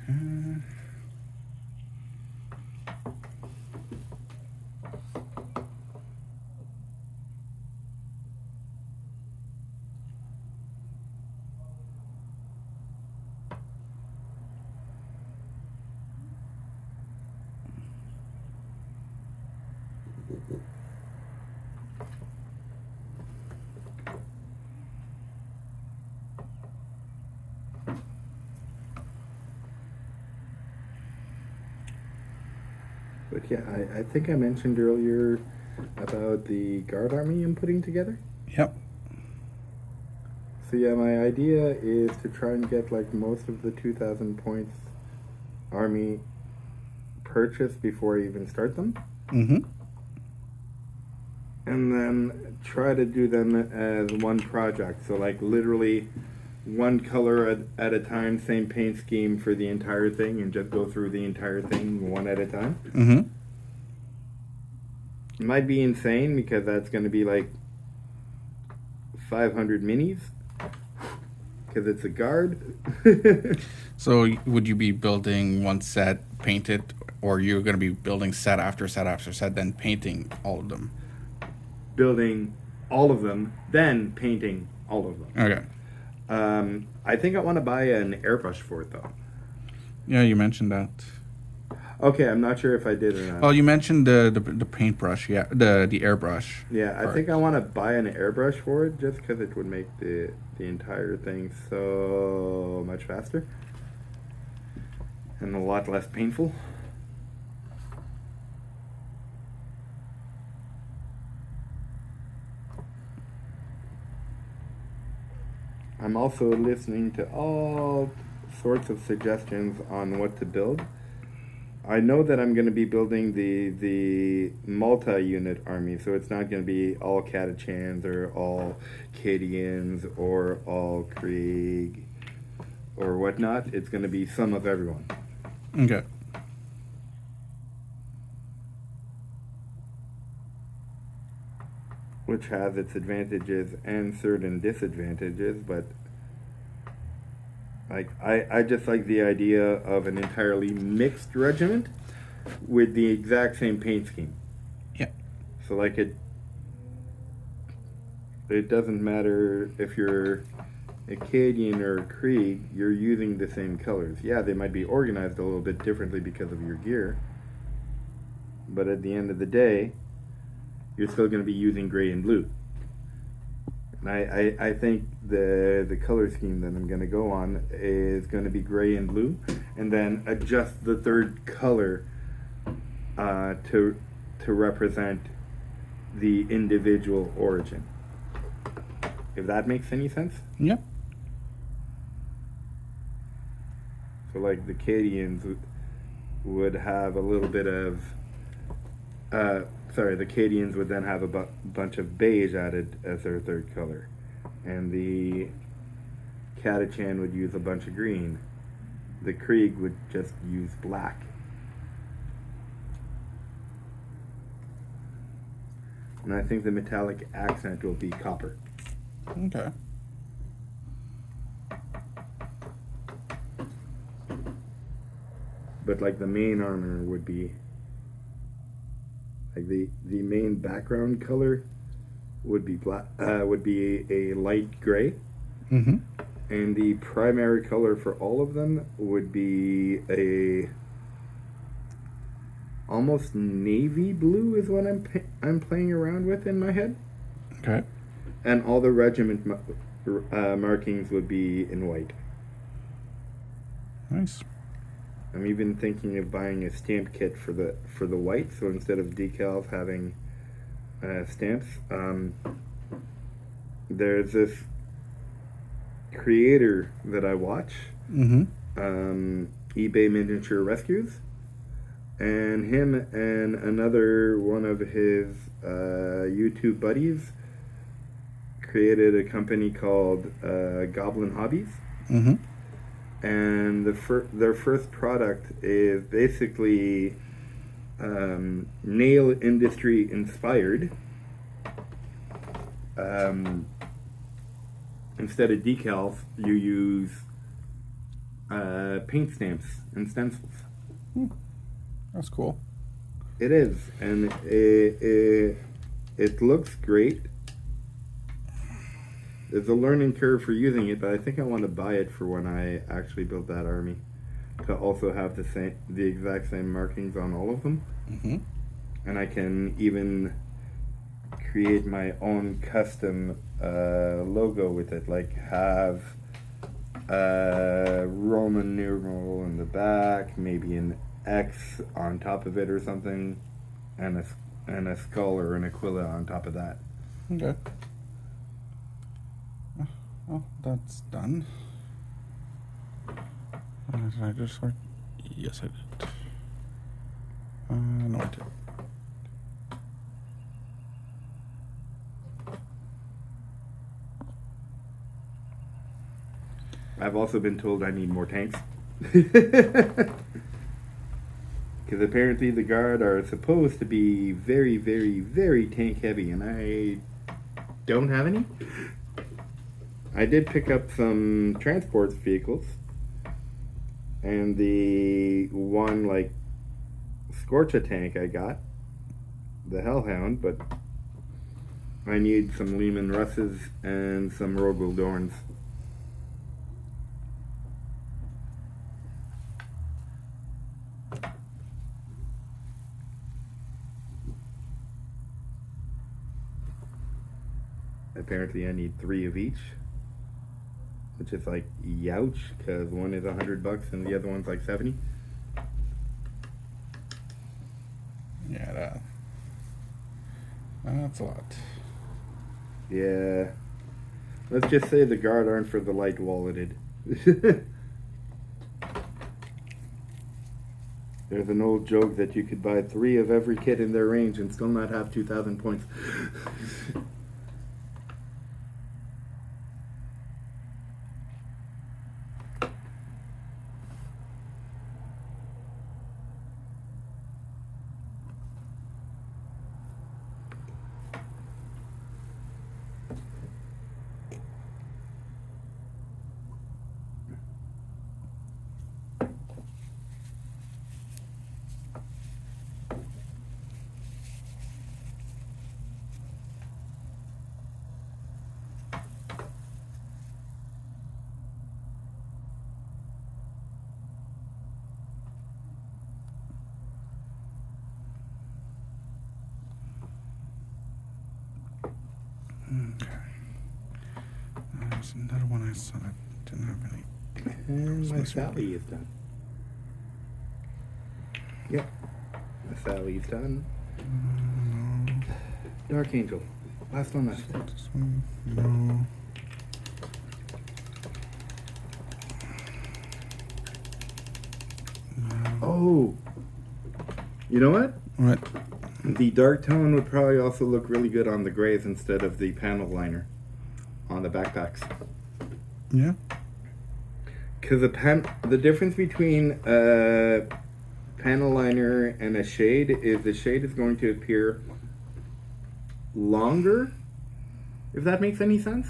Okay. But yeah, I think I mentioned earlier about the guard army I'm putting together. Yep. So yeah, my idea is to try and get like most of the 2,000 points army purchased before I even start them. Mm-hmm. And then try to do them as one project. So like literally one color at a time, same paint scheme for the entire thing, and just go through the entire thing one at a time. Mm-hmm. It might be insane because that's going to be like 500 minis because it's a guard. So would you be building one set, painted, or you're going to be building set after set after set, then painting all of them? Building all of them, then painting all of them. Okay. I think I want to buy an airbrush for it though. Yeah, you mentioned that. Okay, I'm not sure if I did or not. Oh, you mentioned the paintbrush, yeah, the airbrush. Yeah, I think I want to buy an airbrush for it just because it would make the entire thing so much faster and a lot less painful. I'm also listening to all sorts of suggestions on what to build. I know that I'm going to be building the multi-unit army, so it's not going to be all Catachans or all Cadians or all Krieg or whatnot. It's going to be some of everyone. Okay. Which has its advantages and certain disadvantages, but like I just like the idea of an entirely mixed regiment with the exact same paint scheme. Yeah. So like it doesn't matter if you're Acadian or Krieg, you're using the same colors. Yeah, they might be organized a little bit differently because of your gear, but at the end of the day, you're still going to be using gray and blue. And I think the color scheme that I'm going to go on is going to be gray and blue, and then adjust the third color to represent the individual origin. If that makes any sense? Yep. So like the Cadians would have a little bit of the Cadians would then have a bunch of beige added as their third color. And the Catachan would use a bunch of green. The Krieg would just use black. And I think the metallic accent will be copper. Okay. But like the main armor would be like the main background color would be black, would be a light gray. Mm-hmm. And the primary color for all of them would be a almost navy blue is what I'm playing around with in my head. Okay. And all the regiment markings would be in white. Nice. I'm even thinking of buying a stamp kit for the white, so instead of decals having stamps. There's this creator that I watch, eBay Miniature Rescues, and him and another one of his YouTube buddies created a company called Goblin Hobbies. And their first product is basically nail industry inspired. Instead of decals, you use paint stamps and stencils. That's cool. It is, and it looks great. There's a learning curve for using it, but I think I want to buy it for when I actually build that army, to also have the exact same markings on all of them. And I can even create my own custom logo with it, like have a Roman numeral in the back, maybe an X on top of it or something, and a skull or an Aquila on top of that. Okay. Well, that's done. Did I just like? Yes, I did. No, I didn't. I've also been told I need more tanks. Because apparently the Guard are supposed to be very, very, very tank heavy, and I don't have any. I did pick up some transport vehicles, and the one, like, Scorcha tank I got, the Hellhound, but I need some Lehman Russes and some Rogel Dorns. Apparently I need 3 of each, which is like youch, because one is $100 and the other one's like 70. Yeah, that's a lot. Yeah, let's just say the Guard aren't for the light walleted. There's an old joke that you could buy 3 of every kit in their range and still not have 2,000 points. Okay. There's another one I saw that didn't have any. And my Sally is done. Yep, my Sally's done. No. Dark Angel, last one left. This one, no. Oh, you know what? What? The dark tone would probably also look really good on the grays instead of the panel liner on the backpacks. Yeah. Because the difference between a panel liner and a shade is the shade is going to appear longer, if that makes any sense.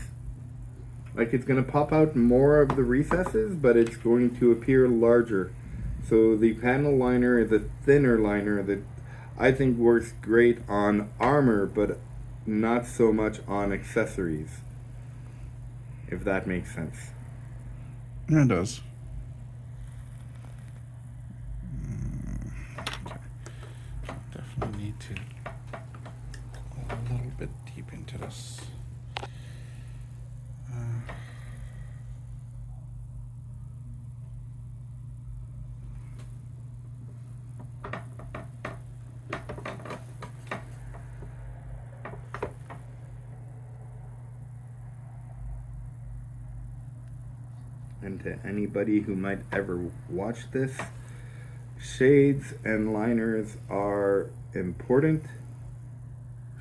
Like it's going to pop out more of the recesses, but it's going to appear larger. So the panel liner is a thinner liner that I think works great on armor, but not so much on accessories, if that makes sense. Yeah, it does. Okay. Definitely need to go a little bit deep into this. And to anybody who might ever watch this, shades and liners are important.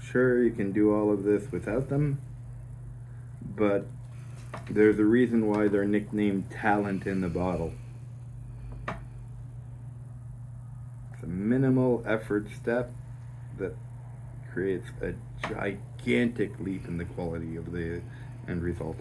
Sure, you can do all of this without them, but there's a reason why they're nicknamed talent in the bottle. It's a minimal effort step that creates a gigantic leap in the quality of the end result.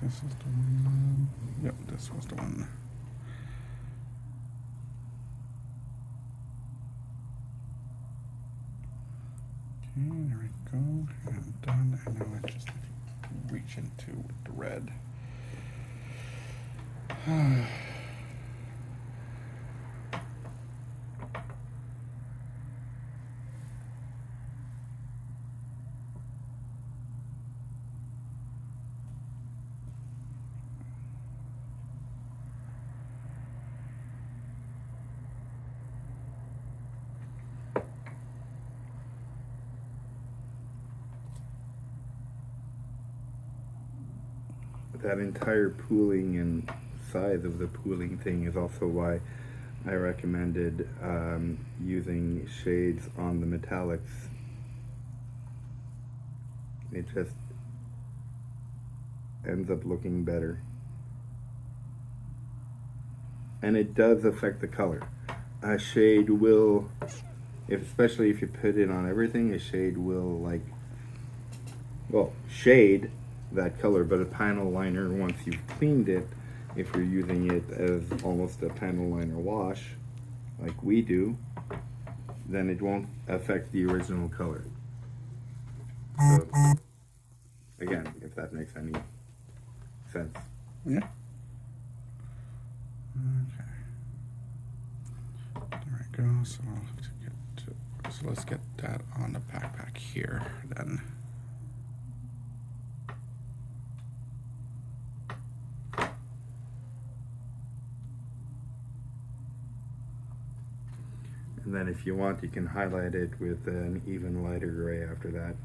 This is the one. Yep, this was the one. Okay, there we go. I'm done. And now I just reach into with the red. That entire pooling and size of the pooling thing is also why I recommended using shades on the metallics. It just ends up looking better. And it does affect the color. A shade will, especially if you put it on everything, a shade will shade that color, but a panel liner, once you've cleaned it, if you're using it as almost a panel liner wash, like we do, then it won't affect the original color. So, again, if that makes any sense. Yeah. Okay. There we go. So I'll have to get to, so let's get that on the backpack here then. And then if you want, you can highlight it with an even lighter gray after that.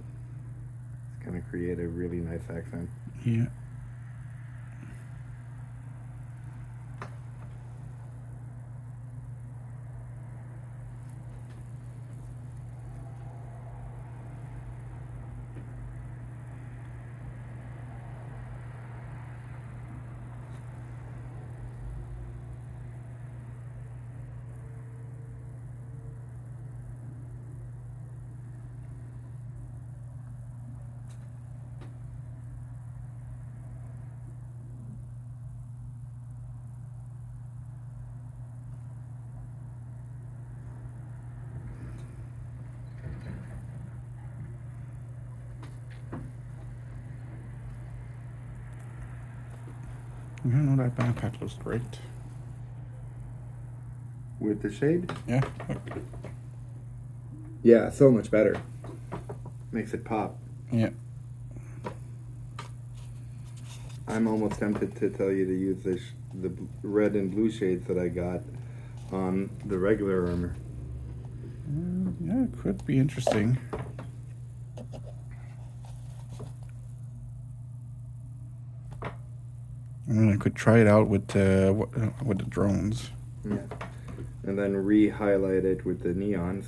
It's going to create a really nice accent. Yeah. Yeah, no, that backpack looks great. With the shade? Yeah. Yeah, so much better. Makes it pop. Yeah. I'm almost tempted to tell you to use the red and blue shades that I got on the regular armor. Yeah, it could be interesting. I mean, I could try it out with the drones. Yeah. And then re-highlight it with the neons.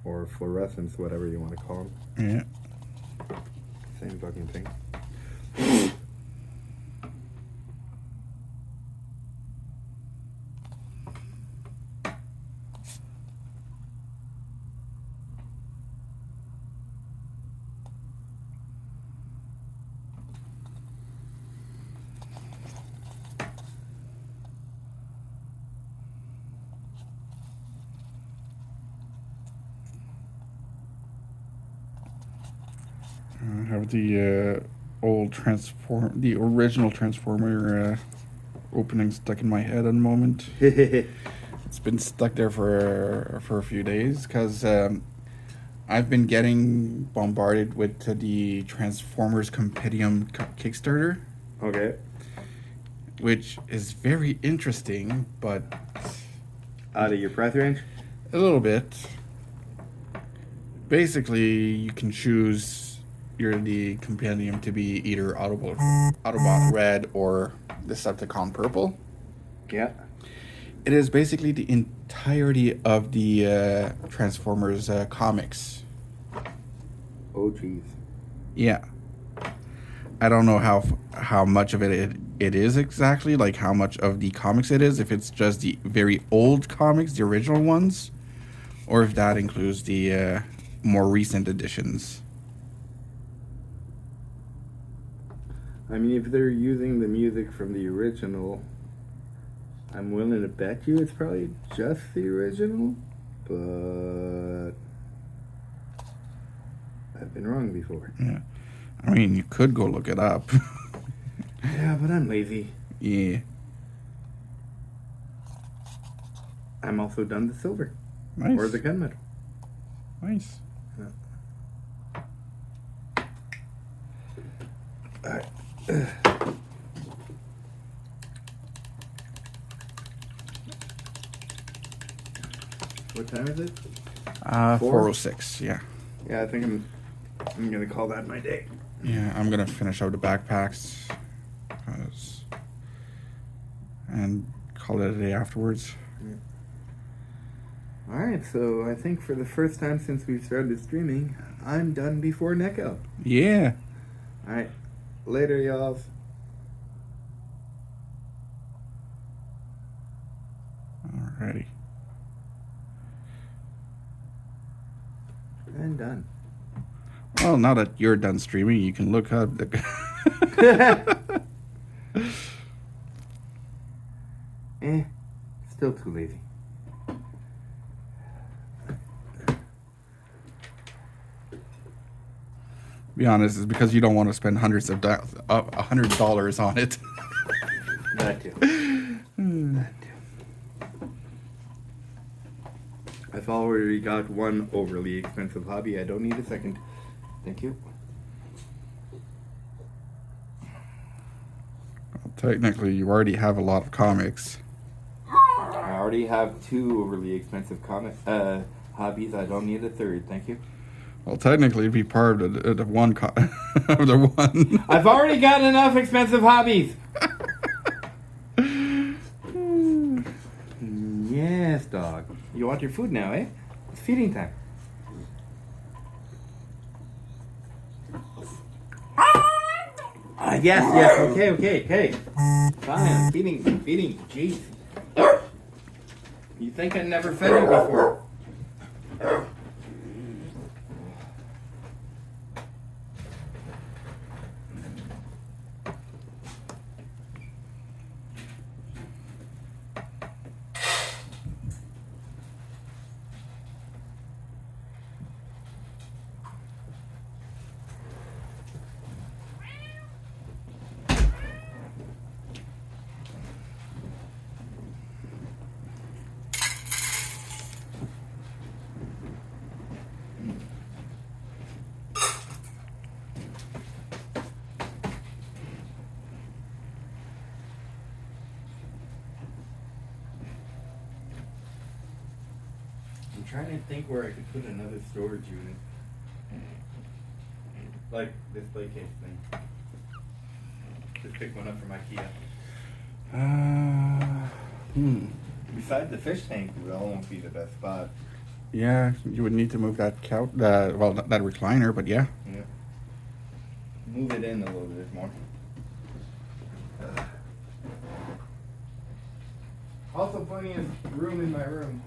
or fluorescence, whatever you want to call them. Yeah. Same fucking thing. I have the the original Transformer opening stuck in my head at the moment. It's been stuck there for a few days because I've been getting bombarded with the Transformers Compendium Kickstarter. Okay. Which is very interesting, but Out of your price range? a little bit. Basically, you can choose the compendium to be either Autobot Red or Decepticon Purple. Yeah. It is basically the entirety of the Transformers comics. Oh, jeez. Yeah. I don't know how much of it is exactly, like how much of the comics it is, if it's just the very old comics, the original ones, or if that includes the more recent editions. I mean, if they're using the music from the original, I'm willing to bet you it's probably just the original, but I've been wrong before. Yeah. I mean, you could go look it up. Yeah, but I'm lazy. Yeah. I'm also done the silver. Nice. Or the gunmetal. Nice. Alright. What time is it? 4:06. Yeah. Yeah, I think I'm gonna call that my day. Yeah, I'm gonna finish up the backpacks, and call it a day afterwards. Yeah. Alright, so I think for the first time since we've started streaming, I'm done before Neko. Yeah. Alright, later, y'all. Alrighty. And done. Well, now that you're done streaming, you can look up the. Still too lazy. Be honest, it's because you don't want to spend $100 on it. That too. That too. I've already got one overly expensive hobby. I don't need a second. Thank you. Well, technically, you already have a lot of comics. I already have two overly expensive hobbies. I don't need a third. Thank you. Well, technically, it'd be part of the one. Of the one. I've already got enough expensive hobbies. Yes, dog. You want your food now, eh? It's feeding time. Yes. Okay. Fine, I'm feeding. Jeez. You think I never fed you before? I'm trying to think where I could put another storage unit. Like this play case thing. Just pick one up from IKEA. Besides the fish tank, would almost be the best spot. Yeah, you would need to move that couch, well, that recliner, but yeah. Yeah. Move it in a little bit more. Also plenty of room in my room.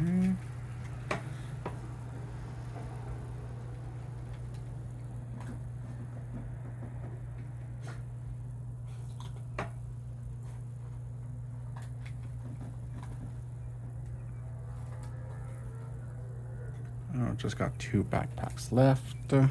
Okay. Oh, just got 2 backpacks left. What the hell?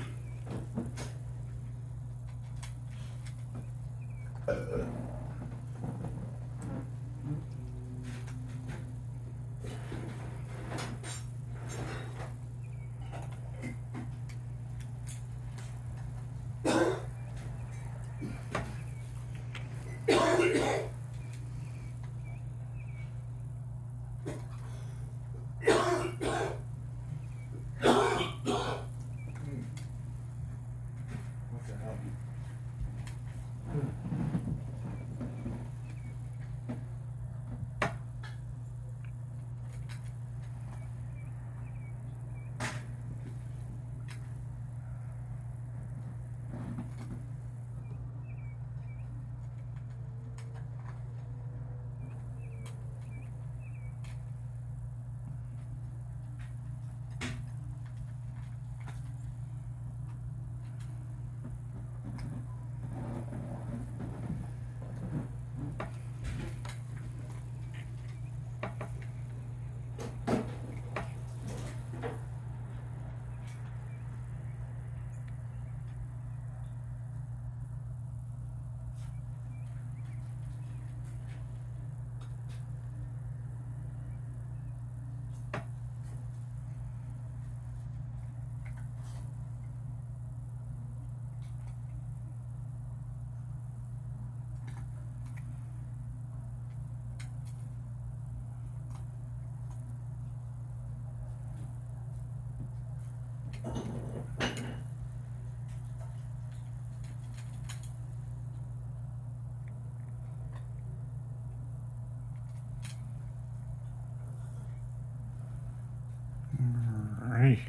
Alright.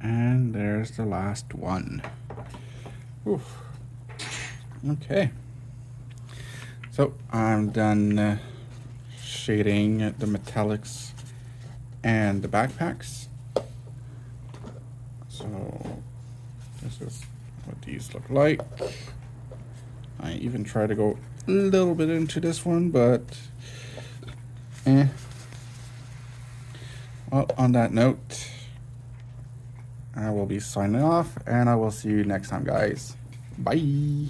And there's the last one. Oof. Okay. So I'm done shading the metallics and the backpacks. So this is what these look like. I even try to go a little bit into this one, but Well, on that note, I will be signing off, and I will see you next time, guys. Bye.